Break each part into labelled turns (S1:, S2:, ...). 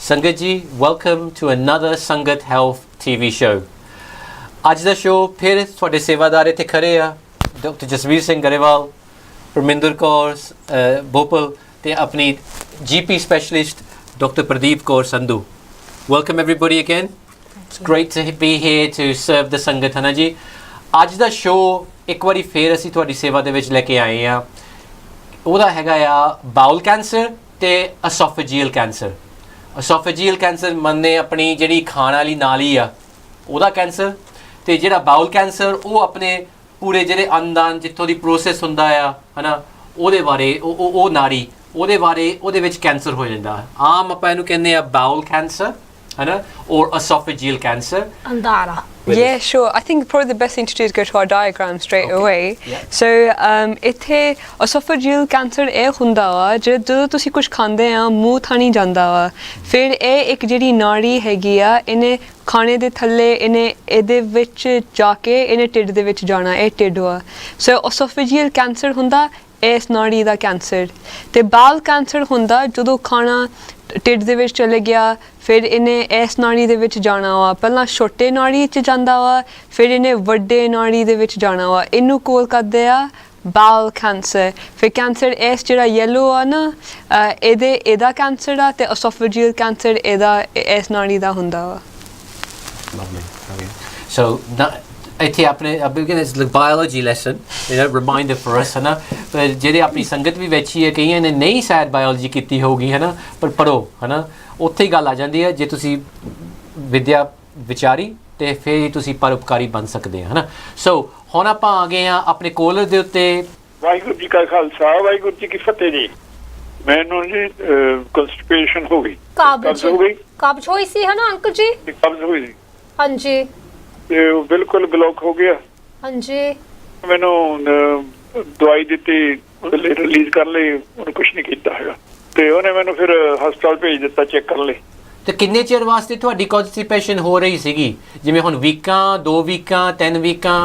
S1: Sangat ji, welcome to another Sangat Health TV show. ਅੱਜ ਦਾ show ਫਿਰ ਤੁਹਾਡੇ ਸੇਵਾਦਾਰ ਇੱਥੇ ਖੜੇ ਆ ਡਾਕਟਰ ਜਸਵੀਰ ਸਿੰਘ ਗਰੇਵਾਲ, ਪਰਮਿੰਦਰ ਕੌਰ ਭੋਪਲ ਤੇ ਆਪਣੀ GP specialist Dr. Pradeep Kaur Sandhu. Welcome everybody again. It's great to be here to serve the Sangat hana ji. ਅੱਜ ਦਾ ਸ਼ੋ ਇੱਕ ਵਾਰੀ ਫੇਰ ਅਸੀਂ ਤੁਹਾਡੀ ਸੇਵਾ ਦੇ ਵਿੱਚ ਲੈ ਕੇ ਆਏ ਆ। ਉਹਦਾ ਹੈਗਾ ਆ ਬਾਉਲ ਕੈਂਸਰ ਤੇ ਐਸੋਫੇਜੀਅਲ ਕੈਂਸਰ। ਐਸੋਫੇਜੀਅਲ ਕੈਂਸਰ ਮੰਨੇ ਆਪਣੀ ਜਿਹੜੀ ਖਾਣ ਵਾਲੀ ਨਾਲੀ ਆ ਉਹਦਾ ਕੈਂਸਰ, ਤੇ ਜਿਹੜਾ ਬਾਉਲ ਕੈਂਸਰ ਉਹ ਆਪਣੇ ਪੂਰੇ ਜਿਹੜੇ ਅੰਦਾਨ ਜਿੱਥੋਂ ਦੀ ਪ੍ਰੋਸੈਸ ਹੁੰਦਾ ਆ ਹਨਾ ਉਹਦੇ ਬਾਰੇ ਉਹ ਨਾੜੀ ਉਹਦੇ ਬਾਰੇ ਉਹਦੇ ਵਿੱਚ ਕੈਂਸਰ ਹੋ ਜਾਂਦਾ। ਆਮ ਆਪਾਂ ਇਹਨੂੰ ਕਹਿੰਦੇ ਆ ਬਾਉਲ ਕੈਂਸਰ ਹਨਾ or esophageal cancer.
S2: Andara.
S3: Yeah, sure. I think probably the best thing to do is go to our diagram straight away.
S1: Yeah.
S3: So, ਇੱਥੇ esophageal cancer ਇਹ ਹੁੰਦਾ ਵਾ ਜਦੋਂ ਤੁਸੀਂ ਕੁਝ ਖਾਂਦੇ ਆ ਮੂੰਹ ਥਾਣੀ ਜਾਂਦਾ ਵਾ, ਫਿਰ ਇਹ ਇੱਕ ਜਿਹੜੀ ਨਾੜੀ ਹੈਗੀ ਆ ਇਹਨੇ ਖਾਣੇ ਦੇ ਥੱਲੇ ਇਹਦੇ ਵਿੱਚ ਜਾ ਕੇ ਇਹਨੇ ਢਿੱਡ ਦੇ ਵਿੱਚ ਜਾਣਾ, ਇਹ ਢਿੱਡ ਵਾ। ਸੋ esophageal cancer ਹੁੰਦਾ ਇਸ ਨਾੜੀ ਦਾ ਕੈਂਸਰ, ਤੇ ਬਾਲ ਕੈਂਸਰ ਹੁੰਦਾ ਜਦੋਂ ਖਾਣਾ ਢਿੱਡ ਦੇ ਵਿੱਚ ਚਲੇ ਗਿਆ, ਫਿਰ ਇਹਨੇ ਇਸ ਨਾੜੀ ਦੇ ਵਿੱਚ ਜਾਣਾ ਵਾ। ਪਹਿਲਾਂ ਛੋਟੇ ਨਾੜੀ 'ਚ ਜਾਂਦਾ ਵਾ, ਫਿਰ ਇਹਨੇ ਵੱਡੇ ਨਾੜੀ ਦੇ ਵਿੱਚ ਜਾਣਾ ਵਾ। ਇਹਨੂੰ ਕੋਲ ਕਰਦੇ ਆ ਬਾਲ ਕੈਂਸਰ। ਫਿਰ ਕੈਂਸਰ ਇਸ ਜਿਹੜਾ ਯੈਲੋ ਆ ਨਾ ਇਹਦਾ ਕੈਂਸਰ ਆ, ਤੇ ਐਸੋਫੇਜੀਅਲ ਕੈਂਸਰ ਇਹਦਾ ਇਸ ਨਾੜੀ ਦਾ ਹੁੰਦਾ ਵਾ।
S1: So ਇੱਥੇ ਆਪਣੇ ਇਸ biology lesson reminder for us ਹਨਾ, ਜਿਹੜੇ ਆਪਣੀ ਸੰਗਤ ਵੀ ਵਿੱਚ ਹੀ ਹੈ, ਕਈਆਂ ਨੇ ਨਹੀਂ ਸ਼ਾਇਦ ਬਾਇਓਲੋਜੀ ਕੀਤੀ ਹੋਊਗੀ ਹਨਾ, ਪਰ ਪੜ੍ਹੋ ਹਨਾ, ਉੱਥੇ ਹੀ ਗੱਲ ਆ ਜਾਂਦੀ ਹੈ। ਜੇ ਤੁਸੀਂ ਵਿਦਿਆ ਵਿਚਾਰੀ ਤੇ ਫਿਰ ਹੀ ਤੁਸੀਂ ਪਰਉਪਕਾਰੀ ਬਣ ਸਕਦੇ ਆ ਹਨਾ। ਸੋ ਹੁਣ ਆਪਾਂ ਆ ਗਏ ਆ ਆਪਣੇ ਕੋਲਰ ਦੇ ਉੱਤੇ।
S4: ਵਾਹਿਗੁਰੂ ਜੀ ਕਾ ਖਾਲਸਾ, ਵਾਹਿਗੁਰੂ ਜੀ ਕੀ ਫਤਿਹ ਜੀ। ਮੈਨੂੰ ਜੀ ਕਨਸਟੀਪੇਸ਼ਨ ਹੋ ਗਈ, ਕਬਜ਼ ਹੋ ਗਈ।
S2: ਕਬਜ਼ ਹੋਈ ਸੀ ਹਨਾ ਅੰਕਲ ਜੀ?
S4: ਕਬਜ਼ ਹੋਈ ਸੀ
S2: ਹਾਂਜੀ,
S4: ਤੇ ਉਹ ਬਿਲਕੁਲ ਬਲੌਕ ਹੋ ਗਿਆ।
S2: ਹਾਂਜੀ,
S4: ਮੈਨੂੰ ਦਵਾਈ ਦਿੱਤੀ, ਉਹਦੇ ਰਿਲੀਜ਼ ਕਰਨ ਲਈ ਉਹਨੇ ਕੁਝ ਨਹੀਂ ਕੀਤਾ ਹੈਗਾ, ਤੇ ਉਹਨੇ ਮੈਨੂੰ ਫਿਰ ਹਸਪਤਾਲ ਭੇਜ ਦਿੱਤਾ ਚੈੱਕ ਕਰਨ ਲਈ।
S1: ਤੇ ਕਿੰਨੇ ਚਿਰ ਵਾਸਤੇ ਤੁਹਾਡੀ ਕਨਸਟੀਪੇਸ਼ਨ ਹੋ ਰਹੀ ਸੀਗੀ? ਜਿਵੇਂ ਹੁਣ ਵੀਕਾਂ, 2 ਵੀਕਾਂ, 3 ਵੀਕਾਂ?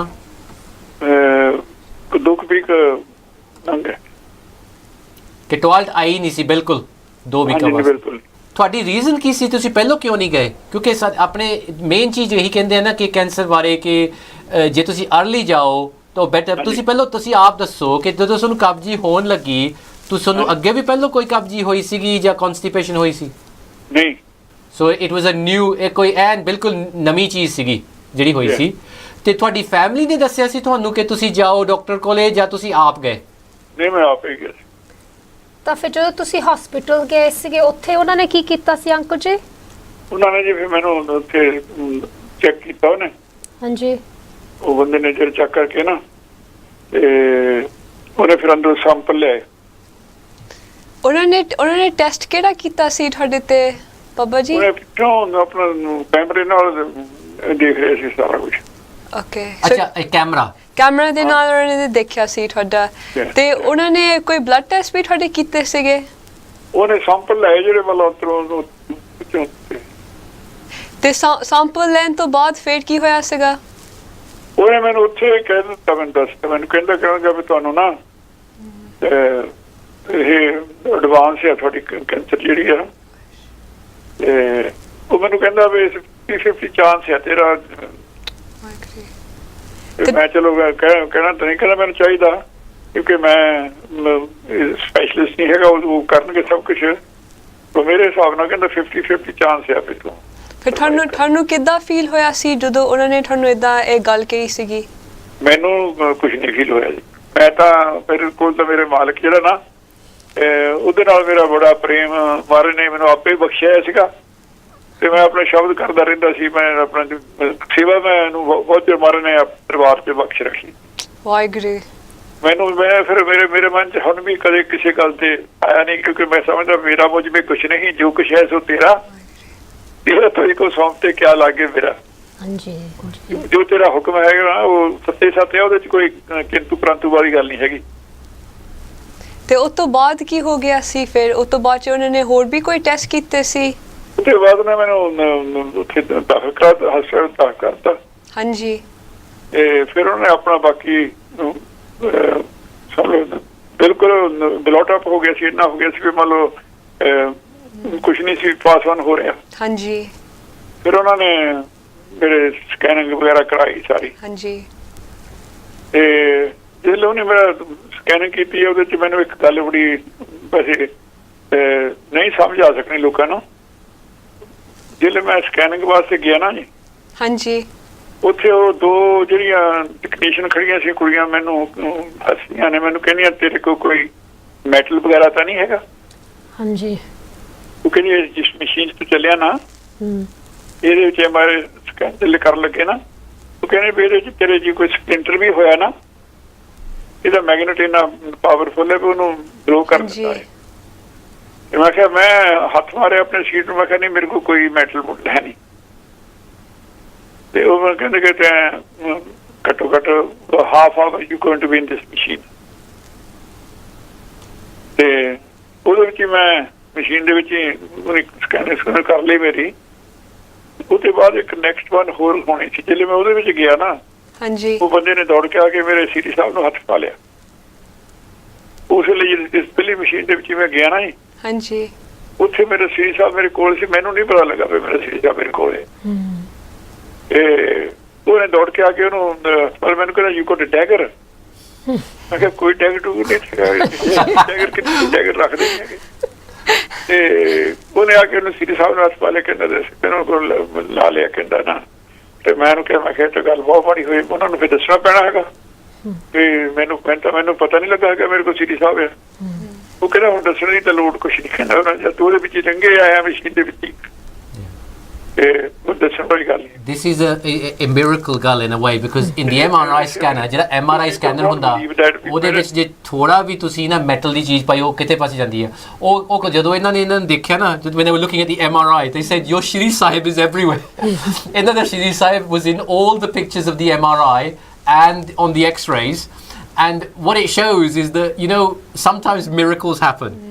S4: 2 ਵੀਕ ਲੰਘ ਗਏ
S1: ਕਿ ਟੋਇਲਟ ਆਈ ਨਹੀਂ ਸੀ ਬਿਲਕੁਲ 2 ਵੀਕਾਂ ਵਾਸਤੇ?
S4: ਬਿਲਕੁਲ।
S1: ਤੁਹਾਡੀ ਰੀਜ਼ਨ ਕੀ ਸੀ, ਤੁਸੀਂ ਪਹਿਲਾਂ ਕਿਉਂ ਨਹੀਂ ਗਏ? ਕਿਉਂਕਿ ਆਪਣੇ ਮੇਨ ਚੀਜ਼ ਇਹੀ ਕਹਿੰਦੇ ਆ ਨਾ ਕਿ ਕੈਂਸਰ ਬਾਰੇ ਕਿ ਜੇ ਤੁਸੀਂ ਅਰਲੀ ਜਾਓ ਤਾਂ ਬੈਟਰ। ਤੁਸੀਂ ਪਹਿਲਾਂ ਤੁਸੀਂ ਆਪ ਦੱਸੋ ਕਿ ਜਦੋਂ ਤੁਹਾਨੂੰ ਕਬਜੀ ਹੋਣ ਲੱਗੀ, ਤੁਹਾਨੂੰ ਅੱਗੇ ਵੀ ਪਹਿਲਾਂ ਕੋਈ ਕਬਜੀ ਹੋਈ ਸੀਗੀ ਜਾਂ ਕਨਸਟੀਪੇਸ਼ਨ ਹੋਈ ਸੀ?
S4: ਨਹੀਂ।
S1: So it was a new, ਕੋਈ ਐਨ ਬਿਲਕੁਲ ਨਵੀਂ ਚੀਜ਼ ਸੀਗੀ ਜਿਹੜੀ ਹੋਈ ਸੀ। ਤੇ ਤੁਹਾਡੀ ਫੈਮਿਲੀ ਨੇ ਦੱਸਿਆ ਸੀ ਤੁਹਾਨੂੰ ਕਿ ਤੁਸੀਂ ਜਾਓ ਡਾਕਟਰ ਕੋਲੇ, ਜਾਂ ਤੁਸੀਂ ਆਪ ਗਏ?
S4: ਨਹੀਂ, ਮੈਂ ਆਪ ਹੀ ਗਿਆ।
S2: ਤਾਂ ਫਿਰ ਜਦੋਂ ਤੁਸੀਂ ਹਸਪੀਟਲ ਗਏ ਸੀਗੇ ਉੱਥੇ ਉਹਨਾਂ ਨੇ ਕੀ ਕੀਤਾ ਸੀ ਅੰਕਲ ਜੀ?
S4: ਉਹਨਾਂ ਨੇ ਜੀ ਫਿਰ ਮੈਨੂੰ ਉੱਥੇ ਚੈੱਕ ਕੀਤਾ ਉਹਨੇ।
S2: ਹਾਂਜੀ।
S4: ਉਹ ਬੰਦੇ ਨੇ ਜਿਹੜਾ ਚੈੱਕ ਕਰਕੇ ਨਾ, ਤੇ ਉਹਨੇ ਫਿਰ ਅੰਦਰ ਸੈਂਪਲ ਲਿਆਏ।
S3: ਉਹਨਾਂ ਨੇ ਟੈਸਟ ਕਿਹੜਾ ਕੀਤਾ ਸੀ ਤੁਹਾਡੇ ਤੇ ਬਾਬਾ ਜੀ?
S4: ਉਹਨੇ ਕਿਉਂ ਆਪਣਾ ਕੈਮਰੇ ਨਾਲ ਦੇਖ ਰਹੇ ਸੀ ਸਾਰਾ ਕੁਝ।
S3: ਓਕੇ,
S1: ਅੱਛਾ, ਇਹ ਕੈਮਰਾ
S3: ਦੇ ਨਾਲ ਉਹਨਾਂ ਨੇ ਦੇਖਿਆ ਸੀ ਤੁਹਾਡਾ, ਤੇ ਉਹਨਾਂ ਨੇ ਕੋਈ ਬਲੱਡ ਟੈਸਟ ਵੀ ਤੁਹਾਡੇ ਕੀਤੇ ਸੀਗੇ?
S4: ਉਹਨੇ ਸੈਂਪਲ ਲਏ ਜਿਹੜੇ ਮਤਲਬ ਉੱਤਰੋਂ,
S3: ਤੇ ਸੈਂਪਲ ਲੈਣ ਤੋਂ ਬਾਅਦ ਫਿਰ ਕੀ ਹੋਇਆ ਸੀਗਾ?
S4: ਉਹਨੇ ਮੈਨੂੰ ਉੱਥੇ ਕਹਿ ਦਿੱਤਾ, ਮੈਨੂੰ ਦੱਸਤਾ, ਮੈਨੂੰ ਕਹਿੰਦਾ ਵੀ ਤੁਹਾਨੂੰ ਨਾ ਇਹ ਐਡਵਾਂਸ ਹੈ ਤੁਹਾਡੀ ਕੈਂਸਰ ਜਿਹੜੀ ਆ, ਤੇ ਉਹ ਮੈਨੂੰ ਕਹਿੰਦਾ ਵੀ 50-50 ਚਾਂਸ ਹੈ ਤੇਰਾ। ਮੈਂ ਚਲੋ ਕਹਿਣਾ ਤਾਂ ਨਹੀਂ, ਕਹਿੰਦਾ ਮੈਨੂੰ ਚਾਹੀਦਾ ਕਿਉਂਕਿ ਮੈਂ ਸਪੈਸ਼ਲਿਸਟ ਨਹੀਂ ਹੈਗਾ, ਉਹ ਕਰਨਗੇ ਸਭ ਕੁਛ। ਮੇਰੇ ਹਿਸਾਬ ਨਾਲ ਕਹਿੰਦਾ 50-50 ਚਾਂਸ ਹੈ ਵੀ ਤੂੰ।
S3: ਫਿਰ ਤੁਹਾਨੂੰ ਕਿੱਦਾਂ ਫੀਲ ਹੋਇਆ ਸੀ ਜਦੋਂ ਉਹਨਾਂ ਨੇ ਤੁਹਾਨੂੰ ਏਦਾਂ ਇਹ ਗੱਲ ਕਹੀ ਸੀਗੀ?
S4: ਮੈਨੂੰ ਕੁਝ ਨਹੀਂ ਫੀਲ ਹੋਇਆ ਜੀ। ਮੈਂ ਤਾਂ ਮੇਰੇ ਕੋਲ ਤਾਂ ਮੇਰੇ ਮਾਲਕ ਜਿਹੜਾ ਨਾ, ਉਹਦੇ ਨਾਲ ਮੇਰਾ ਬੜਾ ਪ੍ਰੇਮ ਮਹਾਰਾਜ ਨੇ ਮੈਨੂੰ ਆਪੇ ਬਖਸ਼ਿਆ ਸੀਗਾ, ਤੇ ਮੈਂ ਆਪਣੇ ਸ਼ਬਦ ਕਰਦਾ ਰਹਿੰਦਾ ਸੀ। ਮੈਂ ਆਪਣਾ ਸੇਵਾ ਮੈਨੂੰ ਬਹੁਤ ਚਿਰ ਮਹਾਰਾਜ ਨੇ ਪਰਿਵਾਰ 'ਚ ਬਖਸ਼ ਰੱਖੀ।
S3: ਵਾਹਿਗੁਰੂ।
S4: ਮੈਂ ਫਿਰ ਮੇਰੇ ਮਨ 'ਚ ਹੁਣ ਵੀ ਕਦੇ ਕਿਸੇ ਗੱਲ ਤੇ ਆਇਆ ਨਹੀਂ, ਕਿਉਂਕਿ ਮੈਂ ਸਮਝਦਾ ਮੇਰਾ ਮੁਝ ਵਿੱਚ ਕੁਛ ਨਹੀਂ, ਜੋ ਕੁਛ ਹੈ ਸੋ ਤੇਰਾ ਤੁझे को सौंपते क्या लागे मेरा। जो तेरा हुक्म है ना वो सत्ते सत्य है, ਉਹਦੇ 'ਚ ਕੋਈ ਕਿੰਤੂ ਪਰੰਤੂ ਵਾਲੀ ਗੱਲ ਨਹੀਂ ਹੈਗੀ।
S3: ਤੇ ਉਸ ਤੋਂ ਬਾਅਦ ਕੀ ਹੋ ਗਿਆ ਸੀ ਫਿਰ? ਉਸ ਤੋਂ ਬਾਅਦ ਉਹਨਾਂ ਨੇ ਹੋਰ ਵੀ ਕੋਈ ਟੈਸਟ ਕੀਤੇ ਸੀ?
S4: ਉਸ ਤੋਂ ਬਾਅਦ ਨੇ ਮੈਨੂੰ ਉੱਥੇ ਦਾਖਲ ਕਰਤਾ।
S3: ਹਾਂਜੀ।
S4: ਤੇ ਫਿਰ ਉਹਨੇ ਆਪਣਾ ਬਾਕੀ ਬਿਲਕੁਲ ਬਲੌਟ ਅਪ ਹੋ ਗਿਆ ਸੀ, ਇੰਨਾ ਹੋ ਗਿਆ ਸੀ ਵੀ ਮੰਨ ਲਓ ਕੁਛ ਨਹੀਂ ਸੀ ਪਾਸ ਆਨ ਹੋ ਰਿਹਾ।
S3: ਹਾਂਜੀ
S4: ਫਿਰ ਉਹਨਾਂ ਨੇ ਮੇਰੇ ਸਕੈਨਿੰਗ ਵਗੈਰਾ ਕਰਾਈ ਸਾਰੀ।
S3: ਹਾਂਜੀ
S4: ਤੇ ਜਦੋਂ ਉਹਨੇ ਮੇਰਾ ਸਕੈਨਿੰਗ ਕੀਤੀ ਉਹਦੇ 'ਚ ਮੈਨੂੰ ਇੱਕ ਗੱਲ ਬੜੀ ਵੈਸੇ ਨਹੀਂ ਸਮਝ ਆ ਸਕਣੀ ਲੋਕਾਂ ਨੂੰ। ਜਦੋਂ ਮੈਂ ਸਕੈਨਿੰਗ ਵਾਸਤੇ ਗਿਆ ਨਾ ਜੀ,
S3: ਹਾਂਜੀ
S4: ਉੱਥੇ ਉਹ ਦੋ ਜਿਹੜੀਆਂ ਟੈਕਨੀਸ਼ੀਅਨ ਖੜੀਆਂ ਸੀ ਕੁੜੀਆਂ ਮੈਨੂੰ ਹੱਸਦੀਆਂ ਨੇ, ਮੈਨੂੰ ਕਹਿੰਦੀਆਂ ਤੇਰੇ ਕੋਲ ਕੋਈ ਮੈਟਲ ਵਗੈਰਾ ਤਾਂ ਨਹੀਂ ਹੈਗਾ?
S2: ਹਾਂਜੀ।
S4: ਉਹ ਕਹਿੰਦੀ ਜਿਸ ਮਸ਼ੀਨ 'ਚ ਚੱਲਿਆ ਨਾ ਇਹਦੇ ਵਿੱਚ ਮਾਰੇ ਸਕੈਨ ਕਰਨ ਲੱਗੇ ਨਾ, ਉਹ ਕਹਿੰਦੇ ਵੀ ਇਹਦੇ 'ਚ ਤੇਰੇ ਜੀ ਕੋਈ ਸਪਲਿੰਟਰ ਵੀ ਹੋਇਆ ਨਾ, ਇਹਦਾ ਮੈਗਨੇਟ ਇੰਨਾ ਪਾਵਰਫੁਲ ਹੈ ਵੀ ਉਹਨੂੰ ਬਲੋ ਕਰ ਦਿੰਦਾ ਹੈ। ਮੈਂ ਕਿਹਾ, ਮੈਂ ਹੱਥ ਮਾਰਿਆ ਆਪਣੇ ਸੀਟ ਨੂੰ, ਮੈਂ ਕਿਹਾ ਨਹੀਂ ਮੇਰੇ ਕੋਲ ਕੋਈ ਮੈਟਲ ਮੁੱਲ ਹੈ ਨਹੀਂ। ਤੇ ਉਹ ਕਹਿੰਦੇ ਕਿ ਘੱਟੋ ਘੱਟ half hour you going to be in this machine. ਤੇ ਉਹਦੇ ਵਿੱਚ ਮੈਂ ਮਸ਼ੀਨ ਦੇ ਵਿੱਚ ਹੀ ਸਕੈਨ ਕਰ ਲਈ ਮੇਰੀ। ਉਹਦੇ ਬਾਅਦ ਇੱਕ ਨੈਕਸਟ ਵਨ ਹੋਰ ਹੋਣੀ ਸੀ। ਜਦੋਂ ਮੈਂ ਉਹਦੇ ਵਿੱਚ ਗਿਆ ਨਾ,
S3: ਹਾਂਜੀ
S4: ਉਹ ਬੰਦੇ ਨੇ ਦੌੜ ਕੇ ਆ ਕੇ ਮੇਰੇ ਸੀਰੀ ਸਾਹਿਬ ਨੂੰ ਹੱਥ ਪਾ ਲਿਆ। ਉਸ ਵੇਲੇ ਇਸ ਪਹਿਲੀ ਮਸ਼ੀਨ ਦੇ ਵਿੱਚ ਮੈਂ ਗਿਆ ਨਾ ਜੀ,
S3: ਹਾਂਜੀ
S4: ਉੱਥੇ ਮੇਰੇ ਸੀਰੀ ਸਾਹਿਬ ਮੇਰੇ ਕੋਲ ਸੀ। ਮੈਨੂੰ ਨਹੀਂ ਪਤਾ ਲੱਗਾ ਵੀ ਮੇਰਾ ਸੀਰੀ ਸਾਹਿਬ ਮੇਰੇ ਕੋਲ ਹੈ। ਤੇ ਉਹਨੇ ਦੌੜ ਕੇ ਆ ਕੇ ਉਹਨੂੰ ਪਰ ਮੈਨੂੰ ਕਹਿੰਦਾ ਯੂ ਗੋਟ ਅ ਡੈਗਰ। ਮੈਂ ਕਿਹਾ ਕੋਈ ਡੈਗਰ ਟੂ ਨਹੀਂ, ਡੈਗਰ ਕਿੱਥੇ ਡੈਗਰ ਰੱਖਦੇ ਨਹੀਂ ਹੈਗੇ। ਤੇ ਉਹਨੇ ਆ ਕੇ ਉਹਨੂੰ ਸੀਰੀ ਸਾਹਿਬ ਨੂੰ ਹੱਥ ਪਾ ਲਿਆ, ਕਹਿੰਦਾ ਕੋਲ ਲਾ ਲਿਆ, ਕਹਿੰਦਾ ਨਾ। ਤੇ ਮੈਂ ਉਹਨੂੰ ਕਿਹਾ, ਮੈਂ ਕਿਹਾ ਤਾਂ ਗੱਲ ਬਹੁਤ ਮਾੜੀ ਹੋਈ, ਉਹਨਾਂ ਨੂੰ ਫਿਰ ਦੱਸਣਾ ਪੈਣਾ ਹੈਗਾ ਵੀ ਮੈਨੂੰ ਪਤਾ ਨਹੀਂ ਲੱਗਾ ਹੈਗਾ ਮੇਰੇ ਕੋਲ ਸੀਰੀ ਸਾਹਿਬ ਹੈ। ਉਹ ਕਹਿੰਦਾ ਹੁਣ ਦੱਸਣ ਦੀ ਤਾਂ ਲੋੜ ਕੁਛ ਨਹੀਂ, ਕਹਿੰਦਾ ਉਹਨਾਂ ਜਦ ਤੂੰ ਉਹਦੇ ਵਿੱਚ ਲੰਘੇ ਆਇਆ ਮਸ਼ੀਨ ਦੇ ਵਿੱਚ। ਤੇ ਉਹ ਦੱਸਣ ਵਾਲੀ ਗੱਲ ਨਹੀਂ।
S1: This is a miracle ਗੱਲ in a way because in the MRI scanner ਜਿਹੜਾ MRI ਸਕੈਨਰ ਹੁੰਦਾ ਉਹਦੇ ਵਿੱਚ ਜੇ ਥੋੜਾ ਵੀ ਤੁਸੀਂ ਨਾ ਮੈਟਲ ਦੀ ਚੀਜ਼ ਪਾਈ ਉਹ ਕਿਤੇ ਫਸ ਜਾਂਦੀ ਹੈ। ਉਹ ਜਦੋਂ ਇਹਨਾਂ ਨੇ ਦੇਖਿਆ ਨਾ, when they were looking at the MRI they said your Shri Sahib is everywhere। ਇਹਨਾਂ ਦਾ Shri Sahib was in all the pictures of the MRI and on the x-rays, and what it shows is that, you know, sometimes miracles happen.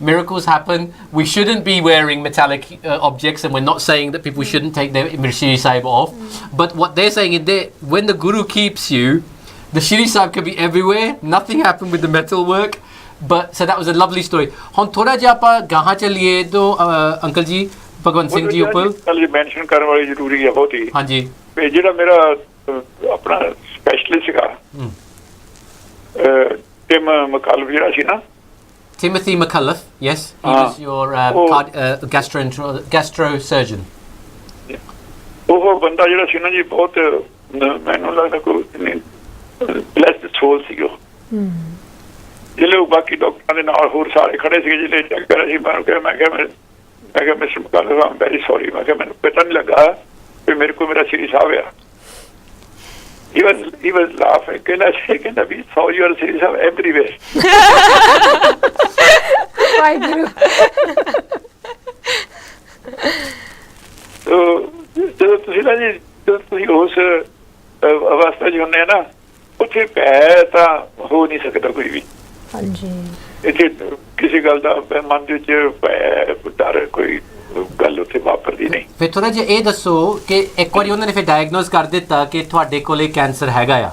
S1: Miracles happen. We shouldn't be wearing metallic objects, and we're not saying that people shouldn't take their Shri Sahib off. But what they're saying is that when the Guru keeps you, the Shri Sahib can be everywhere. Nothing happened with the metal work. But so that was a lovely story. ਹੁਣ ਥੋੜਾ ਜਿਹਾ ਆਪਾਂ ਗਾਹਾਂ ਚੱਲੀਏ ਤੋਂ uncle ਜੀ ਭਗਵੰਤ ਸਿੰਘ ਜੀ ਉੱਪਰ
S4: ਕੱਲ ਮੈਂਸ਼ਨ ਕਰਨ ਵਾਲੀ ਜ਼ਰੂਰੀ ਹੈ ਬਹੁਤ ਹੀ।
S1: ਹਾਂਜੀ
S4: ਵੀ ਜਿਹੜਾ ਮੇਰਾ ਆਪਣਾ ਸਪੈਸ਼ਲਿਸਟ ਸੀਗਾ ਟਿਮ ਮਕਲਵ ਜਿਹੜਾ ਸੀ ਨਾ,
S1: Timothy McCullough, yes, he was your gastro surgeon.
S4: ਉਹ ਬੰਦਾ ਜਿਹੜਾ ਸੀ ਨਾ ਜੀ ਬਹੁਤ ਮੈਨੂੰ ਲੱਗਦਾ ਕੋਈ ਬਲੈਸਡ ਸੋਲ ਸੀ ਉਹ। ਜਿਹੜੇ ਉਹ ਬਾਕੀ ਡਾਕਟਰਾਂ ਦੇ ਨਾਲ ਹੋਰ ਸਾਰੇ ਖੜੇ ਸੀ ਜਿਹੜੇ ਚੈੱਕ ਕਰ ਰਹੇ ਸੀ, ਮੈਂ ਕਿਹਾ ਮਿਸਟਰ ਮਕਲਵ ਆਮ ਵੈਰੀ ਸੌਰੀ, ਮੈਂ ਕਿਹਾ ਮੈਨੂੰ ਪਤਾ ਨਹੀਂ ਲੱਗਾ ਵੀ ਮੇਰੇ ਕੋਲ ਮੇਰਾ ਸੀਰੀ ਸਾਹਿਬ ਆ। He was laughing. ਕਹਿੰਦਾ ਵੀ saw your Shri Sahib everywhere. So ਜਦੋਂ ਤੁਸੀਂ ਉਸ ਅਵਸਥਾ 'ਚ ਹੁੰਦੇ ਆ ਨਾ, ਉੱਥੇ ਭੈ ਤਾਂ ਹੋ ਨਹੀਂ ਸਕਦਾ ਕੋਈ ਵੀ। ਹਾਂਜੀ ਇੱਥੇ ਕਿਸੇ ਗੱਲ ਦਾ ਮਨ ਦੇ ਵਿੱਚ ਭੈ ਡਰ ਕੋਈ ਗੱਲ ਉੱਥੇ ਵਾਪਰਦੀ ਨਹੀਂ। ਫਿਰ
S1: ਥੋੜਾ ਜਿਹਾ ਇਹ ਦੱਸੋ ਕਿ ਇੱਕ ਵਾਰੀ ਉਹਨਾਂ ਨੇ ਫਿਰ ਡਾਇਗਨੋਸ ਕਰ ਦਿੱਤਾ ਕਿ ਤੁਹਾਡੇ ਕੋਲੇ ਕੈਂਸਰ ਹੈਗਾ ਆ।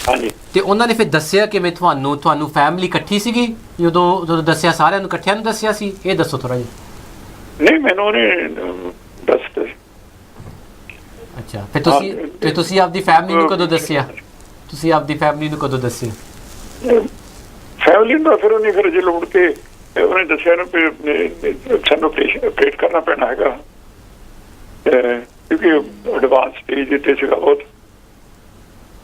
S4: ਹਾਂਜੀ।
S1: ਤੇ ਉਹਨਾਂ ਨੇ ਫਿਰ ਦੱਸਿਆ ਕਿਵੇਂ ਤੁਹਾਨੂੰ ਫੈਮਿਲੀ ਇਕੱਠੀ ਸੀਗੀ ਜਦੋਂ ਦੱਸਿਆ, ਸਾਰਿਆਂ ਨੂੰ ਇਕੱਠਿਆਂ ਨੂੰ ਦੱਸਿਆ ਸੀ? ਇਹ ਦੱਸੋ ਥੋੜਾ ਜਿਹਾ।
S4: ਨਹੀਂ ਮੈਨੂੰ ਉਹਨੇ ਦੱਸ।
S1: ਅੱਛਾ ਫਿਰ ਤੁਸੀਂ ਆਪਦੀ ਫੈਮਿਲੀ ਨੂੰ ਕਦੋਂ ਦੱਸਿਆ?
S4: ਫੈਮਿਲੀ ਨੂੰ ਫਿਰ ਉਹਨੇ ਜੇ ਲੋੜ ਕੇ ਉਹਨੇ ਦੱਸਿਆ ਨਾ ਵੀ ਸਾਨੂੰ ਆਪਰੇਟ ਕਰਨਾ ਪੈਣਾ ਹੈਗਾ ਕਿਉਂਕਿ ਐਡਵਾਂਸ ਸਟੇਜ ਤੇ ਸੀਗਾ ਬਹੁਤ।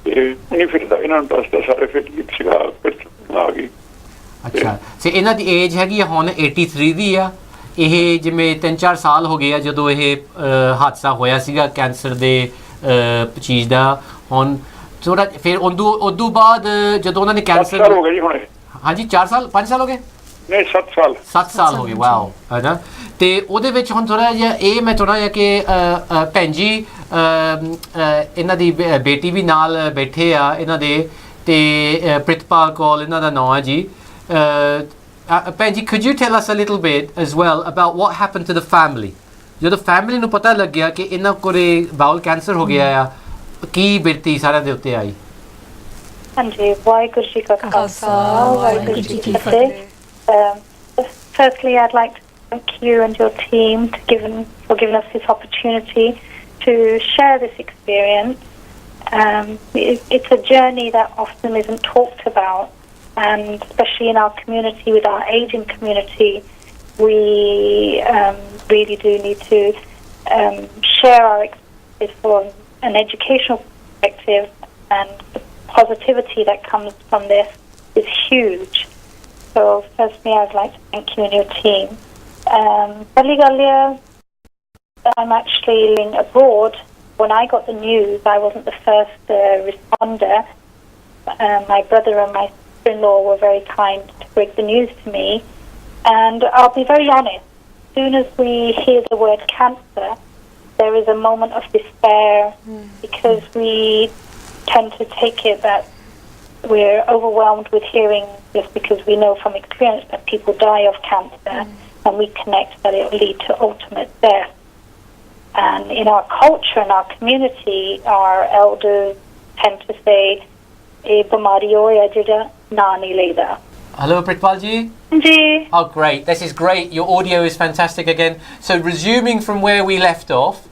S4: ਤੇ ਨਹੀਂ ਫਿਰ ਇਹਨਾਂ ਨੂੰ ਦੱਸਦਾ ਸਾਰੇ ਫਿਰ ਸੀਗਾ ਫਿਰ ਆ ਗਈ।
S1: ਅੱਛਾ ਤੇ ਇਹਨਾਂ ਦੀ ਏਜ ਹੈਗੀ ਹੁਣ 83 ਦੀ ਆ। ਇਹ ਜਿਵੇਂ 3-4 ਸਾਲ ਹੋ ਗਏ ਆ ਜਦੋਂ ਇਹ ਹਾਦਸਾ ਹੋਇਆ ਸੀਗਾ ਕੈਂਸਰ ਦੇ ਚੀਜ਼ ਦਾ। ਹੁਣ ਥੋੜਾ ਫਿਰ ਉਦੋਂ ਬਾਅਦ ਜਦੋਂ ਉਹਨਾਂ ਨੇ ਕੈਂਸਰ
S4: ਹੋ ਗਿਆ ਜੀ ਹੁਣ।
S1: ਹਾਂਜੀ 5 ਸਾਲ ਹੋ ਗਏ?
S4: ਨਹੀਂ 7 ਸਾਲ
S1: ਹੋ ਗਏ। ਵਾਓ ਹੈ ਨਾ। ਤੇ ਉਹਦੇ ਵਿੱਚ ਹੁਣ ਥੋੜਾ ਜਿਹਾ ਇਹ ਮੈਂ ਥੋੜਾ ਜਿਹਾ ਕਿ ਭੈਣ ਜੀ ਇਹਨਾਂ ਦੀ ਬੇਟੀ ਵੀ ਨਾਲ ਬੈਠੇ ਆ ਇਹਨਾਂ ਦੇ, ਤੇ ਪ੍ਰਿਤਪਾਲ ਕੌਰ ਇਹਨਾਂ ਦਾ ਨਾਂ ਹੈ ਜੀ। ਭੈਣ ਜੀ could you tell us a little bit as well about what happened to the family? ਜਦੋਂ ਫੈਮਿਲੀ ਨੂੰ ਪਤਾ ਲੱਗਿਆ ਕਿ ਇਹਨਾਂ ਕੋਲੇ ਬਾਉਲ ਕੈਂਸਰ ਹੋ ਗਿਆ ਆ, ਕੀ ਬਿਰਤੀ ਸਾਰਿਆਂ ਦੇ ਉੱਤੇ ਆਈ?
S5: ਹਾਂਜੀ, ਵਾਹਿਗੁਰੂ ਜੀ ਕਾ ਖਾਲਸਾ, ਵਾਹਿਗੁਰੂ ਜੀ ਕੀ ਫਤਿਹ। Firstly, I'd like to thank you and your team for giving us this opportunity to share this experience. It's a journey that often isn't talked about, and especially in our community, with our aging community, we really do need to share our experience from an educational perspective, and the positivity that comes from this is huge. So firstly, I'd like to thank you and your team. I'm actually living abroad. When I got the news, I wasn't the first responder. My brother and my sister-in-law were very kind to break the news to me. And I'll be very honest, as soon as we hear the word cancer, there is a moment of despair, because we tend to take it that we're overwhelmed with hearing this, because we know from experience that people die of cancer, and we connect that it will lead to ultimate death. And in our culture and our community, our elders tend to say, "E bamari hoya jehda na nahi leida."
S1: Hello, Pritpal ji.
S5: Ji.
S1: Oh, great. This is great. Your audio is fantastic again. So, resuming from where we left off,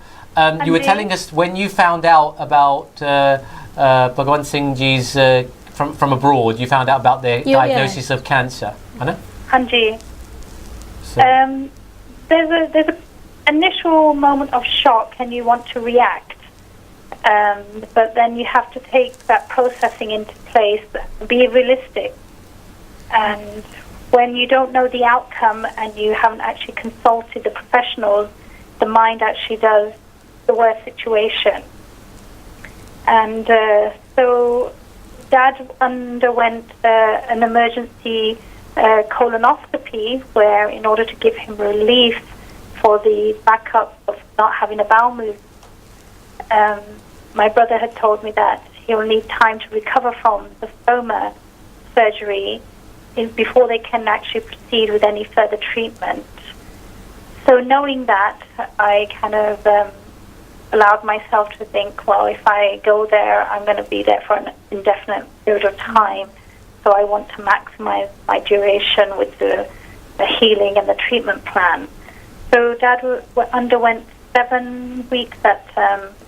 S1: you were telling us when you found out about Bhagwan Singh ji's, from abroad, you found out about their diagnosis of cancer.
S5: Hanji. There's a initial moment of shock, and you want to react. But then you have to take that processing into place, be realistic. And when you don't know the outcome and you haven't actually consulted the professionals, the mind actually does the worst situation. And so Dad underwent an emergency colonoscopy, where in order to give him relief for the backup of not having a bowel movement, my brother had told me that he'll need time to recover from the stoma surgery before they can actually proceed with any further treatment. So knowing that, I kind of allowed myself to think, well, if I go there, I'm going to be there for an indefinite period of time, so I want to maximize my duration with the healing and the treatment plan. So Dad underwent 7 weeks at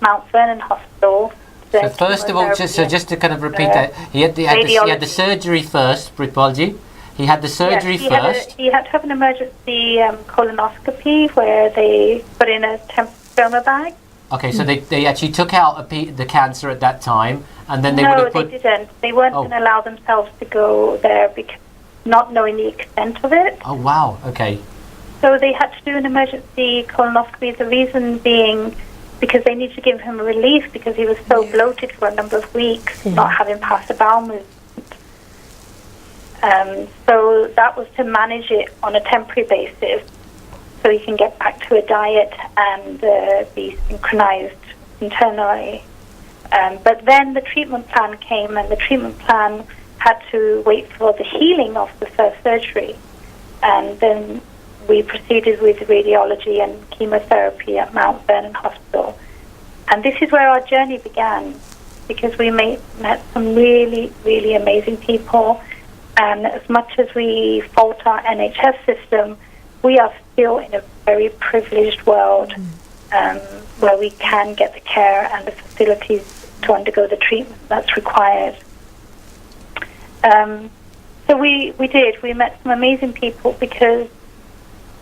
S5: Mount Vernon Hospital.
S1: So first of all, just to kind of repeat that, he had the surgery first, Pritpalji. He had the surgery first.
S5: He had to have an emergency colonoscopy, where they put in a stoma bag.
S1: Okay, so they actually took out the cancer at that time, and then they would have put...
S5: No, they didn't. They weren't going to allow themselves to go there, because not knowing the extent of it.
S1: Oh, wow, okay.
S5: So they had to do an emergency colonoscopy, the reason being because they need to give him relief, because he was so bloated for a number of weeks, not having passed a bowel movement. So that was to manage it on a temporary basis, so he can get back to a diet and be synchronized internally. But then the treatment plan came, and the treatment plan had to wait for the healing of the first surgery. And then we proceeded with radiology and chemotherapy at Mount Vernon Hospital. And this is where our journey began, because we met some really, really amazing people. And as much as we fault our NHS system, we are still in a very privileged world where we can get the care and the facilities to undergo the treatment that's required. So we did. We met some amazing people, because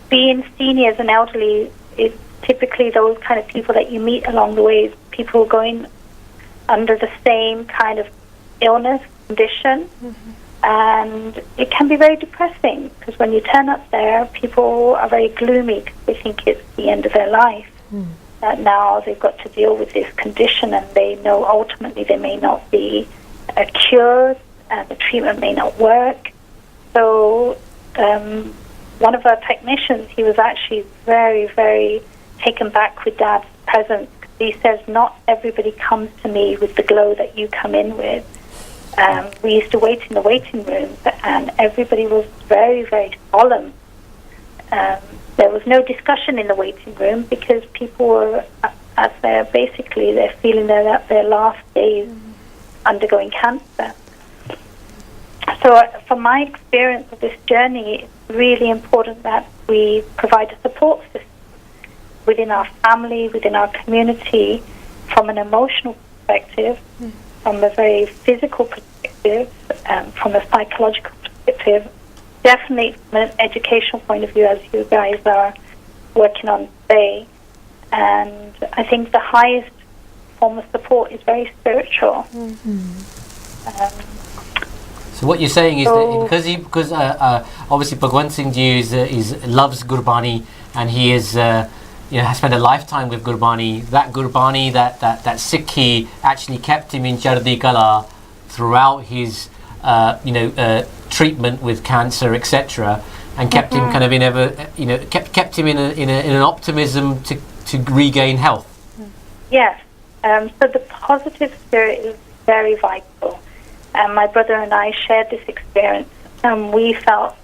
S5: being seniors and elderly is typically those kind of people that you meet along the way, people going under the same kind of illness condition. And it can be very depressing, because when you turn up there, people are very gloomy, because they think it's the end of their life. That now they've got to deal with this condition, and they know ultimately they may not be cured, and the treatment may not work. So one of our technicians, he was actually very, very taken back with Dad's presence. He says, not everybody comes to me with the glow that you come in with. We used to wait in the waiting room, and everybody was very, very solemn. There was no discussion in the waiting room, because people were they're feeling they're at their last days undergoing cancer. So from my experience of this journey, it's really important that we provide a support system within our family, within our community, from an emotional perspective, from a very physical perspective, from a psychological perspective, definitely from an educational point of view, as you guys are working on today. And I think the highest form of support is very spiritual.
S1: So what you're saying is that because obviously Bhagwan Singh Ji loves Gurbani, and he is has spent a lifetime with Gurbani. That Gurbani, that Sikhi actually kept him in Chardi Kala throughout his treatment with cancer, etc., and kept him kind of kept him in an optimism to regain health.
S5: Yes. So the positive spirit is very vital. My brother and I shared this experience. We felt,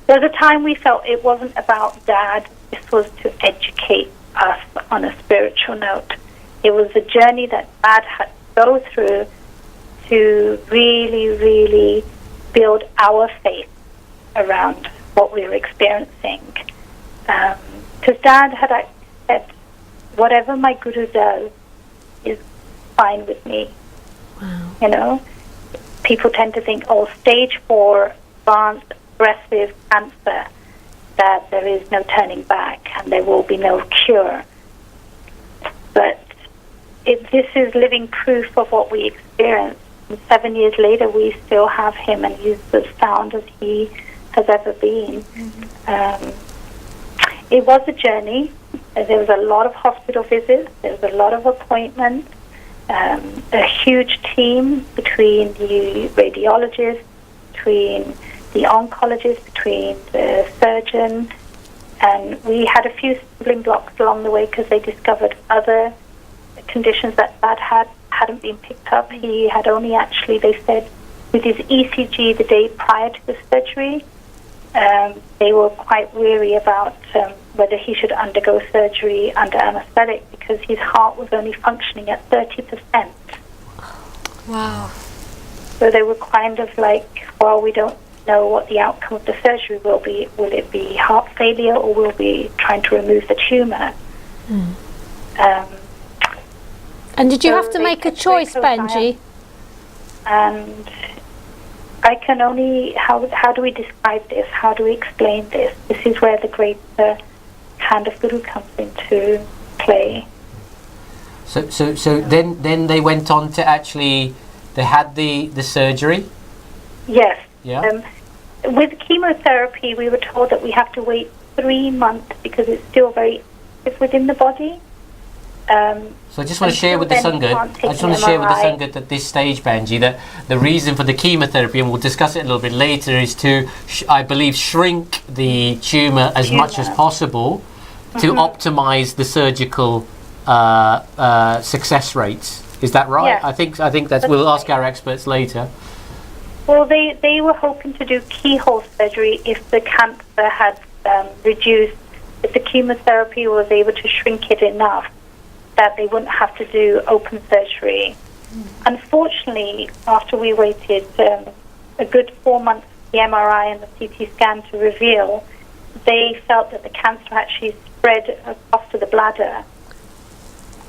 S5: there was a time we felt it wasn't about Dad. This was to educate us on a spiritual note. It was a journey that Dad had to go through to really, really build our faith around what we were experiencing. Because Dad had actually said, whatever my Guru does is fine with me. Wow. People tend to think, stage 4 advanced aggressive cancer, that there is no turning back and there will be no cure. But this is living proof of what we experienced. And 7 years later, we still have him, and he's as sound as he has ever been. It was a journey. There was a lot of hospital visits. There was a lot of appointments. A huge team between the radiologist, between the oncologist, between the surgeon, and we had a few stumbling blocks along the way because they discovered other conditions that Dad hadn't been picked up. He had only actually, they said, with his ECG the day prior to the surgery, they were quite weary about whether he should undergo surgery under anesthetic because his heart was only functioning at 30%.
S3: Wow.
S5: So they were kind of like, well, we don't know what the outcome of the surgery will be. Will it be heart failure, or will we be trying to remove the tumour?
S2: And did you have to make a choice, Benji?
S5: And I can only, how do we describe this? How do we explain this? This is where the greater hand of Guru comes into play.
S1: So then they went on to actually, they had the surgery?
S5: Yes.
S1: Yeah.
S5: With chemotherapy, we were told that we have to wait 3 months because it's still very active within the body.
S1: So I just want to share with the Sangat at this stage, Benji, that the reason for the chemotherapy, and we'll discuss it a little bit later, is to, I believe, shrink the tumour as much as possible to optimise the surgical success rates. Is that right?
S5: Yes.
S1: I think that's we'll ask our experts later.
S5: Well, they were hoping to do keyhole surgery if the cancer had reduced, if the chemotherapy was able to shrink it enough that they wouldn't have to do open surgery. Unfortunately, after we waited a good 4 months for the MRI and the CT scan to reveal, they felt that the cancer actually spread across to the bladder,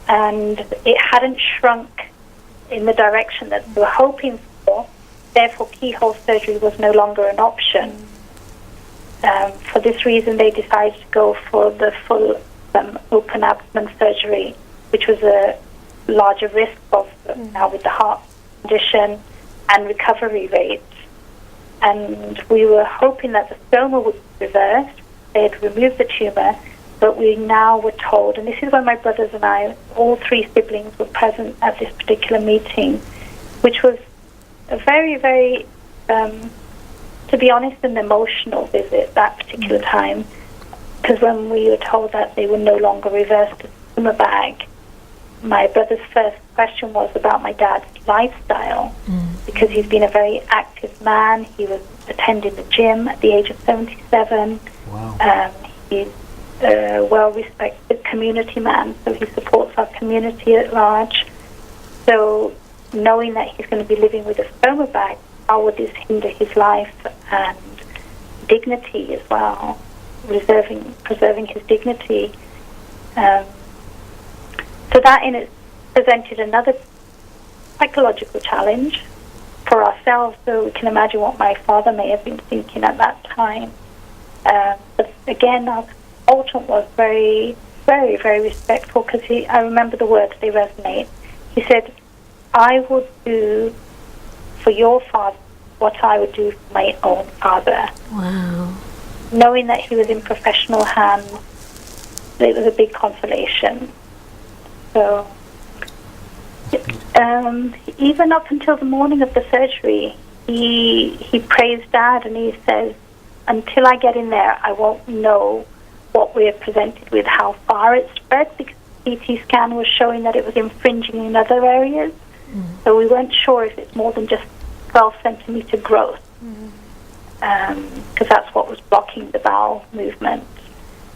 S5: and it hadn't shrunk in the direction that they were hoping for. Therefore, keyhole surgery was no longer an option. For this reason, they decided to go for the full open abdomen surgery, which was a larger risk of now with the heart condition and recovery rate. And we were hoping that the stoma would be reversed. They had removed the tumour, but we now were told, and this is when my brothers and I, all 3 siblings, were present at this particular meeting, which was a very, very, to be honest, an emotional visit that particular time, because when we were told that they would no longer reverse the tumour bag, my brother's first question was about my dad's lifestyle, because he's been a very active man. He was attending the gym at the age of 77.
S1: Wow.
S5: He's a well-respected community man, so he supports our community at large. So knowing that he's going to be living with a stoma bag, how would this hinder his life and dignity as well? preserving his dignity. So that in it presented another psychological challenge for ourselves, so we can imagine what my father may have been thinking at that time. But again, our consultant was very, very, very respectful, because I remember the words, they resonate. He said, I would do for your father what I would do for my own father.
S2: Wow.
S5: Knowing that he was in professional hands, it was a big consolation. So, even up until the morning of the surgery, he praised Dad, and he says, until I get in there, I won't know what we're presented with, how far it spread, because CT scan was showing that it was infringing in other areas. So we weren't sure if it's more than just 12 centimetre growth, because that's what was blocking the bowel movement.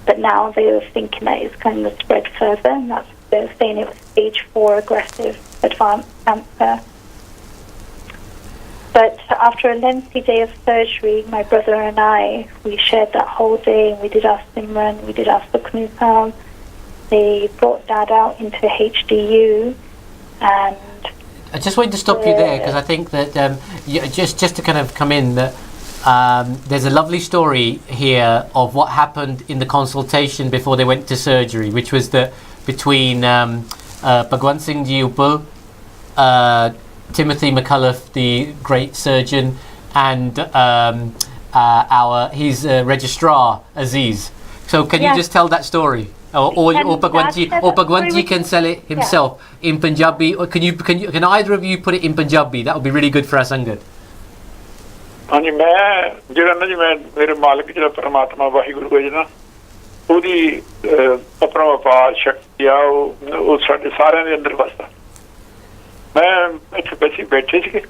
S5: But now they were thinking that it's going to spread further, and they're saying it was stage 4 aggressive advanced cancer. But after a lengthy day of surgery, my brother and I, we shared that whole day, and we did our Simran, we did our Sukhnupan. They brought Dad out into HDU, and
S1: I just wanted to stop you there, because I think that just to kind of come in, that there's a lovely story here of what happened in the consultation before they went to surgery, which was that between Bhagwant Singh Ji Uppal, Timothy McCullough, the great surgeon, and his registrar Aziz. So can you just tell that story? Or Bhagwant Ji can tell it himself in Punjabi. Or can either of you put it in Punjabi? That would be really good for our Sangat.
S4: ਹਾਂਜੀ, ਮੈਂ ਜਿਹੜਾ ਨਾ ਜੀ, ਮੈਂ ਮੇਰੇ ਮਾਲਕ ਜਿਹੜਾ ਪਰਮਾਤਮਾ ਵਾਹਿਗੁਰੂ ਹੈ ਜੀ ਨਾ, ਉਹਦੀ ਆਪਣਾ ਵਪਾਰ ਸ਼ਕਤੀ ਆ, ਉਹ ਸਾਡੇ ਸਾਰਿਆਂ ਦੇ ਅੰਦਰ ਵਸਦਾ। ਮੈਂ ਇੱਥੇ ਬੱਚੇ ਬੈਠੇ ਸੀਗੇ,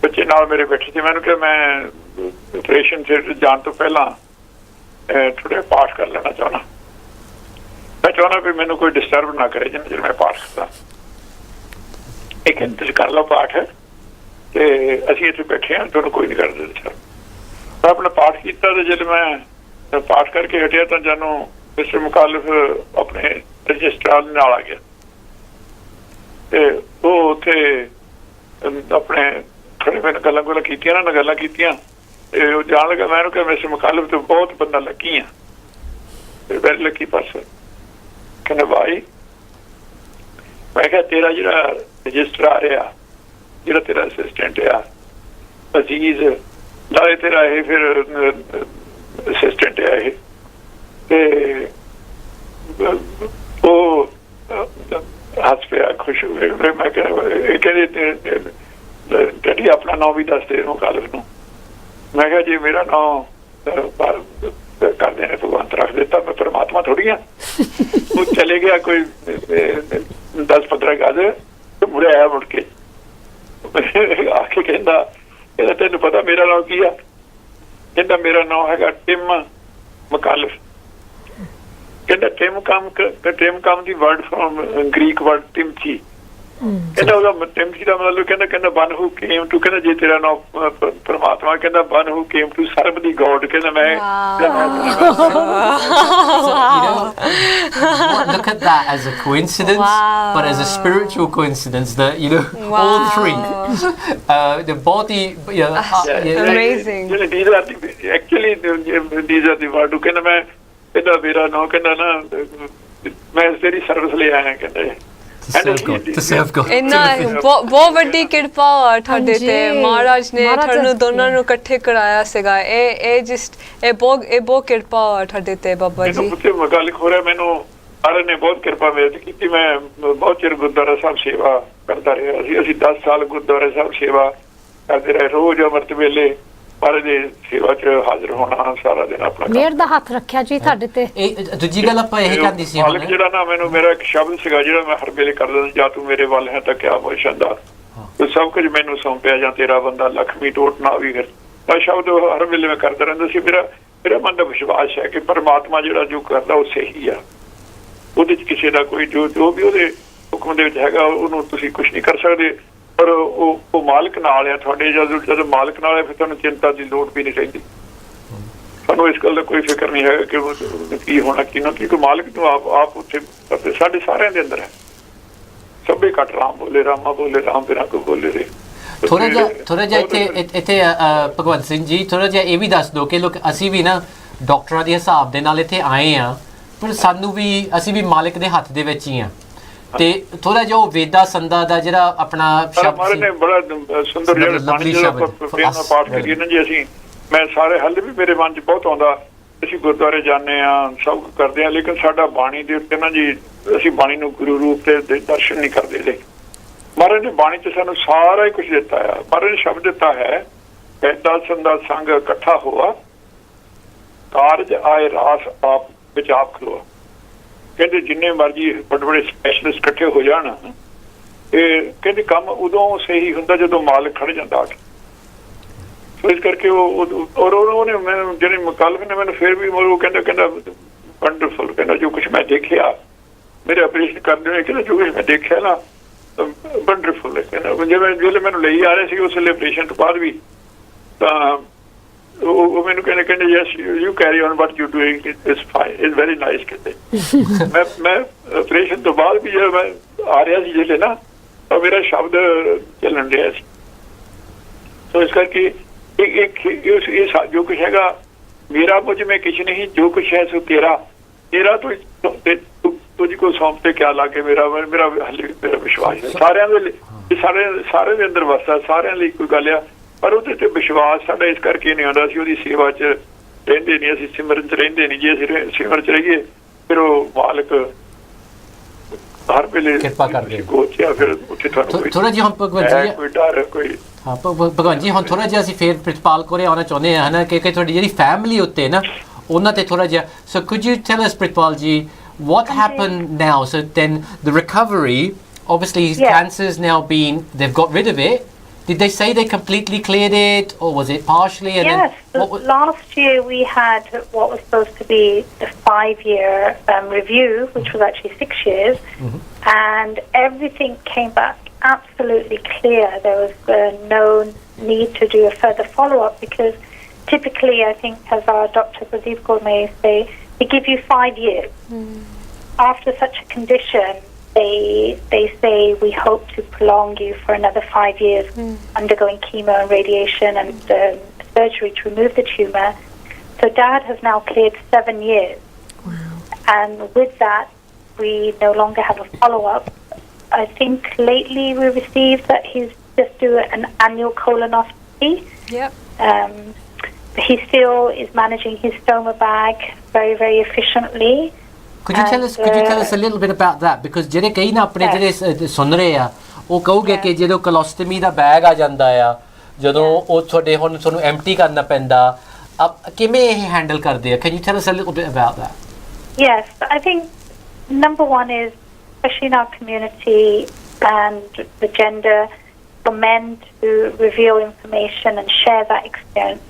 S4: ਬੱਚੇ ਨਾਲ ਮੇਰੇ ਬੈਠੇ ਸੀ। ਮੈਨੂੰ ਕਿਹਾ ਮੈਂ ਆਪਰੇਸ਼ਨ ਥੀਏਟਰ ਜਾਣ ਤੋਂ ਪਹਿਲਾਂ ਥੋੜ੍ਹਾ ਪਾਠ ਕਰ ਲੈਣਾ ਚਾਹੁੰਦਾ। ਮੈਂ ਚਾਹੁੰਦਾ ਵੀ ਮੈਨੂੰ ਕੋਈ ਡਿਸਟਰਬ ਨਾ ਕਰੇ ਜਿੰਨਾ ਚਿਰ ਮੈਂ ਪਾਠ ਕਰਦਾ। ਇਹ ਕਹਿੰਦੇ ਤੁਸੀਂ ਕਰ ਲਓ ਪਾਠ, ਤੇ ਅਸੀਂ ਇੱਥੇ ਬੈਠੇ ਹਾਂ, ਤੁਹਾਨੂੰ ਕੋਈ ਨਹੀਂ ਕਰਦੇ ਡਿਸਟਰਬ। ਮੈਂ ਆਪਣਾ ਪਾਠ ਕੀਤਾ, ਤੇ ਜਦੋਂ ਮੈਂ ਪਾਠ ਕਰਕੇ ਹਟਿਆ ਤਾਂ ਜਾਨੂੰ ਮਿਸਟਰ ਮੁਕਾਲਿਫ ਆਪਣੇ ਰਜਿਸਟਰਾਰ ਨਾਲ ਆ ਗਿਆ, ਤੇ ਉਹ ਉੱਥੇ ਆਪਣੇ ਥੋੜ੍ਹੇ ਮੈਨੂੰ ਗੱਲਾਂ ਕੀਤੀਆਂ ਤੇ ਉਹ ਜਾਣ ਲੱਗਾ। ਮੈਂ ਉਹਨੂੰ ਕਿਹਾ ਮਿਸਟਰ ਮੁਕਾਲਿਫ ਤੋਂ ਬਹੁਤ ਬੰਦਾ ਲੱਕੀ ਆ, ਵੈਰੀ ਲੱਕੀ ਪਰਸਨ। ਕਹਿੰਦਾ ਭਾਈ, ਮੈਂ ਕਿਹਾ ਤੇਰਾ ਜਿਹੜਾ ਰਜਿਸਟਰਾਰ ਆ, ਜਿਹੜਾ ਤੇਰਾ ਅਸਿਸਟੈਂਟ ਆ ਅਜ਼ੀਜ਼, ਨਾਲੇ ਤੇਰਾ ਇਹ ਫਿਰ ਅਸਿਸਟੈਂਟ ਆ ਇਹ, ਤੇ ਉਹ ਹੱਸ ਪਿਆ, ਖੁਸ਼ ਹੋ ਗਏ। ਮੈਂ ਕਿਹਾ ਇਹ ਕਹਿੰਦੇ ਡੈਡੀ ਆਪਣਾ ਨਾਂ ਵੀ ਦੱਸ ਦੇ ਮੁਕਾਲਿਫ ਨੂੰ। ਮੈਂ ਕਿਹਾ ਜੀ ਮੇਰਾ ਨਾਂ ਕਰਦੇ ਨੇ ਭਗਵੰਤ ਰੱਖ ਦਿੱਤਾ, ਮੈਂ ਪਰਮਾਤਮਾ ਥੋੜ੍ਹੀ ਆ। ਉਹ ਚਲੇ ਗਿਆ ਕੋਈ 10-15 ਗਜ਼, ਤੇ ਮੁੜਿਆ ਆਇਆ ਮੁੜ ਕੇ ਆ ਕੇ ਕਹਿੰਦਾ ਤੈਨੂੰ ਪਤਾ ਮੇਰਾ ਨਾਂ ਕੀ ਆ? ਕਹਿੰਦਾ ਮੇਰਾ ਨਾਂ ਹੈਗਾ ਟਿਮ ਮੁਕਾਲਿਫ। ਕਹਿੰਦਾ Tim come the word from Greek word ਟਿਮਥੀ। ਕਹਿੰਦਾ ਉਹਦਾ ਟਿਮਥੀ ਦਾ ਮਤਲਬ ਕਹਿੰਦਾ ਵਨ ਹੂ ਕੇਮ ਟੂ, ਕਹਿੰਦਾ ਜੇ ਤੇਰਾ ਨਾਂ ਪਰਮਾਤਮਾ, ਕਹਿੰਦਾ ਵਨ ਹੂ ਕੇਮ ਟੂ ਸਰਬ ਦੀ ਗੋਡ। ਕਹਿੰਦਾ ਮੈਂ
S1: look at that as a coincidence, but as a spiritual coincidence that all three the body
S3: amazing.
S4: Actually these are the word। ਕਹਿੰਦਾ ਮੈਂ ਕਹਿੰਦਾ ਮੇਰਾ ਨਾਂ ਕਹਿੰਦਾ ਨਾ ਮੈਂ ਤੇਰੀ ਸਰਵਿਸ ਲਈ ਆਇਆ, ਕਹਿੰਦਾ
S1: to serve God।
S3: ਇੰਨਾ ਬਹੁਤ ਵੱਡੀ ਕਿਰਪਾ ਤੁਹਾਡੇ ਤੇ, ਮਹਾਰਾਜ ਨੇ ਤੁਹਾਨੂੰ ਦੋਨਾਂ ਨੂੰ ਇਕੱਠੇ ਕਰਾਇਆ ਸੀਗਾ। ਇਹ ਬਹੁਤ ਕਿਰਪਾ ਤੁਹਾਡੇ ਤੇ ਬਾਬਾ ਜੀ।
S4: ਮੈਨੂੰ ਗੱਲ ਹੋ ਰਿਹਾ, ਮੈਨੂੰ ਸਾਰਿਆਂ ਨੇ ਬਹੁਤ ਕਿਰਪਾ ਮੇਰੇ ਤੇ ਕੀਤੀ। ਮੈਂ ਬਹੁਤ ਚਿਰ ਗੁਰਦੁਆਰਾ ਸਾਹਿਬ ਸੇਵਾ ਕਰਦਾ ਰਿਹਾ। ਅਸੀਂ 10 ਸਾਲ ਗੁਰਦੁਆਰਾ ਸਾਹਿਬ ਸੇਵਾ ਕਰਦੇ ਰਹੇ, ਰੋਜ਼ ਅੰਮ੍ਰਿਤ ਵੇਲੇ ਮਹਾਰਾਜ ਦੀ ਸੇਵਾ 'ਚ ਹਾਜ਼ਰ ਹੋਣਾ ਸਾਰਾ ਦਿਨ। ਆਪਣਾ
S2: ਮਿਹਰ ਦਾ ਹੱਥ ਰੱਖਿਆ ਜੀ ਤੁਹਾਡੇ ਤੇ।
S1: ਦੂਜੀ ਗੱਲ ਆਪਾਂ ਇਹ ਕਰਦੀ ਸੀ,
S4: ਮਾਲਕ ਜਿਹੜਾ ਨਾ, ਮੈਨੂੰ ਮੇਰਾ ਇੱਕ ਸ਼ਬਦ ਸੀਗਾ ਜਿਹੜਾ ਮੈਂ ਹਰ ਵੇਲੇ ਕਰਦਾ ਸੀ, ਜਾਂ ਤੂੰ ਮੇਰੇ ਵੱਲ ਹੈ ਤਾਂ ਕਿਆ ਮੁਸ਼ੰਦਾ, ਤੇ ਸਭ ਕੁਝ ਮੈਨੂੰ ਸੌਂਪਿਆ, ਜਾਂ ਤੇਰਾ ਬੰਦਾ ਲక్ష్ਮੀ ਟੋਟ ਨਾ ਵੀ। ਤਾਂ ਸ਼ਬਦ ਹਰ ਵੇਲੇ ਮੈਂ ਕਰਦਾ ਰਹਿੰਦਾ ਸੀ। ਮੇਰਾ ਮਨ ਦਾ ਵਿਸ਼ਵਾਸ ਹੈ ਕਿ ਪਰਮਾਤਮਾ ਜਿਹੜਾ ਜੋ ਕਰਦਾ ਉਹ ਸਹੀ ਆ, ਉਹਦੇ 'ਚ ਕਿਸੇ ਦਾ ਕੋਈ ਜੋ ਵੀ ਉਹਦੇ ਹੁਕਮ ਦੇ ਵਿੱਚ ਹੈਗਾ ਉਹਨੂੰ ਤੁਸੀਂ ਕੁਛ ਨਹੀਂ ਕਰ ਸਕਦੇ। ਪਰ ਉਹ ਮਾਲਕ ਨਾਲ ਆ ਤੁਹਾਡੇ। ਜਦੋਂ ਮਾਲਕ ਨਾਲ ਆ ਫਿਰ ਤੁਹਾਨੂੰ ਚਿੰਤਾ ਦੀ ਲੋੜ ਵੀ ਨਹੀਂ ਰਹਿੰਦੀ। ਸਾਨੂੰ ਇਸ ਗੱਲ ਦਾ ਕੋਈ ਫਿਕਰ ਨਹੀਂ ਹੈਗਾ ਕਿ ਉਹ ਕੀ ਹੋਣਾ ਕੀ ਨਾ, ਕਿਉਂਕਿ ਮਾਲਕ ਨੂੰ ਆਪ ਉੱਥੇ ਕਰਦੇ ਸਾਡੇ ਸਾਰਿਆਂ ਦੇ ਅੰਦਰ ਹੈ। ਸਭੇ ਘਟ ਰਾਮ ਬੋਲੇ, ਰਾਮਾ ਬੋਲੇ, ਰਾਮ ਬਿਨਾਂ ਕੋਈ ਬੋਲੇ ਰੇ।
S1: ਥੋੜਾ ਜਿਹਾ ਇੱਥੇ ਭਗਵੰਤ ਸਿੰਘ ਜੀ ਥੋੜਾ ਜਿਹਾ ਇਹ ਵੀ ਦੱਸ ਦਿਓ ਕਿ ਲੋਕ ਅਸੀਂ ਵੀ ਨਾ ਡਾਕਟਰਾਂ ਦੇ ਹਿਸਾਬ ਦੇ ਨਾਲ ਇੱਥੇ ਆਏ ਆ, ਪਰ ਸਾਨੂੰ ਵੀ ਅਸੀਂ ਵੀ ਮਾਲਕ ਦੇ ਹੱਥ ਦੇ ਵਿੱਚ ਹੀ ਆ, ਤੇ ਥੋੜਾ ਜਿਹਾ ਉਹ ਵੇਦਾ ਸੰਦਾ ਦਾ ਜਿਹੜਾ ਆਪਣਾ
S4: ਸ਼ਬਦ ਨੇ ਬੜਾ ਸੁੰਦਰ ਜਿਹੜਾ ਬਾਣੀ ਦਾ ਪਾਠ ਕਰੀਏ ਨਾ ਜੀ, ਅਸੀਂ ਮੈਂ ਸਾਰੇ ਹੱਲ ਵੀ ਮੇਰੇ ਮਨ 'ਚ ਬਹੁਤ ਆਉਂਦਾ। ਅਸੀਂ ਗੁਰਦੁਆਰੇ ਜਾਂਦੇ ਆ, ਸਭ ਕਰਦੇ ਆ, ਲੇਕਿਨ ਸਾਡਾ ਬਾਣੀ ਦੇ ਉੱਤੇ ਨਾ ਜੀ ਅਸੀਂ ਬਾਣੀ ਨੂੰ ਗੁਰੂ ਰੂਪ ਤੇ ਦਰਸ਼ਨ ਨਹੀਂ ਕਰਦੇ ਜੀ। ਮਹਾਰਾਜ ਨੇ ਬਾਣੀ 'ਚ ਸਾਨੂੰ ਸਾਰਾ ਹੀ ਕੁਝ ਦਿੱਤਾ ਆ। ਮਹਾਰਾਜ ਨੇ ਸ਼ਬਦ ਦਿੱਤਾ ਹੈ, ਵੇਦਾ ਸੰਦਾ ਸੰਗ ਇਕੱਠਾ ਹੋਆ, ਕਾਰਜ ਆਏ ਰਾਸ ਆਪ ਵਿੱਚ ਆਪ ਖਲੋਆ। ਕਹਿੰਦੇ ਜਿੰਨੇ ਮਰਜੀ ਵੱਡੇ ਵੱਡੇ ਸਪੈਸ਼ਲਿਸਟ ਇਕੱਠੇ ਹੋ ਜਾਣ, ਇਹ ਕਹਿੰਦੇ ਕੰਮ ਉਦੋਂ ਸਹੀ ਹੁੰਦਾ ਜਦੋਂ ਮਾਲਕ ਖੜ ਜਾਂਦਾ ਆ ਕੇ। ਸੋ ਇਸ ਕਰਕੇ ਉਹਨੇ ਮੈਨੂੰ ਜਿਹੜੇ ਮੁਕਾਲਫ ਨੇ ਮੈਨੂੰ ਫਿਰ ਵੀ ਉਹ ਕਹਿੰਦਾ ਵੰਡਰਫੁਲ, ਕਹਿੰਦਾ ਜੋ ਕੁਛ ਮੈਂ ਦੇਖਿਆ ਮੇਰੇ ਆਪਰੇਸ਼ਨ ਕਰਦੇ ਹੋਏ, ਕਹਿੰਦਾ ਜੋ ਕੁਛ ਮੈਂ ਦੇਖਿਆ ਨਾ ਵੰਡਰਫੁਲ ਹੈ। ਕਹਿੰਦਾ ਜਿਵੇਂ ਮੈਨੂੰ ਲਈ ਆ ਰਹੇ ਸੀ ਉਸ ਵੇਲੇ ਆਪਰੇਸ਼ਨ ਤੋਂ ਬਾਅਦ ਵੀ, ਤਾਂ ਉਹ ਮੈਨੂੰ ਕਹਿੰਦੇ yes you carry on but you doing it fine, it's very nice. ਕਹਿੰਦੇ ਮੈਂ ਆਪਰੇਸ਼ਨ ਤੋਂ ਬਾਅਦ ਵੀ ਜਦੋਂ ਮੈਂ ਆ ਰਿਹਾ ਸੀ ਜਿਹੜੇ ਨਾ, ਤਾਂ ਮੇਰਾ ਸ਼ਬਦ ਚੱਲਣ ਰਿਹਾ ਸੀ। ਸੋ ਇਸ ਕਰਕੇ ਇਹ ਜੋ ਕੁਛ ਹੈਗਾ ਮੇਰਾ ਮੁਝ में कुछ नहीं, जो कुछ है सो तेरा, तेरा तो तुझ को सौंपते क्या लाके, मेरा विश्वास है ਸਾਰਿਆਂ ਦੇ ਸਾਰੇ ਦੇ ਅੰਦਰ ਵਸਦਾ, ਸਾਰਿਆਂ ਲਈ ਕੋਈ ਗੱਲ ਆ, ਪਰ ਉਹਦੇ ਤੇ ਵਿਸ਼ਵਾਸ ਸਾਡਾ ਇਸ ਕਰਕੇ ਨਹੀਂ ਆਉਂਦਾ। ਅਸੀਂ ਉਹਦੀ ਸੇਵਾ 'ਚ ਰਹਿੰਦੇ ਨਹੀਂ, ਅਸੀਂ ਸਿਮਰਨ 'ਚ ਰਹਿੰਦੇ ਨਹੀਂ। ਜੇ ਅਸੀਂ ਸਿਮਰਨ 'ਚ ਰਹੀਏ ਫਿਰ ਉਹ ਮਾਲਕ ਹਰ ਵੇਲੇ
S1: ਕਿਰਪਾ ਕਰਦੇ
S4: ਗੋਚਿਆ, ਫਿਰ ਉੱਥੇ ਤੁਹਾਨੂੰ
S1: ਥੋੜਾ ਜਿਹਾ ਭਗਵੰਤ ਜੀ
S4: ਕੋਈ ਡਰ ਕੋਈ।
S1: ਹਾਂ ਭਗਵੰਤ ਜੀ ਹੁਣ ਥੋੜਾ ਜਿਹਾ ਅਸੀਂ ਫੇਰ ਪ੍ਰਿਤਪਾਲ ਕੋਲੇ ਆਉਣਾ ਚਾਹੁੰਦੇ ਹਾਂ ਨਾ, ਕਿ ਤੁਹਾਡੀ ਜਿਹੜੀ ਫੈਮਿਲੀ ਉੱਤੇ ਨਾ ਉਹਨਾਂ ਤੇ ਥੋੜਾ ਜਿਹਾ। ਸੋ could you tell us Pritpal ਜੀ what happened now? So then the recovery, obviously his cancer's now been, they've got rid of it. Did they say they completely cleared it, or was it partially? And
S5: yes, then, last year we had what was supposed to be the 5-year review, which was actually 6 years, and everything came back absolutely clear. There was no need to do a further follow-up, because typically, I think, as our Dr. Pradeep Kaur may say, they give you 5 years. After such a condition, they say we hope to prolong you for another 5 years, undergoing chemo and radiation and surgery to remove the tumour. So Dad has now cleared 7 years. Wow. And with that, we no longer have a follow-up. I think lately we received that he's just do an annual colonoscopy. He still is managing his stoma bag very, very efficiently.
S1: Could you tell us a little bit about that? Because ਜਿਹੜੇ ਕਈ ਨਾ ਆਪਣੇ ਜਿਹੜੇ ਸੁਣ ਰਹੇ ਆ ਉਹ ਕਹੋਗੇ ਕਿ ਜਦੋਂ ਕੋਲੋਸਟਮੀ ਦਾ ਬੈਗ ਆ ਜਾਂਦਾ ਆ, ਜਦੋਂ ਉਹ ਤੁਹਾਡੇ ਹੁਣ ਤੁਹਾਨੂੰ ਐਮਟੀ ਕਰਨਾ ਪੈਂਦਾ, ਕਿਵੇਂ ਇਹ ਹੈਂਡਲ ਕਰਦੇ ਆ? Can you tell us a little bit about that?
S5: Yes, I think number one is, especially in our community and the gender, for men to reveal information and share that experience,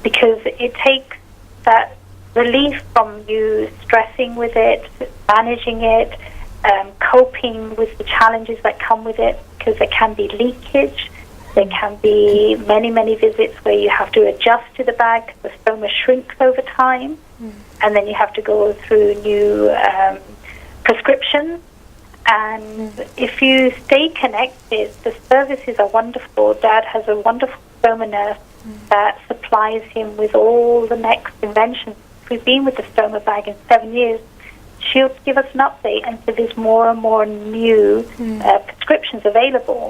S5: because it takes that relief from you stressing with it, managing it, coping with the challenges that come with it, because there can be leakage, there can be many visits where you have to adjust to the bag, the stoma shrinks over time, and then you have to go through new prescriptions. And if you stay connected, the services are wonderful. Dad has a wonderful stoma nurse that supplies him with all the next inventions. We've been with the stoma bag in 7 years. She'll give us an update, and so there's more and more new prescriptions available.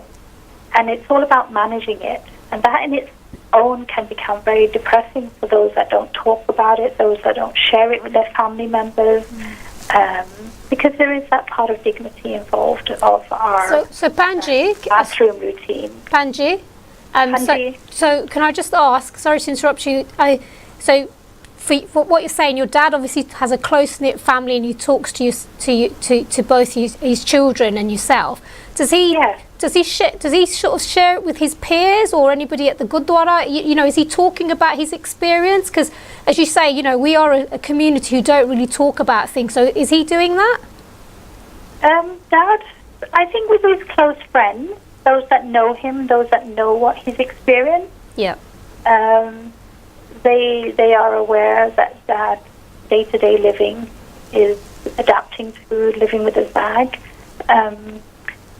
S5: And it's all about managing it. And that in its own can become very depressing for those that don't talk about it, those that don't share it with their family members. Because there is that part of dignity involved of our
S2: so Panji,
S5: bathroom routine.
S2: Panji, so can I just ask, sorry to interrupt you, so for what you're saying, your dad obviously has a close-knit family and he talks to both his children and yourself. Does he sort of share it with his peers or anybody at the Gurdwara? You know, is he talking about his experience? Because as you say, you know, we are a community who don't really talk about things. So is he doing that?
S5: Dad, I think with his close friends, those that know him, those that know what he's experienced. they are aware that day-to-day living is adapting to living with a bag.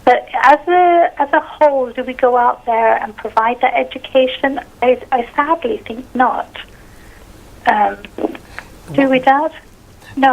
S5: But as a whole, do we go out there and provide that education? I sadly think not. Do we, Dad? No.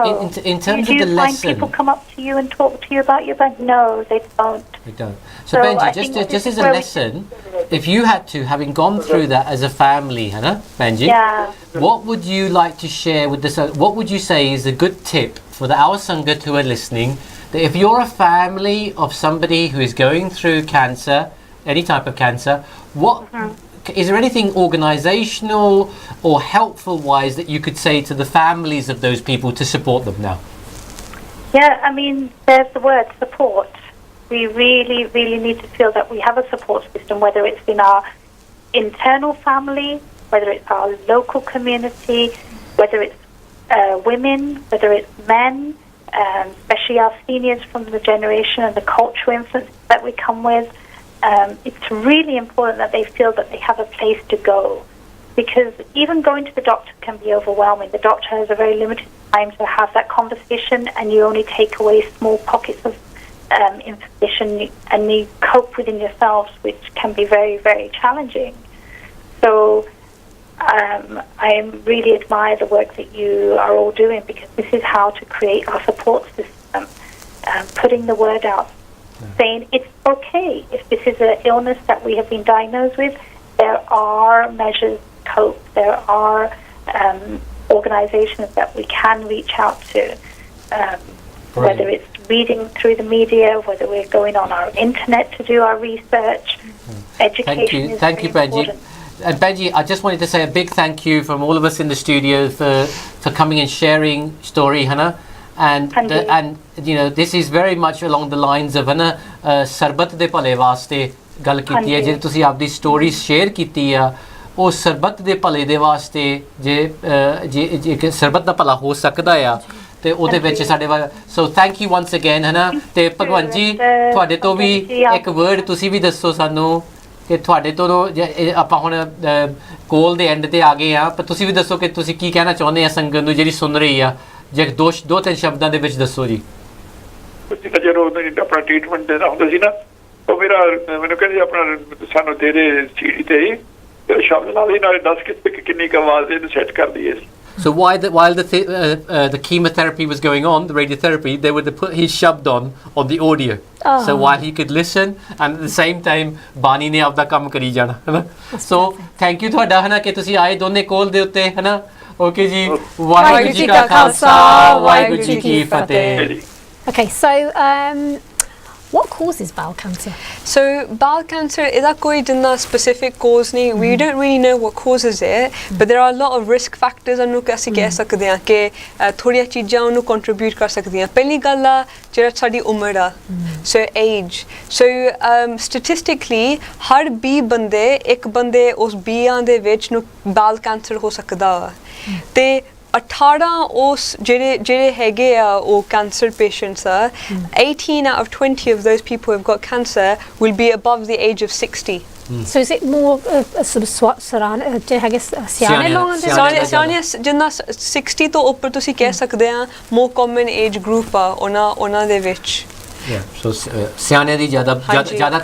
S1: In terms
S5: do
S1: of the
S5: you find
S1: lesson,
S5: people come up to you and talk to you about your bag? No, they don't.
S1: we don't. So,
S5: So I
S1: Benji,
S5: think
S1: just
S5: this
S1: as
S5: is
S1: a
S5: where we-
S1: lesson, if you had to, having gone through that as a family, Hannah, Benji,
S5: Yeah.
S1: what would you like to share with this? What would you say is a good tip for our Sangat who are listening? That if you're a family of somebody who is going through cancer, any type of cancer, what is there anything organisational or helpful wise that you could say to the families of those people to support them now?
S5: Yeah, I mean, there's the word support. We really, really need to feel that we have a support system, whether it's in our internal family, whether it's our local community, whether it's women, whether it's men, especially our seniors from the generation and the cultural influence that we come with. It's really important that they feel that they have a place to go, because even going to the doctor can be overwhelming. The doctor has a very limited time to have that conversation, and you only take away small pockets of information, and you cope within yourselves, which can be very, very challenging. So I really admire the work that you are all doing, because this is how to create our support system, putting the word out, saying it's okay. If this is an illness that we have been diagnosed with, there are measures to cope. There are organisations that we can reach out to, whether it's reading through the media, whether we're going on our internet to do our research. Education
S1: Thank you, Benji.
S5: important.
S1: And Benji, I just wanted to say a big thank you from all of us in the studio for coming and sharing story, Hannah. And you know, this is very much along the lines of Hannah ਸਰਬਤ ਦੇ ਭਲੇ ਵਾਸਤੇ ਗੱਲ ਕੀਤੀ ਹੈ। ਜੇ ਤੁਸੀਂ ਆਪਦੀ story share ਕੀਤੀ ਆ, ਉਹ ਸਰਬਤ ਦੇ ਭਲੇ ਦੇ ਵਾਸਤੇ ਜੇ ਸਰਬਤ ਦਾ ਭਲਾ ਹੋ ਸਕਦਾ ਆ ਤੇ ਉਹਦੇ ਵਿੱਚ ਸਾਡੇ ਵੱਲ। So thank you ones again ਹਨਾ। ਤੇ ਭਗਵੰਤ ਜੀ, ਤੁਹਾਡੇ ਤੋਂ ਵੀ ਇੱਕ ਵਰਡ ਤੁਸੀਂ ਵੀ ਦੱਸੋ ਸਾਨੂੰ ਕਿ ਤੁਹਾਡੇ ਤੋਂ ਆਪਾਂ ਹੁਣ ਕੋਲ ਦੇ ਐਂਡ ਤੇ ਆ ਗਏ ਆ, ਪਰ ਤੁਸੀਂ ਵੀ ਦੱਸੋ ਕਿ ਤੁਸੀਂ ਕੀ ਕਹਿਣਾ ਚਾਹੁੰਦੇ ਆ ਸੰਗਤ ਨੂੰ ਜਿਹੜੀ ਸੁਣ ਰਹੀ ਆ। ਜੇ ਦੋ ਤਿੰਨ ਸ਼ਬਦਾਂ ਦੇ ਵਿੱਚ ਦੱਸੋ ਜੀ।
S4: ਜਦੋਂ ਆਪਣਾ ਟ੍ਰੀਟਮੈਂਟ ਦੇਣਾ ਹੁੰਦਾ ਸੀ ਨਾ, ਉਹ ਮੈਨੂੰ ਕਹਿੰਦੇ ਆਪਣਾ ਸਾਨੂੰ ਤੇਰੇ ਸੀੜੀ ਤੇ ਹੀ ਸ਼ਬਦ ਨਾਲ ਹੀ ਨਾਲੇ ਦੱਸ ਕਿ ਕਿੰਨੀ ਕੁ ਆਵਾਜ਼ ਇਹਨੂੰ ਸੈੱਟ ਕਰਦੀ ਹੈ।
S1: So while the chemotherapy was going on, the radiotherapy, they would put his shabd on the audio. So while he could listen, and at the same time, Bani ne apna kam kari jana, है ना? So thank you ਤੁਹਾਡਾ ਹੈ ਨਾ ਕਿ ਤੁਸੀਂ ਆਏ ਦੋਨੇ ਕੋਲ ਦੇ ਉੱਤੇ, ਹੈ ਨਾ? Okay ਜੀ, ਵਾਹਿਗੁਰੂ ਜੀ ਕਾ ਖਾਲਸਾ, ਵਾਹਿਗੁਰੂ ਜੀ ਕੀ ਫਤਿਹ।
S2: Okay, so what causes bowel cancer?
S3: So bowel cancer is a koi jinna specific cause nahi. We don't really know what causes it, but there are a lot of risk factors anu ke assi keh sakde ha ke thodiya cheezaं anu contribute kar sakdiyan. Pehli gall a jehda sadi umar a, so age. So statistically har 20 bande ek bande us 20 de vich nu bowel cancer ho sakda wa. Te 18 ਉਸ ਜਿਹੜੇ ਹੈਗੇ ਆ ਉਹ cancer patients are 18 out of 20 of those people who have got cancer will be above the age of 60.
S2: So is it more sort of ਸਿਆਣੇ ਲੋਕਾਂ ਦੇ
S3: ਸਿਆਣੇ ਜਿੰਨਾ 60 ਤੋਂ ਉੱਪਰ ਤੁਸੀਂ ਕਹਿ ਸਕਦੇ ਆ more common age group ਆ ਉਹਨਾਂ ਦੇ ਵਿੱਚ।
S1: ਸੋ ਸਿਆਣਿਆਂ ਦੀ ਜ਼ਿਆਦਾ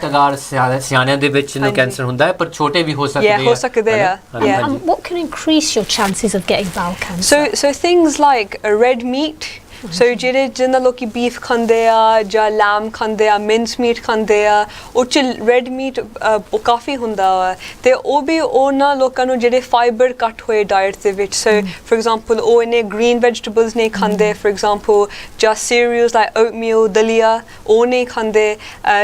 S1: ਤਗਾਰ ਸਿਆਣਿਆਂ ਦੇ ਵਿੱਚ ਨੂੰ ਕੈਂਸਰ ਹੁੰਦਾ ਹੈ, ਪਰ ਛੋਟੇ ਵੀ ਹੋ ਸਕਦੇ ਆ।
S2: And what can increase your chances of getting bowel cancer?
S3: So things like red meat, so ਜਿਹੜੇ ਜਿਨ੍ਹਾਂ ਲੋਕੀ beef ਖਾਂਦੇ ਆ ਜਾਂ lamb ਖਾਂਦੇ ਆ, mince meat ਖਾਂਦੇ ਆ, ਉਹ 'ਚ red meat ਉਹ ਕਾਫੀ ਹੁੰਦਾ ਵਾ, ਤੇ ਉਹ ਵੀ ਉਹਨਾਂ ਲੋਕਾਂ ਨੂੰ ਜਿਹੜੇ fiber ਘੱਟ ਹੋਏ diet ਦੇ ਵਿੱਚ, so for example ਉਹ ਇਹਨੇ green vegetables ਨਹੀਂ ਖਾਂਦੇ, for example ਜਾਂ cereals like oatmeal, ਦਲੀਆ ਉਹ ਨਹੀਂ ਖਾਂਦੇ,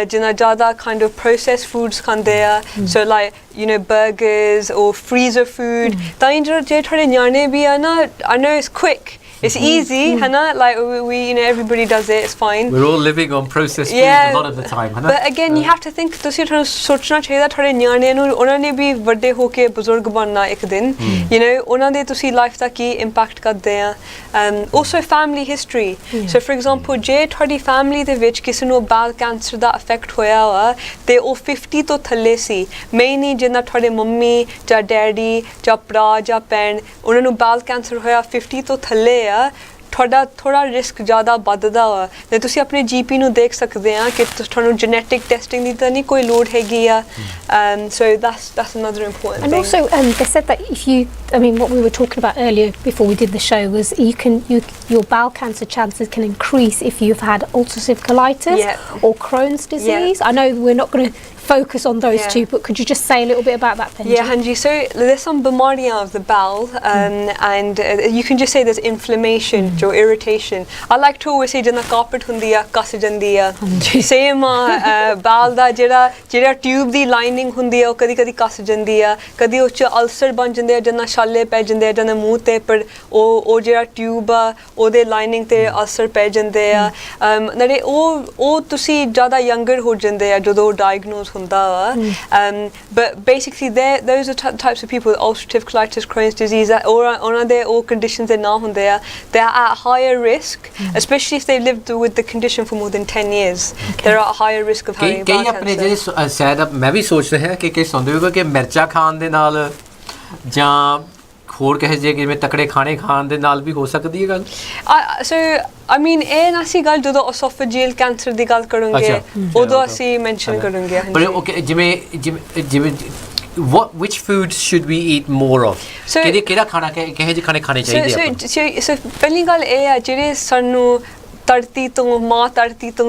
S3: ਜਿਨ੍ਹਾਂ ਜ਼ਿਆਦਾ kind of processed foods ਖਾਂਦੇ ਆ, so like you know burgers or freezer food, ਤਾਂ ਜਿਹੜੇ ਥੋੜੇ ਨਿਆਣੇ ਵੀ ਆ ਨਾ, I know it's quick, it's easy है ना, like we you know everybody does it, it's fine.
S1: We're all living on processed food a lot of the time, है ना?
S3: But again you have to think ਤੁਸੀਂ ਤੁਹਾਨੂੰ ਸੋਚਣਾ ਚਾਹੀਦਾ ਤੁਹਾਡੇ ਨਿਆਣਿਆਂ ਨੂੰ, ਉਹਨਾਂ ਨੇ ਵੀ ਵੱਡੇ ਹੋ ਕੇ ਬਜ਼ੁਰਗ ਬਣਨਾ ਇੱਕ ਦਿਨ, you know ਉਹਨਾਂ ਦੇ ਤੁਸੀਂ ਲਾਈਫ ਦਾ ਕੀ ਇੰਪੈਕਟ ਕਰਦੇ ਆ. Also family history, so for example ਜੇ ਤੁਹਾਡੀ ਫੈਮਿਲੀ ਦੇ ਵਿੱਚ ਕਿਸੇ ਨੂੰ bowel cancer ਦਾ ਅਫੈਕਟ ਹੋਇਆ ਵਾ ਤੇ ਉਹ 50 ਤੋਂ ਥੱਲੇ ਸੀ, ਮੈਂ ਨਹੀਂ ਜਿੰਨਾ ਤੁਹਾਡੇ ਮੰਮੀ ਜਾਂ ਡੈਡੀ ਜਾਂ ਭਰਾ ਜਾਂ ਭੈਣ ਉਹਨਾਂ ਨੂੰ bowel cancer ਹੋਇਆ 50 ਤੋਂ ਥੱਲੇ ਆ, ਤੁਹਾਡਾ ਥੋੜਾ ਰਿਸਕ ਜ਼ਿਆਦਾ ਵੱਧਦਾ ਵਾ ਤੇ ਤੁਸੀਂ ਆਪਣੇ ਜੀਪੀ ਨੂੰ ਦੇਖ ਸਕਦੇ ਆ ਕਿ ਤੁਹਾਨੂੰ ਜੈਨੇਟਿਕ ਟੈਸਟਿੰਗ ਦੀ ਤਾਂ ਨਹੀਂ ਕੋਈ ਲੋੜ ਹੈਗੀ ਆ. So that's another important
S2: and
S3: thing.
S2: also they said that if you, I mean what we were talking about earlier before we did the show was your bowel cancer chances can increase if you've had ulcerative colitis or Crohn's disease. I know we're not going to focus on those two, but could you just say a little bit about that, Benji?
S3: Yeah, Hanji. So there's some bimariyan of the bowel, and you can just say there's inflammation or irritation. I like to always say jana carpet hundi a kas jandi a. Same bowel da jehड़ा tube the lining ਹੁੰਦੀ ਆ ਉਹ ਕਦੀ ਕਦੀ ਕੱਸ ਜਾਂਦੀ ਆ, ਕਦੀ ਉਹ 'ਚ ਅਲਸਰ ਬਣ ਜਾਂਦੇ ਆ, ਜਨਾ ਛਾਲੇ ਪੈ ਜਾਂਦੇ ਆ ਜਨਾ ਮੂੰਹ ਤੇ, ਪਰ ਉਹ ਜਿਹੜਾ ਟਿਊਬ ਆ ਉਹਦੇ ਲਾਈਨਿੰਗ ਤੇ ਅਲਸਰ ਪੈ ਜਾਂਦੇ ਆ. ਨਾਲੇ ਉਹ ਤੁਸੀਂ ਜ਼ਿਆਦਾ ਯੰਗਰ ਹੋ ਜਾਂਦੇ ਆ ਜਦੋਂ ਡਾਇਗਨੋਸ ਹੁੰਦਾ ਵਾ. But basically those are types of people with ulcerative colitis, Crohn's disease, ਉਹਨਾਂ ਦੇ ਉਹ conditions ਦੇ ਨਾ ਹੁੰਦੇ ਆ, they are at higher risk, especially if they've lived with the condition for more than 10 years. They're at higher risk of having bowel cancer.
S1: ਆਪਣੇ ਜਿਹੜੇ ਸ਼ਾਇਦ ਮੈਂ ਵੀ ਸੋਚ ਰਿਹਾ ਕਿ ਸੁਣਦੇ ਹੋਗੇ ਕਿ ਮਿਰਚਾਂ ਖਾਣ ਦੇ ਨਾਲ ਜਾਂ ਹੋਰ ਕਹੇ ਜੇ ਜਿਵੇਂ ਤਕੜੇ ਖਾਣੇ ਖਾਣ ਦੇ ਨਾਲ ਵੀ ਹੋ ਸਕਦੀ ਹੈ ਗੱਲ.
S3: So I mean ਇਹ ਨਾ ਸੀ ਗੱਲ ਜਦੋਂ esophageal cancer ਦੀ ਗੱਲ ਕਰੂੰਗੇ ਉਦੋਂ ਅਸੀਂ ਮੈਂਸ਼ਨ ਕਰੂੰਗੇ.
S1: ਪਰ ਓਕੇ ਜਿਵੇਂ which foods should we eat more of? ਕਿਹੜਾ ਖਾਣਾ ਕਿਹੇ ਜਿਹੇ ਖਾਣੇ ਚਾਹੀਦੇ ਆਪਾਂ?
S3: So ਪਹਿਲੀ ਗੱਲ ਇਹ ਆ ਜਿਹੜੇ ਸਾਨੂੰ ਧਰਤੀ ਤੋਂ ਮਾਂ ਧਰਤੀ ਤੋਂ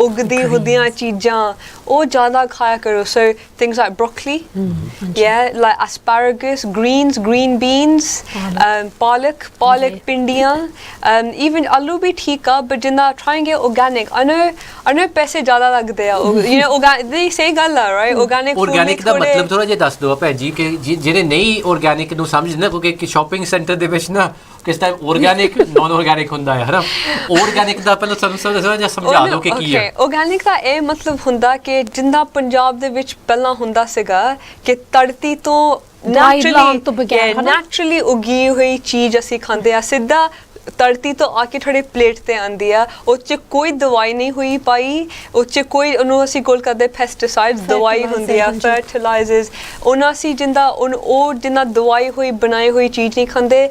S3: ਉਗਦੀ ਹੁੰਦੀਆਂ ਚੀਜ਼ਾਂ ਉਹ ਜ਼ਿਆਦਾ ਖਾਇਆ ਕਰੋ. So things like broccoli, like asparagus, green beans, palak pindiyan, even aloo bhi theek a, but ਜਿੰਨਾ try and get organic. I know ਪੈਸੇ ਜ਼ਿਆਦਾ ਲੱਗਦੇ ਆ, you know organic ਸਹੀ ਗੱਲ ਆ, right? organic
S1: ਦਾ ਮਤਲਬ ਥੋੜਾ ਜਿਹਾ ਦੱਸ ਦਿਓ ਭੈਣ ਜੀ ਕਿ ਜਿਹੜੇ ਨਹੀਂ organic ਨੂੰ ਸਮਝਦੇ ਨਾ, ਕਿਉਂਕਿ ਸ਼ਾਪਿੰਗ ਸੈਂਟਰ ਦੇ ਵਿੱਚ ਨਾ ਕਿਸ ਤਰ੍ਹਾਂ organic non organic ਹੁੰਦਾ ਹੈ ਨਾ. organic ਦਾ ਪਹਿਲਾਂ ਸਾਨੂੰ ਸਮਝਾ ਦਿਓ ਕਿ ਕੀ ਹੈ.
S3: organic ਦਾ ਇਹ ਮਤਲਬ ਹੁੰਦਾ ਕਿ ਜਿੰਦਾ ਪੰਜਾਬ ਦੇ ਵਿੱਚ ਪਹਿਲਾਂ ਹੁੰਦਾ ਸੀਗਾ ਕਿ ਧਰਤੀ ਤੋਂ naturally ਉਗੀ ਹੋਈ ਚੀਜ਼ ਅਸੀਂ ਖਾਂਦੇ ਆ, ਸਿੱਧਾ ਧਰਤੀ ਤੋਂ ਆ ਕੇ ਤੁਹਾਡੇ ਪਲੇਟ ਤੇ ਆਂਦੀ ਆ, ਉਹ 'ਚ ਕੋਈ ਦਵਾਈ ਨਹੀਂ ਹੋਈ ਪਾਈ, ਉਹ 'ਚ ਕੋਈ ਉਹਨੂੰ ਅਸੀਂ ਕੋਲ ਕਰਦੇ ਪੈਸਟੀਸਾਈਡਸ ਦਵਾਈ ਹੁੰਦੀ ਆ, ਫਰਟੀਲਾਈਜ਼ਰਸ, ਉਹਨਾਂ ਅਸੀਂ ਜਿੰਦਾ ਉਹ ਜਿੰਨਾ ਦਵਾਈ ਹੋਈ ਬਣਾਈ ਹੋਈ ਚੀਜ਼ ਨਹੀਂ ਖਾਂਦੇ,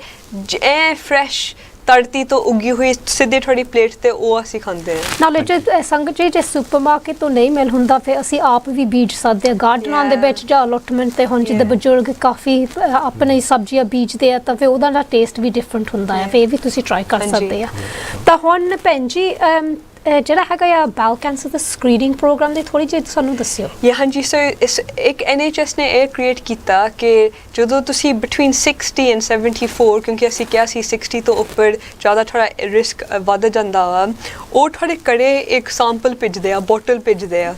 S3: ਐ ਫਰੈਸ਼ ਧਰਤੀ ਤੋਂ ਉਗੀ ਹੋਈ ਸਿੱਧੇ ਤੁਹਾਡੀ ਪਲੇਟ ਤੇ ਉਹ ਅਸੀਂ ਖਾਂਦੇ ਆ.
S2: ਨਾਲੇ ਜੇ ਸੰਗਤ ਜੀ ਜੇ ਸੁਪਰਮਾਰਕੀਟ ਤੋਂ ਨਹੀਂ ਮਿਲ ਹੁੰਦਾ ਫਿਰ ਅਸੀਂ ਆਪ ਵੀ ਬੀਜ ਸਕਦੇ ਆ ਗਾਰਡਨਾਂ ਦੇ ਵਿੱਚ ਜਾਂ ਅਲੋਟਮੈਂਟ ਤੇ. ਹੁਣ ਜਿੱਦਾਂ ਬਜ਼ੁਰਗ ਕਾਫੀ ਆਪਣੀ ਸਬਜ਼ੀਆਂ ਬੀਜਦੇ ਆ ਤਾਂ ਫਿਰ ਉਹਦਾ ਦਾ ਟੇਸਟ ਵੀ ਡਿਫਰੈਂਟ ਹੁੰਦਾ ਹੈ, ਫਿਰ ਇਹ ਵੀ ਤੁਸੀਂ ਟਰਾਈ ਕਰ ਸਕਦੇ ਆ. ਤਾਂ ਹੁਣ ਭੈਣ ਜੀ ਜਿਹੜਾ ਹੈਗਾ ਆ ਬਾਉਲ ਕੈਂਸਰ ਦਾ ਸਕਰੀਨਿੰਗ ਪ੍ਰੋਗਰਾਮ ਦੀ ਥੋੜੀ ਜਿਹੀ ਸਾਨੂੰ ਦੱਸਿਓ.
S3: ਹਾਂਜੀ, ਸੋ ਇੱਕ NHS ਨੇ ਇਹ ਕ੍ਰੀਏਟ ਕੀਤਾ ਕਿ ਜਦੋਂ ਤੁਸੀਂ ਬਿਟਵੀਨ 60 and 74, ਕਿਉਂਕਿ ਅਸੀਂ ਕਿਹਾ ਸੀ 60 ਤੋਂ ਉੱਪਰ ਜ਼ਿਆਦਾ ਥੋੜਾ ਰਿਸਕ ਵੱਧ ਜਾਂਦਾ ਵਾ, ਉਹ ਤੁਹਾਡੇ ਘਰੇ ਇੱਕ ਸੈਂਪਲ ਭੇਜਦੇ ਆ, ਬੋਟਲ ਭੇਜਦੇ ਆ,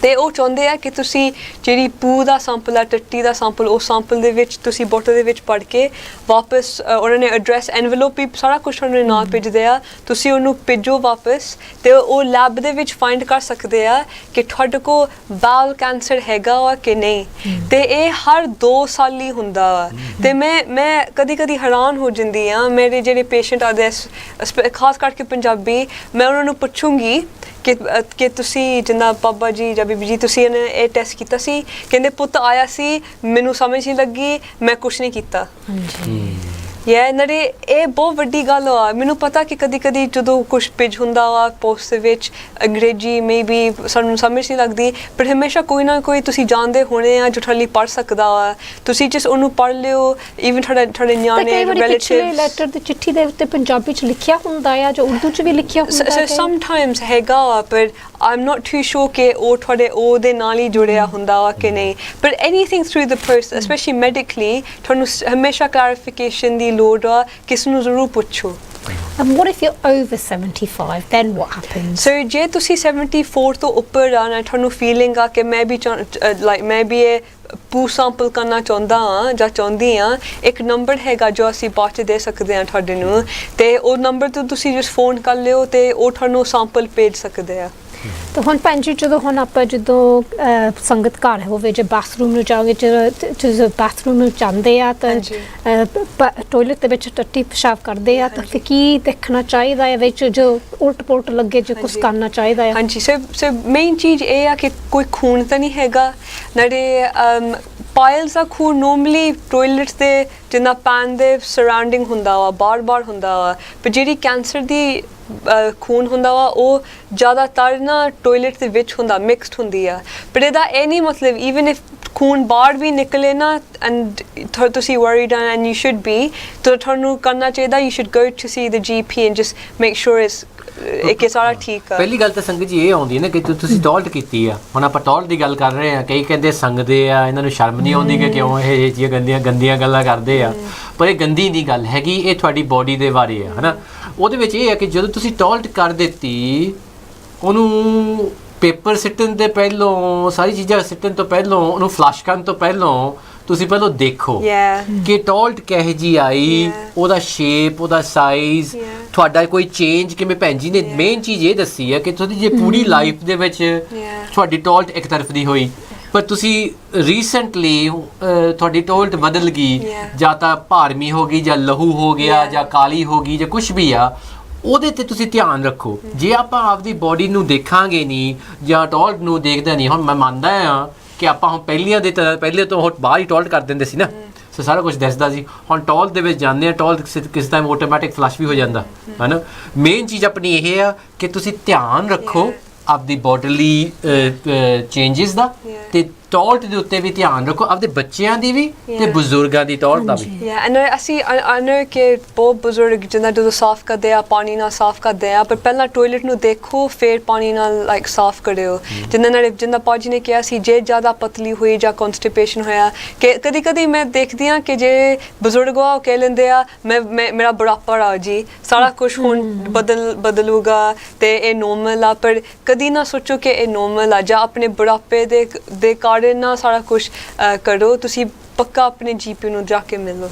S3: ਤੇ ਉਹ ਚਾਹੁੰਦੇ ਆ ਕਿ ਤੁਸੀਂ ਜਿਹੜੀ ਪੂ ਦਾ ਸੈਂਪਲ ਆ, ਟੱਟੀ ਦਾ ਸੈਂਪਲ, ਉਹ ਸੈਂਪਲ ਦੇ ਵਿੱਚ ਤੁਸੀਂ ਬੋਟਲ ਦੇ ਵਿੱਚ ਪੜ ਕੇ ਵਾਪਸ ਉਹਨਾਂ ਨੇ ਐਡਰੈਸ ਐਨਵਲਪ ਵੀ ਸਾਰਾ ਕੁਛ ਉਹਨਾਂ ਨੇ ਨਾਲ ਭੇਜਦੇ ਆ, ਤੁਸੀਂ ਉਹਨੂੰ ਭੇਜੋ ਵਾਪਸ ਤੇ ਉਹ ਲੈਬ ਦੇ ਵਿੱਚ ਫਾਈਂਡ ਕਰ ਸਕਦੇ ਆ ਕਿ ਤੁਹਾਡੇ ਕੋਲ ਬਾਉਲ ਕੈਂਸਰ ਹੈਗਾ ਵਾ ਕਿ ਨਹੀਂ. ਤੇ ਇਹ ਹਰ 2 ਸਾਲ ਹੀ ਹੁੰਦਾ ਵਾ. ਤੇ ਮੈਂ ਕਦੀ ਹੈਰਾਨ ਹੋ ਜਾਂਦੀ ਆ, ਮੇਰੇ ਜਿਹੜੇ ਪੇਸ਼ੈਂਟ ਆਦੇ ਖਾਸ ਕਰਕੇ ਪੰਜਾਬੀ, ਮੈਂ ਉਹਨਾਂ ਨੂੰ ਪੁੱਛੂੰਗੀ ਕਿ ਤੁਸੀਂ ਜਿੰਨਾ ਬਾਬਾ ਜੀ ਜਾਂ ਬੀਬੀ ਜੀ ਤੁਸੀਂ ਇਹ ਟੈਸਟ ਕੀਤਾ ਸੀ, ਕਹਿੰਦੇ ਪੁੱਤ ਆਇਆ ਸੀ, ਮੈਨੂੰ ਸਮਝ ਨਹੀਂ ਲੱਗੀ, ਮੈਂ ਕੁਛ ਨਹੀਂ ਕੀਤਾ. ਨਾਲੇ ਇਹ ਬਹੁਤ ਵੱਡੀ ਗੱਲ ਆ. ਮੈਨੂੰ ਪਤਾ ਕਿ ਕਦੀ ਜਦੋਂ ਕੁਛ ਪਿਜ ਹੁੰਦਾ ਵਾ ਪੋਸਟ ਦੇ ਵਿੱਚ ਅੰਗਰੇਜ਼ੀ ਮੇ ਬੀ ਸਾਨੂੰ ਸਮਝ ਨਹੀਂ ਲੱਗਦੀ, ਪਰ ਹਮੇਸ਼ਾ ਕੋਈ ਨਾ ਕੋਈ ਤੁਸੀਂ ਜਾਣਦੇ ਹੋਣੇ ਆ ਜੋ ਤੁਹਾਡੇ ਲਈ ਪੜ੍ਹ ਸਕਦਾ ਵਾ, ਤੁਸੀਂ ਜਿਸ ਉਹਨੂੰ ਪੜ੍ਹ ਲਿਓ. ਈਵਨ ਤੁਹਾਡੇ ਨਿਆਣੇ ਰਿਲੇਟਿਵ
S2: ਲੈਟਰ ਦੀ ਚਿੱਠੀ ਦੇ ਉੱਤੇ ਪੰਜਾਬੀ ਚ ਲਿਖਿਆ ਹੁੰਦਾ ਆ ਜਾਂ ਉਰਦੂ ਚ ਵੀ ਲਿਖਿਆ ਹੁੰਦਾ ਹੈ.
S3: ਸਮਟਾਈਮਸ ਹੈਗਾ ਵਾ, ਪਰ I'm not too sure ਕਿ ਉਹ ਤੁਹਾਡੇ ਉਹਦੇ ਨਾਲ ਹੀ ਜੁੜਿਆ ਹੁੰਦਾ ਵਾ ਕਿ ਨਹੀਂ. ਪਰ anything through the post, especially medically, ਤੁਹਾਨੂੰ ਹਮੇਸ਼ਾ ਕਲੈਰੀਫਿਕੇਸ਼ਨ ਦੀ ਲੋੜ ਆ, ਕਿਸ ਨੂੰ ਜ਼ਰੂਰ ਪੁੱਛੋ.
S2: And what if you're over 75? Then what happens?
S3: ਸੋ ਜੇ ਤੁਸੀਂ 74 ਤੋਂ ਉੱਪਰ ਆ ਨਾ ਤੁਹਾਨੂੰ ਫੀਲਿੰਗ ਆ ਕਿ ਮੈਂ ਵੀ ਮੈਂ ਵੀ ਇਹ ਪੂ ਸੈਂਪਲ ਕਰਨਾ ਚਾਹੁੰਦਾ ਹਾਂ ਜਾਂ ਚਾਹੁੰਦੀ ਹਾਂ, ਇੱਕ ਨੰਬਰ ਹੈਗਾ ਜੋ ਅਸੀਂ ਬਾਅਦ 'ਚ ਦੇ ਸਕਦੇ ਹਾਂ ਤੁਹਾਡੇ ਨੂੰ, ਤੇ ਉਹ ਨੰਬਰ ਤੋਂ ਤੁਸੀਂ ਜਸ ਫੋਨ ਕਰ ਲਿਓ ਤੇ ਉਹ ਤੁਹਾਨੂੰ ਸੈਂਪਲ ਭੇਜ ਸਕਦੇ ਆ।
S2: ਤਾਂ ਹੁਣ ਭੈਣ ਜੀ ਜਦੋਂ ਹੁਣ ਆਪਾਂ ਜਦੋਂ ਸੰਗਤ ਘਰ ਹੋਵੇ ਜੇ ਬਾਥਰੂਮ ਨੂੰ ਜਾਓਗੇ ਜਦੋਂ ਬਾਥਰੂਮ ਨੂੰ ਜਾਂਦੇ ਆ ਤਾਂ ਟੋਇਲਟ ਦੇ ਵਿੱਚ ਟੱਟੀ ਪਿਸ਼ਾਬ ਕਰਦੇ ਆ ਤਾਂ ਫਿਰ ਕੀ ਦੇਖਣਾ ਚਾਹੀਦਾ ਹੈ ਵਿੱਚ ਜੋ ਉਲਟ ਪੁਲਟ ਲੱਗੇ ਜੋ ਕੁਛ ਕਰਨਾ ਚਾਹੀਦਾ ਹੈ?
S3: ਹਾਂਜੀ ਸੋ ਮੇਨ ਚੀਜ਼ ਇਹ ਆ ਕਿ ਕੋਈ ਖੂਨ ਤਾਂ ਨਹੀਂ ਹੈਗਾ, ਨਾਲੇ ਪਾਇਲਸ ਦਾ ਖੂਨ ਨੋਰਮਲੀ ਟੋਇਲਟ ਦੇ ਜਿੰਨਾ ਪੈਨ ਦੇ ਸਰਾਊਂਡਿੰਗ ਹੁੰਦਾ ਵਾ ਬਾਰ ਹੁੰਦਾ ਵਾ, ਪਰ ਜਿਹੜੀ ਕੈਂਸਰ ਦੀ ਖੂਨ ਹੁੰਦਾ ਵਾ ਉਹ ਜ਼ਿਆਦਾਤਰ ਨਾ ਟੋਇਲਟ ਦੇ ਵਿੱਚ ਹੁੰਦਾ, ਮਿਕਸਡ ਹੁੰਦੀ ਆ। ਪਰ ਇਹਦਾ ਇਹ ਨਹੀਂ ਮਤਲਬ ਈਵਨ ਇਫ ਖੂਨ ਬਾਹਰ ਵੀ ਨਿਕਲੇ ਨਾ ਐਂਡ ਤੁਸੀਂ worried and you should be, ਤਾਂ ਤੁਹਾਨੂੰ ਕਰਨਾ ਚਾਹੀਦਾ you should go to see the GP and just make sure it's ਇਹ ਸਾਰਾ ਠੀਕ ਆ।
S1: ਪਹਿਲੀ ਗੱਲ ਤਾਂ ਸੰਗਤ ਜੀ ਇਹ ਆਉਂਦੀ ਹੈ ਨਾ ਕਿ ਤੁਸੀਂ ਟੋਇਲਟ ਕੀਤੀ ਆ, ਹੁਣ ਆਪਾਂ ਟੋਇਲਟ ਦੀ ਗੱਲ ਕਰ ਰਹੇ ਹਾਂ, ਕਈ ਕਹਿੰਦੇ ਸੰਗਦੇ ਆ, ਇਹਨਾਂ ਨੂੰ ਸ਼ਰਮ ਨਹੀਂ ਆਉਂਦੀ ਕਿ ਕਿਉਂ ਇਹ ਚੀਜ਼ਾਂ ਗੰਦੀਆਂ ਗੱਲਾਂ ਕਰਦੇ ਆ, ਪਰ ਇਹ ਗੰਦੀ ਨਹੀਂ ਗੱਲ ਹੈਗੀ, ਇਹ ਤੁਹਾਡੀ ਬੋਡੀ ਦੇ ਬਾਰੇ ਆ, ਹੈ ਨਾ। ਉਹਦੇ ਵਿੱਚ ਇਹ ਹੈ ਕਿ ਜਦੋਂ ਤੁਸੀਂ ਟੋਇਲਟ ਕਰ ਦਿੱਤੀ, ਉਹਨੂੰ ਪੇਪਰ ਸਿੱਟਣ ਦੇ ਪਹਿਲੋਂ ਸਾਰੀ ਚੀਜ਼ਾਂ ਸਿੱਟਣ ਤੋਂ ਪਹਿਲੋਂ ਉਹਨੂੰ ਫਲਸ਼ ਕਰਨ ਤੋਂ ਪਹਿਲੋਂ ਤੁਸੀਂ ਪਹਿਲਾਂ ਦੇਖੋ ਕਿ ਟੋਇਲਟ ਕਿਹੋ ਜਿਹੀ ਆਈ, ਉਹਦਾ ਸ਼ੇਪ, ਉਹਦਾ ਸਾਈਜ਼, ਤੁਹਾਡਾ ਕੋਈ ਚੇਂਜ ਕਿਵੇਂ। ਭੈਣ ਜੀ ਨੇ ਮੇਨ ਚੀਜ਼ ਇਹ ਦੱਸੀ ਹੈ ਕਿ ਤੁਹਾਡੀ ਜੇ ਪੂਰੀ ਲਾਈਫ ਦੇ ਵਿੱਚ ਤੁਹਾਡੀ ਟੋਇਲਟ ਇੱਕ ਤਰਫ ਦੀ ਹੋਈ, ਪਰ ਤੁਸੀਂ ਰੀਸੈਂਟਲੀ ਤੁਹਾਡੀ ਟੋਇਲਟ ਬਦਲ ਗਈ, ਜਾਂ ਤਾਂ ਭਾਰਮੀ ਹੋ ਗਈ, ਜਾਂ ਲਹੂ ਹੋ ਗਿਆ, ਜਾਂ ਕਾਲੀ ਹੋ ਗਈ, ਜਾਂ ਕੁਛ ਵੀ ਆ, ਉਹਦੇ ਤੇ ਤੁਸੀਂ ਧਿਆਨ ਰੱਖੋ। ਜੇ ਆਪਾਂ ਆਪਦੀ ਬੋਡੀ ਨੂੰ ਦੇਖਾਂਗੇ ਨਹੀਂ ਜਾਂ ਟੋਇਲਟ ਨੂੰ ਦੇਖਦੇ ਨਹੀਂ, ਹੁਣ ਮੈਂ ਮੰਨਦਾ ਹਾਂ ਕਿ ਆਪਾਂ ਹੁਣ ਪਹਿਲੇ ਤੋਂ ਹੁਣ ਬਾਹਰ ਹੀ ਟੋਇਲਟ ਕਰ ਦਿੰਦੇ ਸੀ ਨਾ, ਸੋ ਸਾਰਾ ਕੁਝ ਦੱਸਦਾ ਸੀ। ਹੁਣ ਟੋਇਲਟ ਦੇ ਵਿੱਚ ਜਾਂਦੇ ਆ, ਟੋਇਲਟ ਕਿਸ ਟਾਈਮ ਆਟੋਮੈਟਿਕ ਫਲਸ਼ ਵੀ ਹੋ ਜਾਂਦਾ, ਹੈ ਨਾ। ਮੇਨ ਚੀਜ਼ ਆਪਣੀ ਇਹ ਆ ਕਿ ਤੁਸੀਂ ਧਿਆਨ ਰੱਖੋ ਆਪਦੀ ਬੋਡੀਲੀ ਚੇਂਜਿਸ ਦਾ, ਤੇ ਟੋਇਲਟ ਦੇ ਉੱਤੇ ਵੀ ਧਿਆਨ ਰੱਖੋ, ਆਪਦੇ ਬੱਚਿਆਂ ਦੀ ਵੀ ਤੇ ਬਜ਼ੁਰਗਾਂ ਦੀ ਟੋਇਲਟ ਦਾ ਵੀ।
S3: ਅਸੀਂ ਅਨਰ ਕਿ ਬਹੁਤ ਬਜ਼ੁਰਗ ਜਿੱਦਾਂ ਜਦੋਂ ਸਾਫ਼ ਕਰਦੇ ਆ ਪਾਣੀ ਨਾਲ ਸਾਫ਼ ਕਰਦੇ ਆ, ਪਰ ਪਹਿਲਾਂ ਟੋਇਲਟ ਨੂੰ ਦੇਖੋ ਫਿਰ ਪਾਣੀ ਨਾਲ ਲਾਈਕ ਸਾਫ਼ ਕਰਿਓ। ਜਿੱਦਾਂ ਭਾਜੀ ਨੇ ਕਿਹਾ ਸੀ, ਜੇ ਜ਼ਿਆਦਾ ਪਤਲੀ ਹੋਈ ਜਾਂ ਕਨਸਟੀਪੇਸ਼ਨ ਹੋਇਆ, ਕਿ ਕਦੀ ਮੈਂ ਦੇਖਦੀ ਹਾਂ ਕਿ ਜੇ ਬਜ਼ੁਰਗ ਆ ਉਹ ਕਹਿ ਲੈਂਦੇ ਆ ਮੇਰਾ ਬੁਢਾਪਾ ਆ ਜੀ, ਸਾਰਾ ਕੁਛ ਹੁਣ ਬਦਲੂਗਾ ਤੇ ਇਹ ਨੋਰਮਲ ਆ, ਪਰ ਕਦੀ ਨਾ ਸੋਚੋ ਕਿ ਇਹ ਨੋਰਮਲ ਆ, ਜਾਂ ਆਪਣੇ ਬੁਢਾਪੇ ਦੇ ਕਾਰਨ ਨਾ ਸਾਰਾ ਕੁਛ ਕਰੋ। ਤੁਸੀਂ ਪੱਕਾ ਆਪਣੇ GP ਨੂੰ ਜਾ ਕੇ ਮਿਲੋ।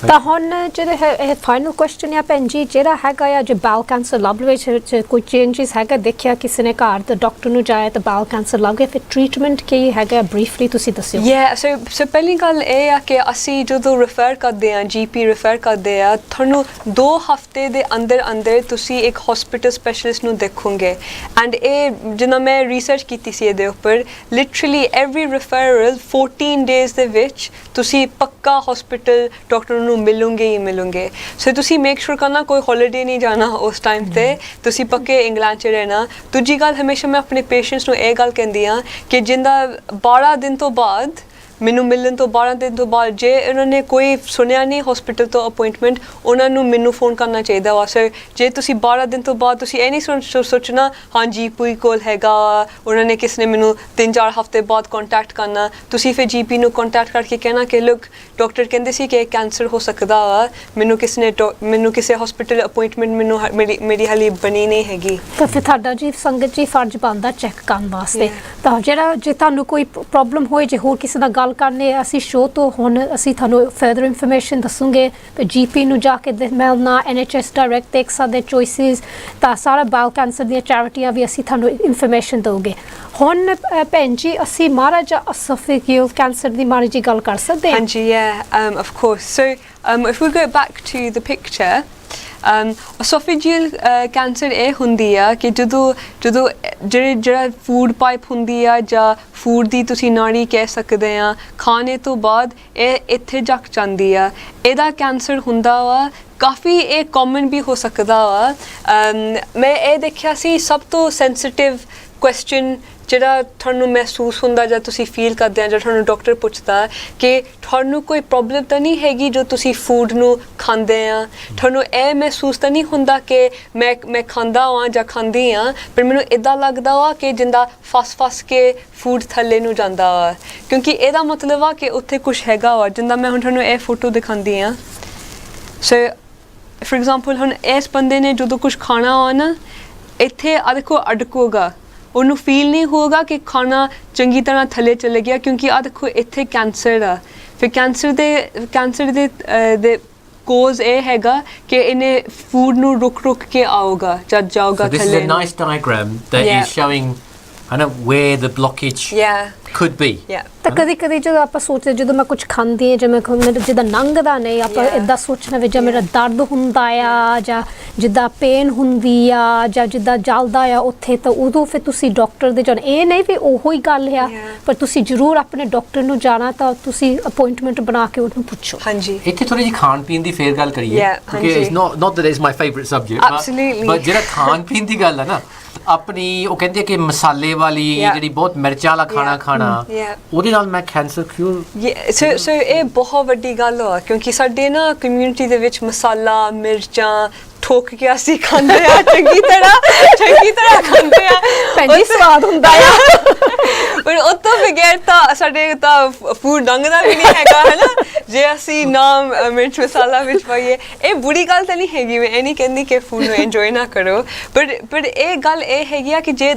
S2: ਤਾਂ ਹੁਣ ਜਿਹੜਾ ਇਹ ਫਾਈਨਲ ਕੁਐਸਚਨ ਆ ਭੈਣ ਜੀ, ਜਿਹੜਾ ਹੈਗਾ ਆ ਜੇ ਬਾਲ ਕੈਂਸਰ ਲੱਭ ਲਵੇ ਕੋਈ ਚੇਂਜਸ ਹੈਗਾ, ਦੇਖਿਆ ਕਿਸੇ ਨੇ ਘਰ ਤਾਂ ਡਾਕਟਰ ਨੂੰ ਜਾਇਆ ਤਾਂ ਬਾਲ ਕੈਂਸਰ ਲੱਗ ਗਿਆ, ਫਿਰ ਟ੍ਰੀਟਮੈਂਟ ਕੀ ਹੈਗਾ ਬਰੀਫਲੀ ਤੁਸੀਂ ਦੱਸਿਓ।
S3: ਸੋ ਪਹਿਲੀ ਗੱਲ ਇਹ ਆ ਕਿ ਅਸੀਂ ਜਦੋਂ ਰੈਫਰ ਕਰਦੇ ਆ, GP ਰੈਫਰ ਕਰਦੇ ਆ, ਤੁਹਾਨੂੰ 2 ਹਫ਼ਤੇ ਦੇ ਅੰਦਰ ਤੁਸੀਂ ਇੱਕ ਹਸਪੀਟਲ ਸਪੈਸ਼ਲਿਸਟ ਨੂੰ ਦੇਖੋਗੇ। ਐਂਡ ਇਹ ਜਿੱਦਾਂ ਮੈਂ ਰਿਸਰਚ ਕੀਤੀ ਸੀ ਇਹਦੇ ਉੱਪਰ, ਲਿਟਰਲੀ ਐਵਰੀ ਰੈਫਰਲ 14 ਡੇਜ਼ ਦੇ ਵਿੱਚ ਤੁਸੀਂ ਪੱਕਾ ਹਸਪੀਟਲ ਡਾਕਟਰ ਨੂੰ ਮਿਲੂਗੇ। ਸੋ ਤੁਸੀਂ ਮੇਕ ਸ਼ੋਰ ਕਰਨਾ ਕੋਈ ਹੌਲੀਡੇ ਨਹੀਂ ਜਾਣਾ ਉਸ ਟਾਈਮ ਤੇ, ਤੁਸੀਂ ਪੱਕੇ ਇੰਗਲੈਂਡ 'ਚ ਰਹਿਣਾ। ਦੂਜੀ ਗੱਲ, ਹਮੇਸ਼ਾ ਮੈਂ ਆਪਣੇ ਪੇਸ਼ੈਂਟਸ ਨੂੰ ਇਹ ਗੱਲ ਕਹਿੰਦੀ ਹਾਂ ਕਿ ਜਿੰਦਾ 12 ਦਿਨ ਤੋਂ ਬਾਅਦ ਮੈਨੂੰ ਮਿਲਣ ਤੋਂ 12 ਦਿਨ ਤੋਂ ਬਾਅਦ ਜੇ ਉਹਨਾਂ ਨੇ ਕੋਈ ਸੁਣਿਆ ਨਹੀਂ ਹਸਪੀਟਲ ਤੋਂ ਅਪੁਆਇੰਟਮੈਂਟ, ਉਹਨਾਂ ਨੂੰ ਮੈਨੂੰ ਫੋਨ ਕਰਨਾ ਚਾਹੀਦਾ ਵਾ। ਸਰ ਜੇ ਤੁਸੀਂ 12 ਦਿਨ ਤੋਂ ਬਾਅਦ ਤੁਸੀਂ ਇਹ ਨਹੀਂ ਸੋਚਣਾ ਹਾਂਜੀ ਕੋਈ ਕੋਲ ਹੈਗਾ, ਉਹਨਾਂ ਨੇ ਕਿਸ ਨੇ ਮੈਨੂੰ 3-4 ਹਫ਼ਤੇ ਬਾਅਦ ਕੰਟੈਕਟ ਕਰਨਾ, ਤੁਸੀਂ ਫਿਰ GP ਨੂੰ ਕੰਟੈਕਟ ਕਰਕੇ ਕਹਿਣਾ ਕਿ ਲੁੱਕ ਡਾਕਟਰ ਕਹਿੰਦੇ ਸੀ ਕਿ ਕੈਂਸਰ ਹੋ ਸਕਦਾ ਵਾ, ਮੈਨੂੰ ਕਿਸੇ ਹਸਪੀਟਲ ਅਪੁਆਇੰਟਮੈਂਟ ਮੇਰੀ ਹਾਲੇ ਬਣੀ ਨਹੀਂ ਹੈਗੀ।
S2: ਤਾਂ ਫਿਰ ਤੁਹਾਡਾ ਜੀ ਸੰਗਤ ਜੀ ਫਰਜ਼ ਬਣਦਾ ਚੈੱਕ ਕਰਨ ਵਾਸਤੇ। ਤਾਂ ਜਿਹੜਾ ਜੇ ਤੁਹਾਨੂੰ ਕੋਈ ਪ੍ਰੋਬਲਮ ਹੋਏ, ਜੇ ਹੋਰ ਕਿਸੇ ਨਾਲ ਗੱਲ ਕਰਨੇ, ਅਸੀਂ ਸ਼ੋਅ ਤੋਂ ਹੁਣ ਅਸੀਂ ਤੁਹਾਨੂੰ ਫਰਦਰ ਇਨਫੋਰਮੇਸ਼ਨ ਦੱਸੂਗੇ, ਤੇ GP ਨੂੰ ਜਾ ਕੇ ਮਿਲਣਾ, NHS ਡਾਇਰੈਕਟ ਦੇਖ ਸਕਦੇ ਚੋਇਸਿਸ, ਤਾਂ ਸਾਰਾ ਬਾਲ ਕੈਂਸਰ ਦੀਆਂ ਚੈਰਿਟੀਆਂ ਵੀ ਅਸੀਂ ਤੁਹਾਨੂੰ ਇਨਫੋਰਮੇਸ਼ਨ ਦਊਗੇ। ਹੁਣ ਭੈਣ ਜੀ ਅਸੀਂ ਮਹਾਰਾਜਾ ਅਸੋਫੇਗੀਅਲ ਕੈਂਸਰ ਦੀ ਮਾੜੀ ਜੀ ਗੱਲ ਕਰ ਸਕਦੇ ਹਾਂ?
S3: ਹਾਂਜੀ, of course. So if we go back to the picture, esophageal cancer ਇਹ ਹੁੰਦੀ ਆ ਕਿ ਜਦੋਂ ਜਿਹੜਾ ਫੂਡ ਪਾਈਪ ਹੁੰਦੀ ਆ ਜਾਂ ਫੂਡ ਦੀ ਤੁਸੀਂ ਨਾੜੀ ਕਹਿ ਸਕਦੇ ਆ, ਖਾਣੇ ਤੋਂ ਬਾਅਦ ਇਹ ਇੱਥੇ ਜੱਕ ਜਾਂਦੀ ਆ, ਇਹਦਾ ਕੈਂਸਰ ਹੁੰਦਾ ਵਾ। ਕਾਫੀ ਇਹ ਕਾਮਨ ਵੀ ਹੋ ਸਕਦਾ ਵਾ। ਮੈਂ ਇਹ ਦੇਖਿਆ ਸੀ ਸਭ ਤੋਂ ਸੈਂਸਿਟਿਵ ਕੁਐਸਚਨ ਜਿਹੜਾ ਤੁਹਾਨੂੰ ਮਹਿਸੂਸ ਹੁੰਦਾ ਜਾਂ ਤੁਸੀਂ ਫੀਲ ਕਰਦੇ ਆ, ਜਾਂ ਤੁਹਾਨੂੰ ਡਾਕਟਰ ਪੁੱਛਦਾ ਕਿ ਤੁਹਾਨੂੰ ਕੋਈ ਪ੍ਰੋਬਲਮ ਤਾਂ ਨਹੀਂ ਹੈਗੀ ਜੋ ਤੁਸੀਂ ਫੂਡ ਨੂੰ ਖਾਂਦੇ ਆ, ਤੁਹਾਨੂੰ ਇਹ ਮਹਿਸੂਸ ਤਾਂ ਨਹੀਂ ਹੁੰਦਾ ਕਿ ਮੈਂ ਖਾਂਦਾ ਹਾਂ ਜਾਂ ਖਾਂਦੀ ਹਾਂ, ਪਰ ਮੈਨੂੰ ਇੱਦਾਂ ਲੱਗਦਾ ਵਾ ਕਿ ਜਿੰਦਾ ਫਸ ਕੇ ਫੂਡ ਥੱਲੇ ਨੂੰ ਜਾਂਦਾ ਵਾ, ਕਿਉਂਕਿ ਇਹਦਾ ਮਤਲਬ ਆ ਕਿ ਉੱਥੇ ਕੁਛ ਹੈਗਾ ਵਾ। ਜਿੰਦਾ ਮੈਂ ਹੁਣ ਤੁਹਾਨੂੰ ਇਹ ਫੋਟੋ ਦਿਖਾਉਂਦੀ ਹਾਂ। ਸੋ ਫੋਰ ਐਗਜ਼ਾਮਪਲ ਹੁਣ ਇਸ ਬੰਦੇ ਨੇ ਜਦੋਂ ਕੁਝ ਖਾਣਾ ਹੋ ਨਾ ਇੱਥੇ ਆ ਦੇਖੋ ਅਟਕੂਗਾ ਉਹਨੂੰ ਫੀਲ ਨਹੀਂ ਹੋਊਗਾ ਕਿ ਖਾਣਾ ਚੰਗੀ ਤਰ੍ਹਾਂ ਥੱਲੇ ਚਲੇ ਗਿਆ ਕਿਉਂਕਿ ਆ ਦੇਖੋ ਇੱਥੇ ਕੈਂਸਰ ਆ ਫਿਰ ਕੈਂਸਰ ਦੇ ਕੋਜ਼ ਇਹ ਹੈਗਾ ਕਿ ਇਹਨੇ ਫੂਡ ਨੂੰ ਰੁਕ ਕੇ ਆਊਗਾ ਜਦ ਜਾਊਗਾ ਥੱਲੇ
S1: This is a nice diagram that is showing where the blockage could be.
S2: ਤਾਂ ਕਦੀ ਜਦੋਂ ਆਪਾਂ ਸੋਚਦੇ ਜਦੋਂ ਮੈਂ ਕੁਝ ਖਾਂਦੀ ਹਾਂ ਜਿਵੇਂ ਮੇਰਾ ਜਿੱਦਾਂ ਲੰਘਦਾ ਨਹੀਂ ਆਪਾਂ ਇੱਦਾਂ ਸੋਚਣਾ ਵੀ ਜਾਂ ਮੇਰਾ ਦਰਦ ਹੁੰਦਾ ਆ ਜਾਂ ਜਿੱਦਾਂ ਪੇਨ ਹੁੰਦੀ ਆ ਜਾਂ ਜਿੱਦਾਂ ਜਲਦਾ ਆ ਉੱਥੇ ਤਾਂ ਉਦੋਂ ਫਿਰ ਤੁਸੀਂ ਡਾਕਟਰ ਦੇ ਜਾਣਾ ਇਹ ਨਹੀਂ ਵੀ ਉਹੋ ਹੀ ਗੱਲ ਆ ਪਰ ਤੁਸੀਂ ਜ਼ਰੂਰ ਆਪਣੇ ਡਾਕਟਰ ਨੂੰ ਜਾਣਾ ਤਾਂ ਤੁਸੀਂ ਅਪਾਇੰਟਮੈਂਟ ਬਣਾ ਕੇ ਉਹਨੂੰ ਪੁੱਛੋ
S1: ਹਾਂਜੀ ਇੱਥੇ ਥੋੜੀ ਜਿਹੀ ਖਾਣ ਪੀਣ ਦੀ ਫੇਰ ਗੱਲ ਕਰੀਏ ਕਿਉਂਕਿ it's not that it's my favorite subject but ਜਿਹੜਾ ਖਾਣ ਪੀਣ ਦੀ ਗੱਲ ਹੈ ਨਾ ਆਪਣੀ ਉਹ ਕਹਿੰਦੇ ਕਿ ਮਸਾਲੇ ਵਾਲੀ ਜਿਹੜੀ ਬਹੁਤ ਮਿਰਚਾਂ ਵਾਲਾ ਖਾਣਾ ਉਹਦੇ ਨਾਲ ਮੈਂ ਕੈਂਸਰ ਕਿਉਂ
S3: ਸੋ ਇਹ ਬਹੁਤ ਵੱਡੀ ਗੱਲ ਆ ਕਿਉਂਕਿ ਸਾਡੇ ਨਾ ਕਮਿਊਨਿਟੀ ਦੇ ਵਿੱਚ ਮਸਾਲਾ ਮਿਰਚਾਂ ਠੋਕ ਕੇ ਅਸੀਂ ਖਾਂਦੇ ਆ ਚੰਗੀ ਤਰ੍ਹਾਂ ਖਾਂਦੇ ਆ
S2: ਭੈਣੀ ਸਵਾਦ ਹੁੰਦਾ ਆ
S3: ਪਰ ਉਹ ਤੋਂ ਬਗੈਰ ਤਾਂ ਸਾਡੇ ਤਾਂ ਫੂਡ ਲੰਘਦਾ ਵੀ ਨਹੀਂ ਹੈਗਾ ਹੈ ਨਾ ਜੇ ਅਸੀਂ ਨਾ ਮਿਰਚ ਮਸਾਲਾ ਵਿੱਚ ਪਾਈਏ ਇਹ ਬੁਰੀ ਗੱਲ ਤਾਂ ਨਹੀਂ ਹੈਗੀ ਮੈਂ ਇਹ ਨਹੀਂ ਕਹਿੰਦੀ ਕਿ ਫੂਡ ਨੂੰ ਇੰਜੋਏ ਨਾ ਕਰੋ ਪਰ ਇਹ ਗੱਲ ਇਹ ਹੈਗੀ ਆ ਕਿ ਜੇ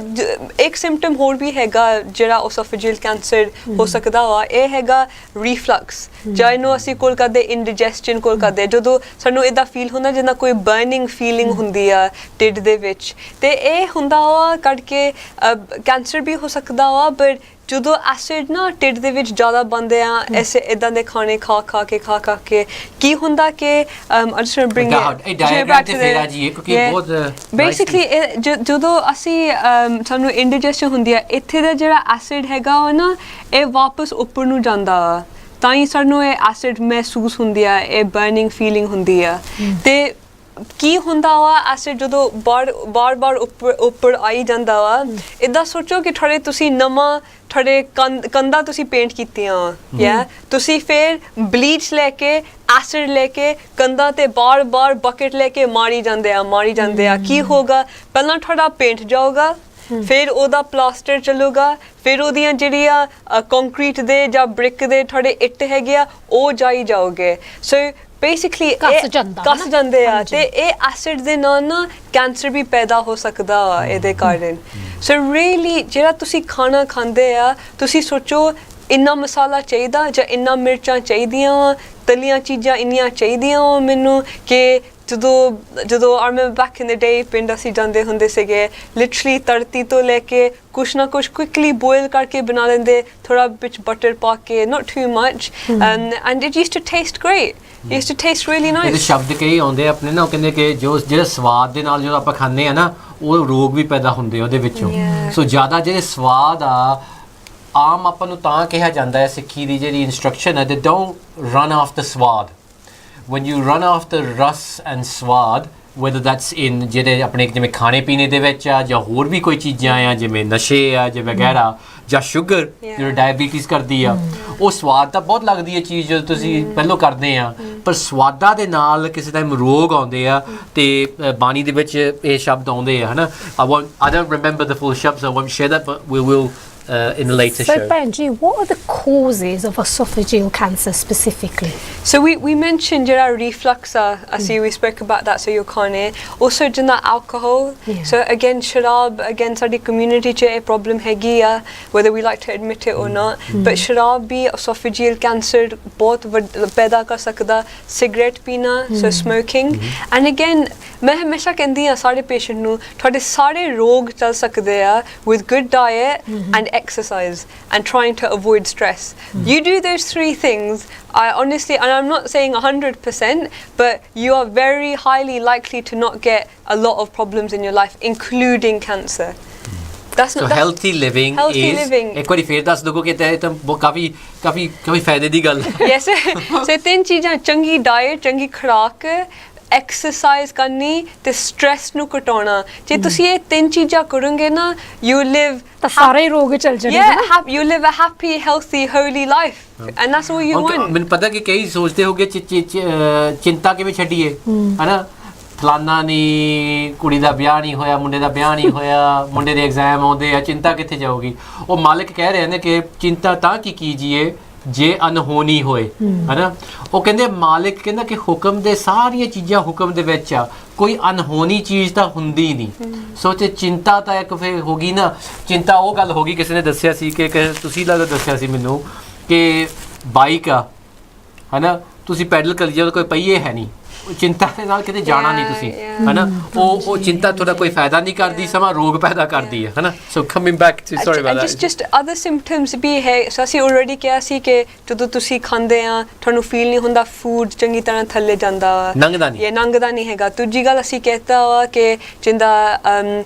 S3: ਇੱਕ ਸਿੰਪਟਮ ਹੋਰ ਵੀ ਹੈਗਾ ਜਿਹੜਾ ਓਸੋਫੇਜੀਅਲ ਕੈਂਸਰ ਹੋ ਸਕਦਾ ਵਾ ਇਹ ਹੈਗਾ ਰੀਫਲਕਸ ਜਾਂ ਇਹਨੂੰ ਅਸੀਂ ਕੋਲ ਕਰਦੇ ਇੰਡਾਈਜੈਸਸ਼ਨ ਕੋਲ ਕਰਦੇ ਜਦੋਂ ਸਾਨੂੰ ਇੱਦਾਂ ਫੀਲ ਹੁੰਦਾ ਜਿੱਦਾਂ ਕੋਈ ਬਰਨਿੰਗ ਫੀਲਿੰਗ ਹੁੰਦੀ ਆ ਢਿੱਡ ਦੇ ਵਿੱਚ ਤੇ ਇਹ ਹੁੰਦਾ ਵਾ ਕਰਕੇ ਕੈਂਸਰ ਵੀ ਹੋ ਸਕਦਾ ਵਾ ਬਟ ਜਦੋਂ ਐਸਿਡ ਨਾ ਢਿੱਡ ਦੇ ਵਿੱਚ ਜ਼ਿਆਦਾ ਬਣਦੇ ਆ ਐਸੇ ਇਦਾਂ ਦੇ ਖਾਣੇ ਖਾ ਕੇ ਕੀ ਹੁੰਦਾ ਕਿ ਬੇਸਿਕਲੀ ਜਦੋਂ ਅਸੀਂ ਸਾਨੂੰ ਇੰਡਾਈਜੈਸ਼ਨ ਹੁੰਦੀ ਆ ਇੱਥੇ ਦਾ ਜਿਹੜਾ ਐਸਿਡ ਹੈਗਾ ਉਹ ਨਾ ਇਹ ਵਾਪਸ ਉੱਪਰ ਨੂੰ ਜਾਂਦਾ ਤਾਂ ਹੀ ਸਾਨੂੰ ਇਹ ਐਸਿਡ ਮਹਿਸੂਸ ਹੁੰਦੀ ਆ ਇਹ ਬਰਨਿੰਗ ਫੀਲਿੰਗ ਹੁੰਦੀ ਆ ਤੇ ਕੀ ਹੁੰਦਾ ਵਾ ਐਸਿਡ ਜਦੋਂ ਬਾਰ ਉੱਪਰ ਆਈ ਜਾਂਦਾ ਵਾ ਇੱਦਾਂ ਸੋਚੋ ਕਿ ਤੁਸੀਂ ਨਵਾਂ ਕੰਧਾਂ ਤੁਸੀਂ ਪੇਂਟ ਕੀਤੀਆਂ ਤੁਸੀਂ ਫਿਰ ਬਲੀਚ ਲੈ ਕੇ ਐਸਿਡ ਲੈ ਕੇ ਕੰਧਾਂ ਤੇ ਬਾਰ ਬਕਟ ਲੈ ਕੇ ਮਾਰੀ ਜਾਂਦੇ ਆ ਕੀ ਹੋਗਾ ਪਹਿਲਾਂ ਤੁਹਾਡਾ ਪੇਂਟ ਜਾਊਗਾ ਫਿਰ ਉਹਦਾ ਪਲਾਸਟਰ ਚੱਲੂਗਾ ਫਿਰ ਉਹਦੀਆਂ ਜਿਹੜੀਆਂ ਕੰਕਰੀਟ ਦੇ ਜਾਂ ਬ੍ਰਿਕ ਦੇ ਤੁਹਾਡੇ ਇੱਟ ਹੈਗੇ ਆ ਉਹ ਜਾਓਗੇ ਸੋ ਬੇਸਿਕਲੀ ਕੱਸ ਜਾਂਦੇ ਆ ਤੇ ਇਹ ਐਸਿਡ ਦੇ ਨਾਲ ਨਾ ਕੈਂਸਰ ਵੀ ਪੈਦਾ ਹੋ ਸਕਦਾ ਆ ਇਹਦੇ ਕਾਰਨ ਸੋ ਰੀਅਲੀ ਜਿਹੜਾ ਤੁਸੀਂ ਖਾਣਾ ਖਾਂਦੇ ਆ ਤੁਸੀਂ ਸੋਚੋ ਇੰਨਾ ਮਸਾਲਾ ਚਾਹੀਦਾ ਜਾਂ ਇੰਨਾ ਮਿਰਚਾਂ ਚਾਹੀਦੀਆਂ ਤਲੀਆਂ ਚੀਜ਼ਾਂ ਇੰਨੀਆਂ ਚਾਹੀਦੀਆਂ ਮੈਨੂੰ ਕਿ ਜਦੋਂ ਮੈਂ ਬੈਕ ਇਨ ਦ ਡੇ ਪਿੰਡ ਅਸੀਂ ਜਾਂਦੇ ਹੁੰਦੇ ਸੀਗੇ ਲਿਟਰਲੀ ਤੜਤੀ ਤੋਂ ਲੈ ਕੇ ਕੁਛ ਨਾ ਕੁਛ ਕੁਇਕਲੀ ਬੋਇਲ ਕਰਕੇ ਬਣਾ ਲੈਂਦੇ ਥੋੜਾ ਵਿੱਚ ਬਟਰ ਪਾ ਕੇ not too much and it used to taste great it used to taste really nice
S1: ਇਹ ਸ਼ਬਦ ਕਈ ਆਉਂਦੇ ਆਪਣੇ ਨਾ ਉਹ ਕਹਿੰਦੇ ਕਿ ਜਿਹੜਾ ਸਵਾਦ ਦੇ ਨਾਲ ਜਦੋਂ ਆਪਾਂ ਖਾਂਦੇ ਆ ਨਾ ਉਹ ਰੋਗ ਵੀ ਪੈਦਾ ਹੁੰਦੇ ਉਹਦੇ ਵਿੱਚੋਂ ਸੋ ਜ਼ਿਆਦਾ ਜਿਹੜੇ ਸਵਾਦ ਆ ਆਮ ਆਪਾਂ ਨੂੰ ਤਾਂ ਕਿਹਾ ਜਾਂਦਾ ਹੈ ਸਿੱਖੀ ਦੀ ਜਿਹੜੀ ਇਨਸਟਰਕਸ਼ਨ ਹੈ that don't run after ਸਵਾਦ when you run after ਰਸ and ਸਵਾਦ whether that's in ਜਿਹੜੇ ਆਪਣੇ ਜਿਵੇਂ ਖਾਣੇ ਪੀਣੇ ਦੇ ਵਿੱਚ ਆ ਜਾਂ ਹੋਰ ਵੀ ਕੋਈ ਚੀਜ਼ਾਂ ਆ ਜਿਵੇਂ ਨਸ਼ੇ ਆ ਜਿਵੇਂ ਵਗੈਰਾ ਜਾਂ ਸ਼ੂਗਰ ਜਿਹੜਾ ਡਾਇਬੀਟੀਜ਼ ਕਰਦੀ ਆ ਉਹ ਸਵਾਦ ਤਾਂ ਬਹੁਤ ਲੱਗਦੀ ਹੈ ਚੀਜ਼ ਜਦੋਂ ਤੁਸੀਂ ਪਹਿਲੋਂ ਕਰਦੇ ਆ ਪਰ ਸਵਾਦਾਂ ਦੇ ਨਾਲ ਕਿਸੇ ਟਾਈਮ ਰੋਗ ਆਉਂਦੇ ਆ ਤੇ ਬਾਣੀ ਦੇ ਵਿੱਚ ਇਹ ਸ਼ਬਦ ਆਉਂਦੇ ਆ ਹਨਾ I don't remember the full shubs I won't share that but we will in a later show.
S2: So Benji, what are the causes of esophageal cancer specifically?
S3: So we mentioned reflux, we spoke about that, so your khane. Also alcohol. So again, sharab, again, our community che a problem hegi whether we like to admit it or not. But sharab bhi esophageal cancer bahut paida kar sakda. Cigarette pina, so smoking. And again, मैं हमेशा कहती हाँ सारे patient नू थोड़े सारे रोग चल सकते हैं with good diet and exercise and trying to avoid stress. You do those three things, I honestly, and I'm not saying 100%, but you are very highly likely to not get a lot of problems in your life, including cancer. That's not
S1: healthy living एक बारी फिर दस दोगे कि ये तो काफी फायदे दी गल
S3: yes so तीन चीज़ां चंगी diet चंगी खुराक एक्सरसाइज करनी ते स्ट्रेस नु घटाना जे तुसी ये तीन चीज़ां करोगे ना you live
S2: ਤਾਂ ਸਾਰੇ ਰੋਗ ਚੱਲ ਜਾਣਗੇ
S3: you live a happy healthy holy life and that's all you want
S1: ਮੈਨੂੰ ਪਤਾ ਕਿ ਕਈ ਸੋਚਦੇ ਹੋਗੇ ਚਿੰਤਾ ਕਿਵੇਂ ਛੱਡੀਏ ਹਨਾ ਫਲਾਨਾ ਨਹੀਂ ਕੁੜੀ ਦਾ ਵਿਆਹ ਨਹੀਂ ਹੋਇਆ ਮੁੰਡੇ ਦਾ ਵਿਆਹ ਨਹੀਂ ਹੋਇਆ ਮੁੰਡੇ ਦੇ ਐਗਜ਼ਾਮ ਆਉਂਦੇ ਆ ਚਿੰਤਾ ਕਿੱਥੇ ਜਾਊਗੀ ਉਹ ਮਾਲਕ ਕਹਿ ਰਹੇ ਨੇ ਕਿ ਚਿੰਤਾ ਤਾਂ ਕੀ ਕੀਜੀਏ ਜੇ ਅਨਹੋਣੀ ਹੋਏ ਹਨਾ ਉਹ ਕਹਿੰਦੇ ਮਾਲਿਕ ਕਹਿੰਦਾ ਕਿ ਹੁਕਮ ਦੇ ਸਾਰੀਆਂ ਚੀਜ਼ਾਂ ਹੁਕਮ ਦੇ ਵਿੱਚ ਆ ਕੋਈ ਅਨਹੋਣੀ ਚੀਜ਼ ਤਾਂ ਹੁੰਦੀ ਨਹੀਂ ਸੋ ਤੇ ਚਿੰਤਾ ਤਾਂ ਇੱਕ ਫਿਰ ਹੋ ਗਈ ਨਾ ਚਿੰਤਾ ਉਹ ਗੱਲ ਹੋ ਗਈ ਕਿਸੇ ਨੇ ਦੱਸਿਆ ਸੀ ਕਿ ਤੁਸੀਂ ਲੱਗਦਾ ਦੱਸਿਆ ਸੀ ਮੈਨੂੰ ਕਿ ਬਾਈਕ ਆ ਹਨਾ ਤੁਸੀਂ ਪੈਡਲ ਕਰੀ ਜਾਓ ਕੋਈ ਪਹੀਏ ਹੈ ਨਹੀਂ ਚਿੰਤਾ ਦੇ ਨਾਲ ਕਿਤੇ ਜਾਣਾ ਨਹੀਂ ਤੁਸੀਂ ਹਨਾ ਉਹ ਚਿੰਤਾ ਤੁਹਾਡਾ ਕੋਈ ਫਾਇਦਾ ਨਹੀਂ ਕਰਦੀ ਸਮਾਂ ਰੋਗ ਪੈਦਾ ਕਰਦੀ ਹੈ ਹਨਾ so coming back to sorry about that
S3: just other symptoms ਵੀ ਹੈ ਸੋ ਅਸੀਂ ਆਲਰੇਡੀ ਕਿਹਾ ਸੀ ਕਿ ਜਦੋਂ ਤੁਸੀਂ ਖਾਂਦੇ ਆ ਤੁਹਾਨੂੰ ਫੀਲ ਨਹੀਂ ਹੁੰਦਾ ਫੂਡ ਚੰਗੀ ਤਰ੍ਹਾਂ ਥੱਲੇ ਜਾਂਦਾ
S1: ਲੰਘਦਾ ਨਹੀਂ
S3: ਇਹ ਲੰਘਦਾ ਨਹੀਂ ਹੈਗਾ ਦੂਜੀ ਗੱਲ ਅਸੀਂ ਕਹਿਤਾ ਵਾ ਕਿ ਜਿੰਦਾ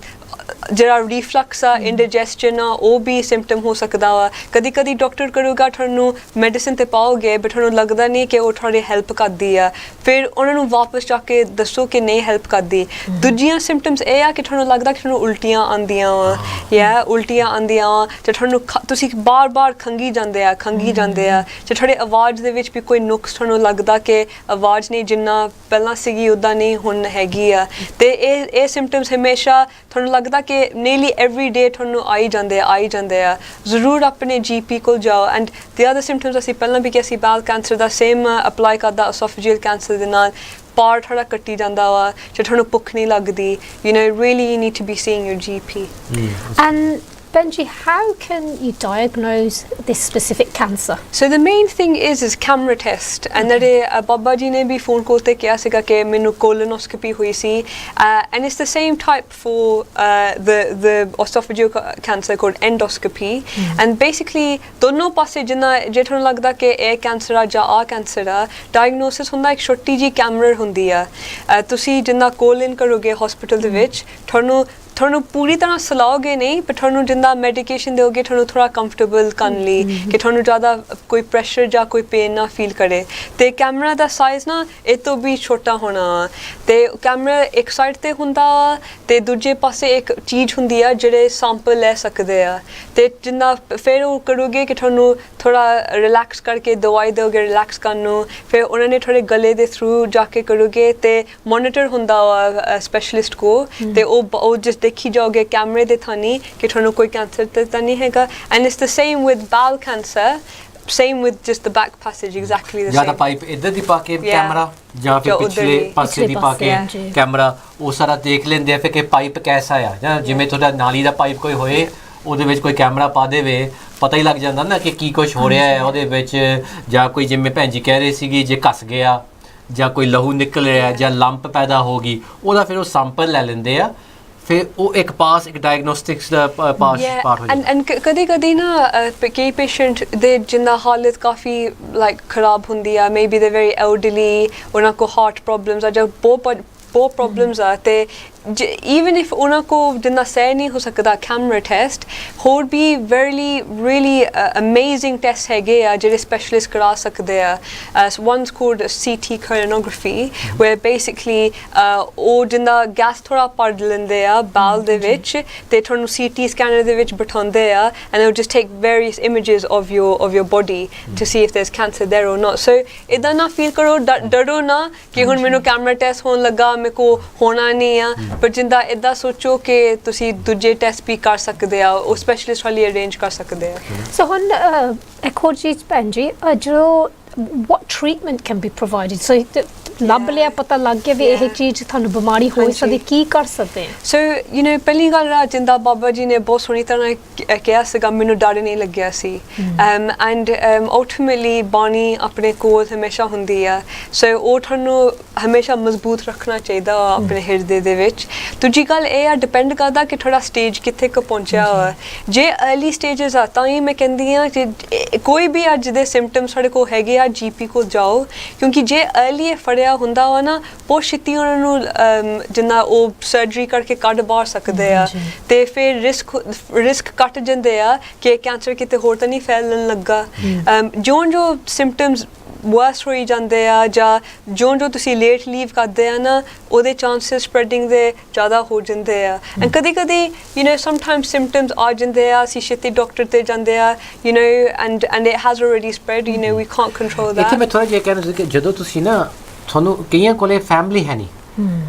S3: ਜਿਹੜਾ ਰੀਫਲਕਸ ਆ ਇੰਡਾਈਜੈਸਸ਼ਨ ਆ ਉਹ ਵੀ ਸਿੰਪਟਮ ਹੋ ਸਕਦਾ ਵਾ ਕਦੀ ਕਦੀ ਡਾਕਟਰ ਕਰੂਗਾ ਤੁਹਾਨੂੰ ਮੈਡੀਸਿਨ ਤੇ ਪਾਓਗੇ ਬਟ ਤੁਹਾਨੂੰ ਲੱਗਦਾ ਨਹੀਂ ਕਿ ਉਹ ਤੁਹਾਡੀ ਹੈਲਪ ਕਰਦੀ ਆ ਫਿਰ ਉਹਨਾਂ ਨੂੰ ਵਾਪਸ ਜਾ ਕੇ ਦੱਸੋ ਕਿ ਨਹੀਂ ਹੈਲਪ ਕਰਦੀ ਦੂਜੀਆਂ ਸਿੰਪਟਮਸ ਇਹ ਆ ਕਿ ਤੁਹਾਨੂੰ ਲੱਗਦਾ ਕਿ ਤੁਹਾਨੂੰ ਉਲਟੀਆਂ ਆਉਂਦੀਆਂ ਵਾ ਜਾਂ ਉਲਟੀਆਂ ਆਉਂਦੀਆਂ ਵਾ ਤੇ ਤੁਹਾਨੂੰ ਤੁਸੀਂ ਬਾਰ-ਬਾਰ ਖੰਗੀ ਜਾਂਦੇ ਆ ਤੇ ਤੁਹਾਡੇ ਆਵਾਜ਼ ਦੇ ਵਿੱਚ ਵੀ ਕੋਈ ਨੁਕਸ ਤੁਹਾਨੂੰ ਲੱਗਦਾ ਕਿ ਆਵਾਜ਼ ਨਹੀਂ ਜਿੰਨਾ ਪਹਿਲਾਂ ਸੀਗੀ ਉੱਦਾਂ ਨਹੀਂ ਹੁਣ ਹੈਗੀ ਆ ਤੇ ਇਹ ਸਿੰਪਟਮਸ ਹਮੇਸ਼ਾ ਤੁਹਾਨੂੰ ਲੱਗਦਾ ਕਿ nearly every day ਤੁਹਾਨੂੰ ਆਈ ਜਾਂਦੇ ਆ ਜ਼ਰੂਰ ਆਪਣੇ GP ਕੋਲ ਜਾਓ ਐਂਡ the other symptoms ਅਸੀਂ ਪਹਿਲਾਂ ਵੀ ਕਿਹਾ ਸੀ bowel cancer ਦਾ same ਅਪਲਾਈ ਕਰਦਾ esophageal cancer ਦੇ ਨਾਲ ਪਾਰ ਥੋੜਾ ਕੱਟੀ ਜਾਂਦਾ ਵਾ ਜੇ ਤੁਹਾਨੂੰ ਭੁੱਖ ਨਹੀਂ ਲੱਗਦੀ you know really you need to be seeing your GP
S2: and Benji, how can you diagnose this specific cancer?
S3: So the main thing is camera test and that Baba ji ne bhi phone call te kiya siga ke mainu colonoscopy hui si and it's the same type for the esophageal cancer called endoscopy and basically dono passe jinna je thanu lagda ke eh cancer a ja a cancer a diagnosis hunda ek choti ji camera hundi a tusi jinna call in karoge hospital de vich ਤੁਹਾਨੂੰ ਪੂਰੀ ਤਰ੍ਹਾਂ ਸਲਾਓਗੇ ਨਹੀਂ ਪਰ ਤੁਹਾਨੂੰ ਜਿੰਦਾ medication ਦਿਓਗੇ ਤੁਹਾਨੂੰ ਥੋੜਾ comfortable ਕਰਨ ਲਈ ਕਿ ਤੁਹਾਨੂੰ ਜ਼ਿਆਦਾ ਕੋਈ ਪ੍ਰੈਸ਼ਰ ਜਾਂ ਕੋਈ ਪੇਨ ਨਾ ਫੀਲ ਕਰੇ ਤੇ ਕੈਮਰਾ ਦਾ ਸਾਈਜ਼ ਨਾ ਇਹ ਤੋਂ ਵੀ ਛੋਟਾ ਹੋਣਾ ਤੇ ਕੈਮਰਾ ਇੱਕ ਸਾਈਡ ਤੇ ਹੁੰਦਾ ਤੇ ਦੂਜੇ ਪਾਸੇ ਇੱਕ ਚੀਜ਼ ਹੁੰਦੀ ਆ ਜਿਹੜੇ ਸੈਂਪਲ ਲੈ ਸਕਦੇ ਆ ਤੇ ਜਿੰਨਾ ਫਿਰ ਉਹ ਕਰੋਗੇ ਕਿ ਤੁਹਾਨੂੰ ਥੋੜਾ ਰਿਲੈਕਸ ਕਰਕੇ ਦਵਾਈ ਦਿਓਗੇ ਰਿਲੈਕਸ ਕਰਨ ਨੂੰ ਫਿਰ ਉਹਨਾਂ ਨੇ ਥੋੜੇ ਗਲੇ ਦੇ ਥਰੂ ਜਾ ਕੇ ਕਰੋਗੇ ਤੇ ਮੋਨੀਟਰ ਹੁੰਦਾ ਸਪੈਸ਼ਲਿਸਟ ਕੋ ਤੇ ਉਹ ਜਿਸ ਦੇਖੀ ਜਾਓਗੇ ਕੈਮਰੇ ਦੇ ਥਾਨੀ ਕਿ ਤੁਹਾਨੂੰ ਕੋਈ ਕੈਂਸਰ ਤਾਂ ਨਹੀਂ ਹੈਗਾ and it's the same with bowel cancer same with just the back passage exactly the same
S1: ਜਿਆਦਾ ਪਾਈਪ ਇੱਧਰ ਦੀ ਪਾ ਕੇ ਕੈਮਰਾ ਜਾਂ ਫਿਰ ਪਿਛਲੇ ਪਾਸੇ ਦੀ ਪਾ ਕੇ ਕੈਮਰਾ ਉਹ ਸਾਰਾ ਦੇਖ ਲੈਂਦੇ ਆ ਫਿਰ ਕਿ ਪਾਈਪ ਕੈਸਾ ਆ ਜਾਂ ਜਿਵੇਂ ਤੁਹਾਡਾ ਨਾਲੀ ਦਾ ਪਾਈਪ ਕੋਈ ਹੋਏ ਉਹਦੇ ਵਿੱਚ ਕੋਈ ਕੈਮਰਾ ਪਾ ਦੇਵੇ ਪਤਾ ਹੀ ਲੱਗ ਜਾਂਦਾ ਨਾ ਕਿ ਕੀ ਕੁਝ ਹੋ ਰਿਹਾ ਹੈ ਉਹਦੇ ਵਿੱਚ ਜਾਂ ਕੋਈ ਜਿਵੇਂ ਭੈਣ ਜੀ ਕਹਿ ਰਹੇ ਸੀਗੀ ਜੇ ਘਸ ਗਿਆ ਜਾਂ ਕੋਈ ਲਹੂ ਨਿਕਲ ਰਿਹਾ ਜਾਂ ਲੰਪ ਪੈਦਾ ਹੋ ਗਈ ਉਹਦਾ ਫਿਰ ਉਹ ਸੈਂਪਲ ਲੈ ਲੈਂਦੇ ਆ ਫਿਰ ਉਹ ਇੱਕ ਪਾਸ ਇੱਕ ਡਾਇਗਨੋਸਟਿਕਸ ਦਾ ਪਾਸ ਪਾਰ ਹੋ ਜਾਂਦਾ
S3: ਐਂਡ ਕਦੀ ਨਾ ਕਈ ਪੇਸ਼ੈਂਟ ਦੇ ਜਿੰਨਾ ਹਾਲਤ ਕਾਫੀ ਲਾਈਕ ਖਰਾਬ ਹੁੰਦੀ ਆ ਮੇਬੀ ਦੇ ਵੈਰੀ ਐਲਡਰਲੀ ਉਹਨਾਂ ਕੋ ਹਾਰਟ ਪ੍ਰੋਬਲਮਸ ਆ ਜਾਂ ਬਹੁਤ ਪ੍ਰੋਬਲਮਸ ਆ ਤੇ even if ਉਹਨਾਂ ਕੋ ਜਿੰਨਾ ਸਹਿ ਨਹੀਂ ਹੋ ਸਕਦਾ ਕੈਮਰਾ ਟੈਸਟ ਹੋਰ ਵੀ really amazing ਟੈਸਟ ਹੈਗੇ ਆ ਜਿਹੜੇ ਸਪੈਸ਼ਲਿਸਟ ਕਰਾ ਸਕਦੇ ਆ one's called CT coronography where basically ਉਹ ਜਿੰਨਾ ਗੈਸ ਥੋੜਾ ਪੜ ਲੈਂਦੇ ਆ ਬਾਲ ਦੇ ਵਿੱਚ ਤੇ ਤੁਹਾਨੂੰ CT ਸਕੈਨਰ ਦੇ ਵਿੱਚ ਬਿਠਾਉਂਦੇ ਆ and they'll just take various images of your body to see if there's cancer there or not so ਇਦਾਂ ਨਾ ਫੀਲ ਕਰੋ ਡਰੋ ਨਾ ਕਿ ਹੁਣ ਮੈਨੂੰ ਕੈਮਰਾ ਟੈਸਟ ਹੋਣ ਲੱਗਾ ਮੇਰੇ ਕੋ ਹੋਣਾ ਨਹੀਂ ਆ ਪਰ ਜਿੰਦਾ ਇਦਾਂ ਸੋਚੋ ਕਿ ਤੁਸੀਂ ਦੂਜੇ ਟੈਸਟ ਵੀ ਕਰ ਸਕਦੇ ਆ ਉਹ ਸਪੈਸ਼ਲਿਸਟ ਵਾਲੀ ਅਰੇਂਜ ਕਰ ਸਕਦੇ ਆ
S2: ਸੋ ਹੁਣ ਇੱਕ ਹੋਰ ਚੀਜ਼ ਭੈਣ ਜੀ ਜੋ what treatment can be provided so ਲੱਭ ਲਿਆ ਪਤਾ ਲੱਗ ਗਿਆ ਵੀ ਇਹ ਚੀਜ਼ ਤੁਹਾਨੂੰ ਬਿਮਾਰੀ ਹੋ ਸਕਦੀ ਕੀ ਕਰ ਸਕਦੇ ਆ
S3: ਸੋ ਯੂ نو ਪਹਿਲੀ ਗੱਲ ਜਿੰਦਾ ਬਾਬਾ ਜੀ ਨੇ ਬਹੁਤ ਸੋਹਣੀ ਤਰ੍ਹਾਂ ਕਿਹਾ ਸੀਗਾ ਮੈਨੂੰ ਡਰ ਨਹੀਂ ਲੱਗਿਆ ਸੀ ਐਂਡ ਅਲਟੀਮੇਟਲੀ ਬਾਣੀ ਆਪਣੇ ਕੋਲ ਹਮੇਸ਼ਾ ਹੁੰਦੀ ਆ ਸੋ ਉਹ ਤੁਹਾਨੂੰ ਹਮੇਸ਼ਾ ਮਜ਼ਬੂਤ ਰੱਖਣਾ ਚਾਹੀਦਾ ਆਪਣੇ ਹਿਰਦੇ ਦੇ ਵਿੱਚ ਦੂਜੀ ਗੱਲ ਇਹ ਆ ਡਿਪੈਂਡ ਕਰਦਾ ਕਿ ਥੋੜਾ ਸਟੇਜ ਕਿੱਥੇ ਕੁ ਪਹੁੰਚਿਆ ਹੋਇਆ ਜੇ ਅਰਲੀ ਸਟੇਜਸ ਆ ਤਾਂ ਹੀ ਮੈਂ ਕਹਿੰਦੀ ਆ ਕਿ ਕੋਈ ਵੀ ਅੱਜ ਦੇ ਸਿੰਪਟਮਸ ਸਾਡੇ ਕੋਲ ਹੈਗੇ ਆ GP ਕੋਲ ਜਾਓ ਕਿਉਂਕਿ ਜੇ ਅਰਲੀ ਫੜਿਆ ਹੁੰਦਾ ਵਾ ਨਾ ਬਹੁਤ ਛੇਤੀ ਉਹਨਾਂ ਨੂੰ ਜਿੰਨਾ ਉਹ ਸਰਜਰੀ ਕਰਕੇ ਕੱਢ ਬਾਹਰ ਸਕਦੇ ਆ ਤੇ ਫਿਰ ਰਿਸਕ ਘੱਟ ਜਾਂਦੇ ਆ ਕਿ ਕੈਂਸਰ ਕਿਤੇ ਹੋਰ ਤਾਂ ਨਹੀਂ ਫੈਲਣ ਲੱਗਾ ਜੋ ਸਿੰਪਟਮਸ worse ਹੋਈ ਜਾਂਦੇ ਆ ਜਾਂ ਜੋ ਤੁਸੀਂ ਲੇਟ ਲੀਵ ਕਰਦੇ ਆ ਨਾ ਉਹਦੇ ਚਾਂਸਸ ਸਪਰੈਡਿੰਗ ਦੇ ਜ਼ਿਆਦਾ ਹੋ ਜਾਂਦੇ ਆ ਐਂਡ ਕਦੀ ਯੂ نو ਸਮਟਾਈਮਸ ਸਿੰਪਟਮਸ ਆ ਜਾਂਦੇ ਆ ਅਸੀਂ ਛੇਤੀ ਡਾਕਟਰ ਤੇ ਜਾਂਦੇ ਆ you know and it has already spread you know we can't control that
S1: ਮੈਂ ਥੋੜਾ ਜਿਹਾ ਕਹਿਣਾ ਸੀ ਕਿ ਜਦੋਂ ਤੁਸੀਂ ਨਾ ਤੁਹਾਨੂੰ ਕਈਆਂ ਕੋਲੇ ਫੈਮਿਲੀ ਹੈ ਨਹੀਂ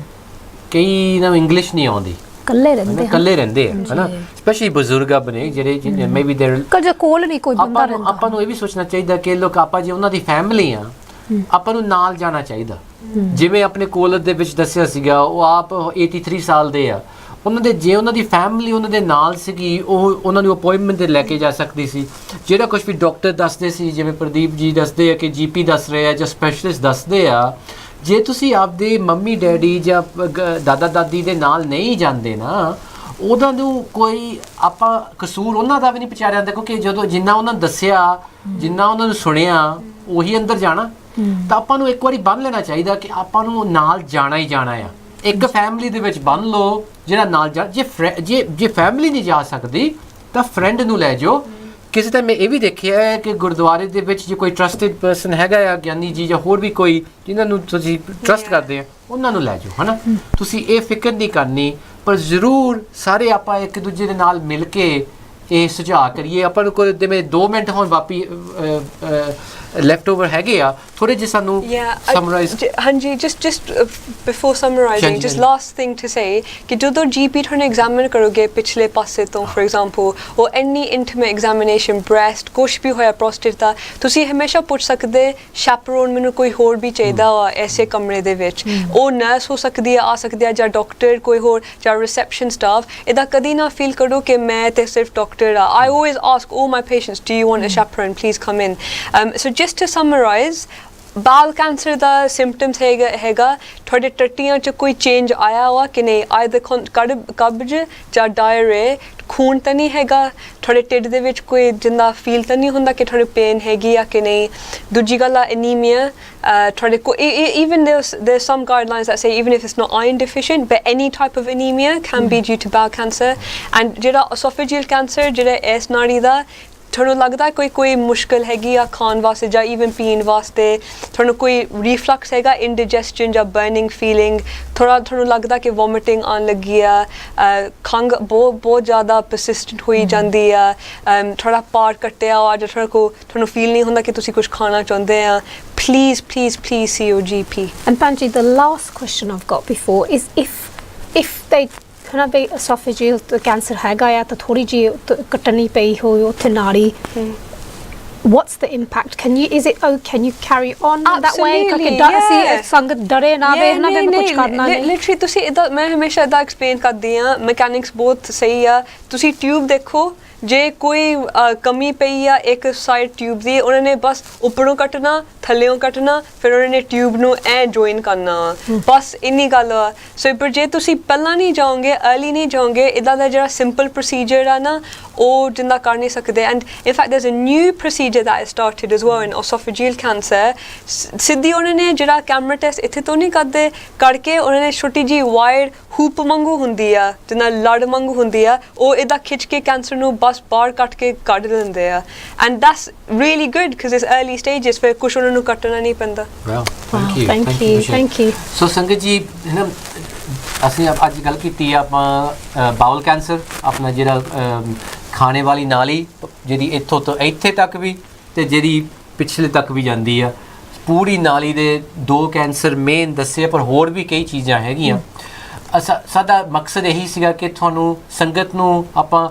S1: ਕਈ ਨਾ ਇੰਗਲਿਸ਼ ਨਹੀਂ ਆਉਂਦੀ
S2: ਇਕੱਲੇ ਰਹਿੰਦੇ
S1: ਇਕੱਲੇ ਰਹਿੰਦੇ ਆ ਹਨਾ ਸਪੈਸ਼ਲੀ ਬਜ਼ੁਰਗ ਬਣੇ ਜਿਹੜੇ ਮੇਬੀ देयर
S2: ਕਦੇ ਕੋਲ ਨਹੀਂ ਕੋਈ ਬੰਦਾ ਰਹਿੰਦਾ
S1: ਆਪਾਂ ਨੂੰ ਇਹ ਵੀ ਸੋਚਣਾ ਚਾਹੀਦਾ ਕਿ ਲੋਕ ਆਪਾਂ ਜੇ ਉਹਨਾਂ ਦੀ ਫੈਮਿਲੀ ਆ ਆਪਾਂ ਨੂੰ ਨਾਲ ਜਾਣਾ ਚਾਹੀਦਾ ਜਿਵੇਂ ਆਪਣੇ ਕੋਲ ਦੇ ਵਿੱਚ ਦੱਸਿਆ ਸੀਗਾ ਉਹ ਆਪ 83 ਸਾਲ ਦੇ ਆ ਉਹਨਾਂ ਦੇ ਜੇ ਉਹਨਾਂ ਦੀ ਫੈਮਿਲੀ ਉਹਨਾਂ ਦੇ ਨਾਲ ਸੀਗੀ ਉਹ ਉਹਨਾਂ ਨੂੰ ਅਪਾਇੰਟਮੈਂਟ ਤੇ ਲੈ ਕੇ ਜਾ ਸਕਦੀ ਸੀ ਜਿਹੜਾ ਕੁਝ ਵੀ ਡਾਕਟਰ ਦੱਸਦੇ ਸੀ ਜਿਵੇਂ ਪ੍ਰਦੀਪ ਜੀ ਦੱਸਦੇ ਆ ਕਿ ਜੀਪੀ ਦੱਸ ਰਹੇ ਆ ਜਾਂ ਸਪੈਸ਼ਲਿਸਟ ਦੱਸਦੇ ਆ ਜੇ ਤੁਸੀਂ ਆਪਦੇ ਮੰਮੀ ਡੈਡੀ ਜਾਂ ਦਾਦਾ ਦਾਦੀ ਦੇ ਨਾਲ ਨਹੀਂ ਜਾਂਦੇ ਨਾ ਉਹਨਾਂ ਨੂੰ ਕੋਈ ਆਪਾਂ ਕਸੂਰ ਉਹਨਾਂ ਦਾ ਵੀ ਨਹੀਂ ਵਿਚਾਰਿਆਂ ਦਾ ਕਿਉਂਕਿ ਜਦੋਂ ਜਿੰਨਾ ਉਹਨਾਂ ਨੂੰ ਦੱਸਿਆ ਜਿੰਨਾ ਉਹਨਾਂ ਨੂੰ ਸੁਣਿਆ ਉਹੀ ਅੰਦਰ ਜਾਣਾ ਤਾਂ ਆਪਾਂ ਨੂੰ ਇੱਕ ਵਾਰੀ ਬੰਨ ਲੈਣਾ ਚਾਹੀਦਾ ਕਿ ਆਪਾਂ ਨੂੰ ਨਾਲ ਜਾਣਾ ਹੀ ਜਾਣਾ ਆ ਇੱਕ ਫੈਮਿਲੀ ਦੇ ਵਿੱਚ ਬੰਨ ਲਓ ਜਿਹੜਾ ਨਾਲ ਜਾ ਜੇ ਫੈਮਿਲੀ ਨਹੀਂ ਜਾ ਸਕਦੀ ਤਾਂ ਫਰੈਂਡ ਨੂੰ ਲੈ ਜਾਓ ਕਿਸੇ ਟਾਈਮ ਮੈਂ ਇਹ ਵੀ ਦੇਖਿਆ ਹੈ ਕਿ ਗੁਰਦੁਆਰੇ ਦੇ ਵਿੱਚ ਜੇ ਕੋਈ ਟਰਸਟਡ ਪਰਸਨ ਹੈਗਾ ਆ ਗਿਆਨੀ ਜੀ ਜਾਂ ਹੋਰ ਵੀ ਕੋਈ ਜਿਨ੍ਹਾਂ ਨੂੰ ਤੁਸੀਂ ਟਰਸਟ ਕਰਦੇ ਆ ਉਹਨਾਂ ਨੂੰ ਲੈ ਜਾਓ ਹਨਾ ਤੁਸੀਂ ਇਹ ਫਿਕਰ ਨਹੀਂ ਕਰਨੀ ਪਰ ਜ਼ਰੂਰ ਸਾਰੇ ਆਪਾਂ ਇੱਕ ਦੂਜੇ ਦੇ ਨਾਲ ਮਿਲ ਕੇ ਇਹ ਸੁਝਾਅ ਕਰੀਏ ਆਪਾਂ ਨੂੰ ਕੋਈ ਜਿਵੇਂ 2 ਮਿੰਟ ਹੁਣ ਵਾਪੀ left over ਹੈਗੇ ਆ ਥੋੜੇ ਜਿਹੇ ਸਾਨੂੰ ਸਮਰਾਈਜ਼
S3: ਹਾਂਜੀ just before summarizing just last thing to say ਕਿ ਜਦੋਂ GP ਤੁਹਾਨੂੰ ਐਗਜ਼ਾਮਿਨ ਕਰੋਗੇ ਪਿਛਲੇ ਪਾਸੇ ਤੋਂ for example or any intimate examination breast ਕੁਛ ਵੀ ਹੋਇਆ prostate ਦਾ ਤੁਸੀਂ ਹਮੇਸ਼ਾ ਪੁੱਛ ਸਕਦੇ chaperone ਮੈਨੂੰ ਕੋਈ ਹੋਰ ਵੀ ਚਾਹੀਦਾ ਵਾ ਐਸੇ ਕਮਰੇ ਦੇ ਵਿੱਚ ਉਹ ਨਰਸ ਹੋ ਸਕਦੀ ਆ ਸਕਦੀ ਆ ਜਾਂ ਡਾਕਟਰ ਕੋਈ ਹੋਰ ਜਾਂ ਰਿਸੈਪਸ਼ਨ ਸਟਾਫ ਇਹਦਾ ਕਦੀ ਨਾ ਫੀਲ ਕਰੋ ਕਿ ਮੈਂ ਤੇ ਸਿਰਫ ਡਾਕਟਰ ਆ I always ask all my patients do you want a chaperone please come in so just to summarize bowel cancer the symptoms ਹੈਗਾ ਤੁਹਾਡੇ ਟੱਟੀਆਂ 'ਚ ਕੋਈ ਚੇਂਜ ਆਇਆ ਵਾ ਕਿ ਨਹੀਂ either ਕਬਜ਼ ਜਾਂ ਡਾਇਰੇ ਖੂਨ ਤਾਂ ਨਹੀਂ ਹੈਗਾ ਤੁਹਾਡੇ ਢਿੱਡ ਦੇ ਵਿੱਚ ਕੋਈ ਜਿੰਦਾ ਫੀਲ ਤਾਂ ਨਹੀਂ ਹੁੰਦਾ ਕਿ ਤੁਹਾਡੇ ਪੇਨ ਹੈਗੀ ਆ ਕਿ ਨਹੀਂ ਦੂਜੀ ਗੱਲ ਆ anemia ਤੁਹਾਡੇ even there's some guidelines that say even if it's not iron deficient but any type of anemia can be due to bowel cancer and ਜਿਹੜਾ esophageal cancer ਜਿਹੜਾ ਇਸ ਨਾੜੀ ਦਾ ਤੁਹਾਨੂੰ ਲੱਗਦਾ ਕੋਈ ਮੁਸ਼ਕਿਲ ਹੈਗੀ ਆ ਖਾਣ ਵਾਸਤੇ ਜਾਂ ਈਵਨ ਪੀਣ ਵਾਸਤੇ ਤੁਹਾਨੂੰ ਕੋਈ ਰੀਫਲਕਸ ਹੈਗਾ ਇੰਡਾਈਜੈਸਸ਼ਨ ਜਾਂ ਬਰਨਿੰਗ ਫੀਲਿੰਗ ਤੁਹਾਨੂੰ ਲੱਗਦਾ ਕਿ ਵੋਮਿਟਿੰਗ ਆਉਣ ਲੱਗੀ ਆ ਖੰਘ ਬਹੁਤ ਜ਼ਿਆਦਾ ਪਰਸਿਸਟੈਂਟ ਹੋਈ ਜਾਂਦੀ ਆ ਥੋੜਾ ਪਾਰ ਕੱਟਿਆ ਆ ਜਾਂ ਤੁਹਾਨੂੰ ਫੀਲ ਨਹੀਂ ਹੁੰਦਾ ਕਿ ਤੁਸੀਂ ਕੁਝ ਖਾਣਾ ਚਾਹੁੰਦੇ ਆ please see your GP
S2: and Panji the last question I've got before is if they ਹਨਾ ਬਈ esophageal ਕੈਂਸਰ ਹੈਗਾ ਆ ਤਾਂ ਥੋੜੀ ਜਿਹੀ ਕੱਟਣੀ ਪਈ ਹੋਈ ਉੱਥੇ ਨਾੜੀ what's the impact can you carry on that way ਕਿ ਸੰਗਤ ਡਰੇ ਨਾ ਵੇ ਹਨਾ ਵੀ ਕੁਝ ਕਰਨਾ ਨਹੀਂ
S3: ਲਿਟਰਲੀ ਤੁਸੀਂ ਇਹਦਾ ਮੈਂ ਹਮੇਸ਼ਾ ਇਹਦਾ ਐਕਸਪਲੇਨ ਕਰਦੀ ਆ ਮਕੈਨਿਕਸ ਬਹੁਤ ਸਹੀ ਆ ਤੁਸੀਂ ਟਿਊਬ ਦੇਖੋ ਜੇ ਕੋਈ ਕਮੀ ਪਈ ਆ ਇੱਕ ਸਾਈਡ ਟਿਊਬ ਦੀ ਉਹਨਾਂ ਨੇ ਬਸ ਉੱਪਰੋਂ ਕੱਟਣਾ ਥੱਲਿਓਂ ਕੱਟਣਾ ਫਿਰ ਉਹਨਾਂ ਨੇ ਟਿਊਬ ਨੂੰ ਐ ਜੁਆਇਨ ਕਰਨਾ ਬਸ ਇੰਨੀ ਗੱਲ ਆ ਸੋ ਪਰ ਜੇ ਤੁਸੀਂ ਪਹਿਲਾਂ ਨਹੀਂ ਜਾਓਗੇ ਅਰਲੀ ਨਹੀਂ ਜਾਓਗੇ ਇੱਦਾਂ ਦਾ ਜਿਹੜਾ ਸਿੰਪਲ ਪ੍ਰੋਸੀਜਰ ਆ ਨਾ ਉਹ ਜਿੰਦਾ ਕਰ ਨਹੀਂ ਸਕਦੇ and in fact there's a new procedure that is started as well in esophageal cancer ਸਿੱਧੀ ਉਹਨਾਂ ਨੇ ਜਿਹੜਾ ਕੈਮਰਾ ਟੈਸਟ ਇੱਥੇ ਤੋਂ ਨਹੀਂ ਕਰਦੇ ਕਰਕੇ ਉਹਨਾਂ ਨੇ ਛੋਟੀ ਜੀ ਵਾਇਰ ਹੂਪ ਵਾਂਗੂ ਹੁੰਦੀ ਆ ਜਿੰਨਾ ਲੜ ਵਾਂਗੂ ਹੁੰਦੀ ਆ ਉਹ ਇੱਦਾਂ ਖਿੱਚ ਕੇ ਕੈਂਸਰ ਨੂੰ ਬਸ ਬਾਹਰ ਕੱਟ ਕੇ ਕੱਢ ਦਿੰਦੇ ਆ and that's really good because it's early stages ਫਿਰ ਕੁਛ ਉਹਨਾਂ ਨੂੰ ਕੱਟਣਾ ਨਹੀਂ ਪੈਂਦਾ
S2: thank you
S1: ਸੋ ਸੰਗਤ ਜੀ ਹੈ ਅਸੀਂ ਅੱਜ ਗੱਲ ਕੀਤੀ ਆਪਾਂ ਬਾਉਲ ਕੈਂਸਰ ਆਪਣਾ ਜਿਹੜਾ ਖਾਣੇ ਵਾਲੀ ਨਾਲੀ ਜਿਹੜੀ ਇੱਥੋਂ ਤੋਂ ਇੱਥੇ ਤੱਕ ਵੀ ਤੇ ਜਿਹੜੀ ਪਿਛਲੇ ਤੱਕ ਵੀ ਜਾਂਦੀ ਆ ਪੂਰੀ ਨਾਲੀ ਦੇ 2 ਕੈਂਸਰ ਮੇਨ ਦੱਸੇ ਪਰ ਹੋਰ ਵੀ ਕਈ ਚੀਜ਼ਾਂ ਹੈਗੀਆਂ ਸਾਡਾ ਮਕਸਦ ਇਹੀ ਸੀਗਾ ਕਿ ਤੁਹਾਨੂੰ ਸੰਗਤ ਨੂੰ ਆਪਾਂ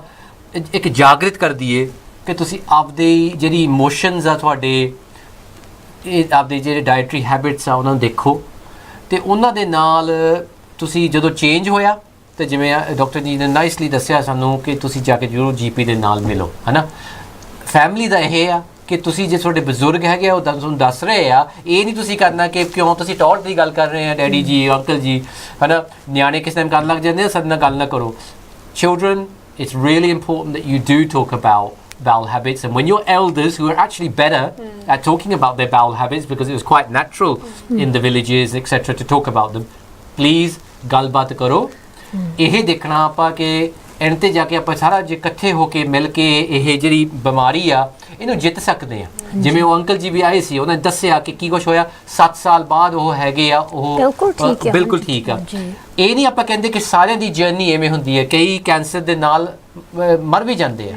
S1: ਇੱਕ ਜਾਗਰਿਤ ਕਰ ਦਈਏ ਕਿ ਤੁਸੀਂ ਆਪਦੇ ਜਿਹੜੀ ਇਮੋਸ਼ਨਸ ਆ ਤੁਹਾਡੇ ਇਹ ਆਪਦੇ ਜਿਹੜੇ ਡਾਈਟਰੀ ਹੈਬਿਟਸ ਆ ਉਹਨਾਂ ਨੂੰ ਦੇਖੋ ਤੇ ਉਹਨਾਂ ਦੇ ਨਾਲ ਤੁਸੀਂ ਜਦੋਂ ਚੇਂਜ ਹੋਇਆ ਤੇ ਜਿਵੇਂ ਡਾਕਟਰ ਜੀ ਨੇ ਨਾਈਸਲੀ ਦੱਸਿਆ ਸਾਨੂੰ ਕਿ ਤੁਸੀਂ ਜਾ ਕੇ ਜ਼ਰੂਰ ਜੀਪੀ ਦੇ ਨਾਲ ਮਿਲੋ ਹੈ ਨਾ ਫੈਮਿਲੀ ਦਾ ਇਹ ਆ ਕਿ ਤੁਸੀਂ ਜੇ ਤੁਹਾਡੇ ਬਜ਼ੁਰਗ ਹੈਗੇ ਉਹ ਤੁਹਾਨੂੰ ਦੱਸ ਰਹੇ ਆ ਇਹ ਨਹੀਂ ਤੁਸੀਂ ਕਰਨਾ ਕਿ ਕਿਉਂ ਤੁਸੀਂ ਟੌਟ ਦੀ ਗੱਲ ਕਰ ਰਹੇ ਆ ਡੈਡੀ ਜੀ ਅੰਕਲ ਜੀ ਹੈ ਨਾ ਨਿਆਣੇ ਕਿਸ ਟਾਈਮ ਕਰਨ ਲੱਗ ਜਾਂਦੇ ਆ ਸਾਡੇ ਨਾਲ ਗੱਲ ਨਾ ਕਰੋ children it's really important that you do talk about bowel habits and when your elders who are actually better at talking about their bowel habits because it was quite natural in the villages etc to talk about them please ਗੱਲਬਾਤ ਕਰੋ ਇਹ ਦੇਖਣਾ ਆਪਾਂ ਕਿ and ਤੇ ਜਾ ਕੇ ਆਪਾਂ ਸਾਰਾ ਜੇ ਇਕੱਠੇ ਹੋ ਕੇ ਮਿਲ ਕੇ ਇਹ ਜਿਹੜੀ ਬਿਮਾਰੀ ਆ ਇਹਨੂੰ ਜਿੱਤ ਸਕਦੇ ਆ ਜਿਵੇਂ ਉਹ ਅੰਕਲ ਜੀ ਵੀ ਆਏ ਸੀ ਉਹਨਾਂ ਨੇ ਦੱਸਿਆ ਕਿ ਕੀ ਕੁਝ ਹੋਇਆ 7 ਸਾਲ ਬਾਅਦ ਉਹ ਹੈਗੇ ਆ ਉਹ ਬਿਲਕੁਲ ਠੀਕ ਆ ਇਹ ਨਹੀਂ ਆਪਾਂ ਕਹਿੰਦੇ ਕਿ ਸਾਰਿਆਂ ਦੀ ਜਰਨੀ ਐਵੇਂ ਹੁੰਦੀ ਹੈ ਕਈ ਕੈਂਸਰ ਦੇ ਨਾਲ ਮਰ ਵੀ ਜਾਂਦੇ ਆ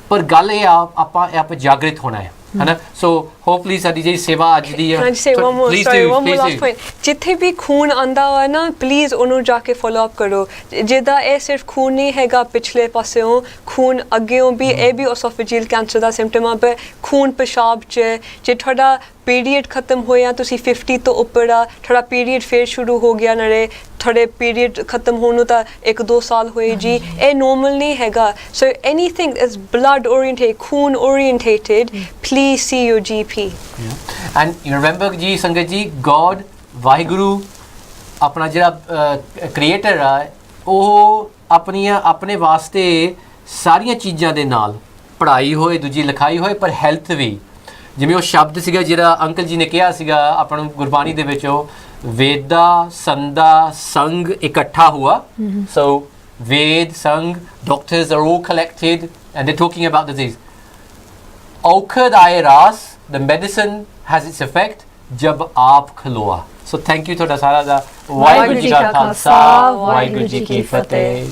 S1: ਪਰ ਗੱਲ ਇਹ ਆ ਆਪਾਂ ਜਾਗਰਿਤ ਹੋਣਾ ਹੈ ਹੈ ਨਾ ਸੋ ਹੋਪਫੁਲੀ ਸਾਡੀ ਜਿਹੜੀ ਸੇਵਾ ਅੱਜ ਦੀ ਹੈ
S3: Can I just say one more?
S1: Please
S3: Sorry,
S1: do,
S3: one more
S1: please
S3: last
S1: do.
S3: point. ਜਿੱਥੇ ਵੀ ਖੂਨ ਆਂਦਾ ਵਾ ਨਾ ਪਲੀਜ਼ ਉਹਨੂੰ ਜਾ ਕੇ ਫੋਲੋ ਅਪ ਕਰੋ ਜਿਹਦਾ ਇਹ ਸਿਰਫ ਖੂਨ ਨਹੀਂ ਹੈਗਾ ਪਿਛਲੇ ਪਾਸਿਓਂ ਖੂਨ ਅੱਗੇੋਂ ਵੀ ਇਹ ਵੀ ਓਸੋਫੇਜੀਅਲ ਕੈਂਸਰ ਦਾ ਸਿੰਪਟਮ ਆ ਪਰ ਖੂਨ ਪਿਸ਼ਾਬ 'ਚ ਜੇ ਤੁਹਾਡਾ ਪੀਰੀਅਡ ਖਤਮ ਹੋਇਆ ਤੁਸੀਂ 50 ਤੋਂ ਉੱਪਰ ਆ ਤੁਹਾਡਾ ਪੀਰੀਅਡ ਫੇਰ ਸ਼ੁਰੂ ਹੋ ਗਿਆ ਨਾਲੇ ਤੁਹਾਡੇ ਪੀਰੀਅਡ ਖਤਮ ਹੋਣ ਨੂੰ ਤਾਂ 1-2 ਸਾਲ ਹੋਏ ਜੀ ਇਹ ਨੋਰਮਲ ਨਹੀਂ ਹੈਗਾ so anything is blood oriented ਖੂਨ oriented please see your GP
S1: and you remember ਜੀ ਸੰਗਤ ਜੀ ਗੋਡ ਵਾਹਿਗੁਰੂ ਆਪਣਾ ਜਿਹੜਾ ਕ੍ਰੀਏਟਰ ਆ ਉਹ ਆਪਣੇ ਵਾਸਤੇ ਸਾਰੀਆਂ ਚੀਜ਼ਾਂ ਦੇ ਨਾਲ ਪੜ੍ਹਾਈ ਹੋਏ ਦੂਜੀ ਲਿਖਾਈ ਹੋਏ ਪਰ ਹੈਲਥ ਵੀ ਜਿਵੇਂ ਉਹ ਸ਼ਬਦ ਸੀਗਾ ਜਿਹੜਾ ਅੰਕਲ ਜੀ ਨੇ ਕਿਹਾ ਸੀਗਾ ਆਪਾਂ ਨੂੰ ਗੁਰਬਾਣੀ ਦੇ ਵਿੱਚ ਉਹ ਵੇਦਾ ਸੰਦਾ ਸੰਗ ਇਕੱਠਾ ਹੁਆ ਸੋ ਵੇਦ ਸੰਗ doctors are all collected and they're talking about disease ਔਖਦ ਆਏ ਰਾਸ the medicine has its effect ਜਬ ਆਪ ਖਲੋਆ ਸੋ ਥੈਂਕ ਯੂ ਤੁਹਾਡਾ ਸਾਰਾ ਦਾ ਵਾਹਿਗੁਰੂ ਜੀ ਕਾ ਖਾਲਸਾ ਵਾਹਿਗੁਰੂ ਜੀ ਕੀ ਫਤਿਹ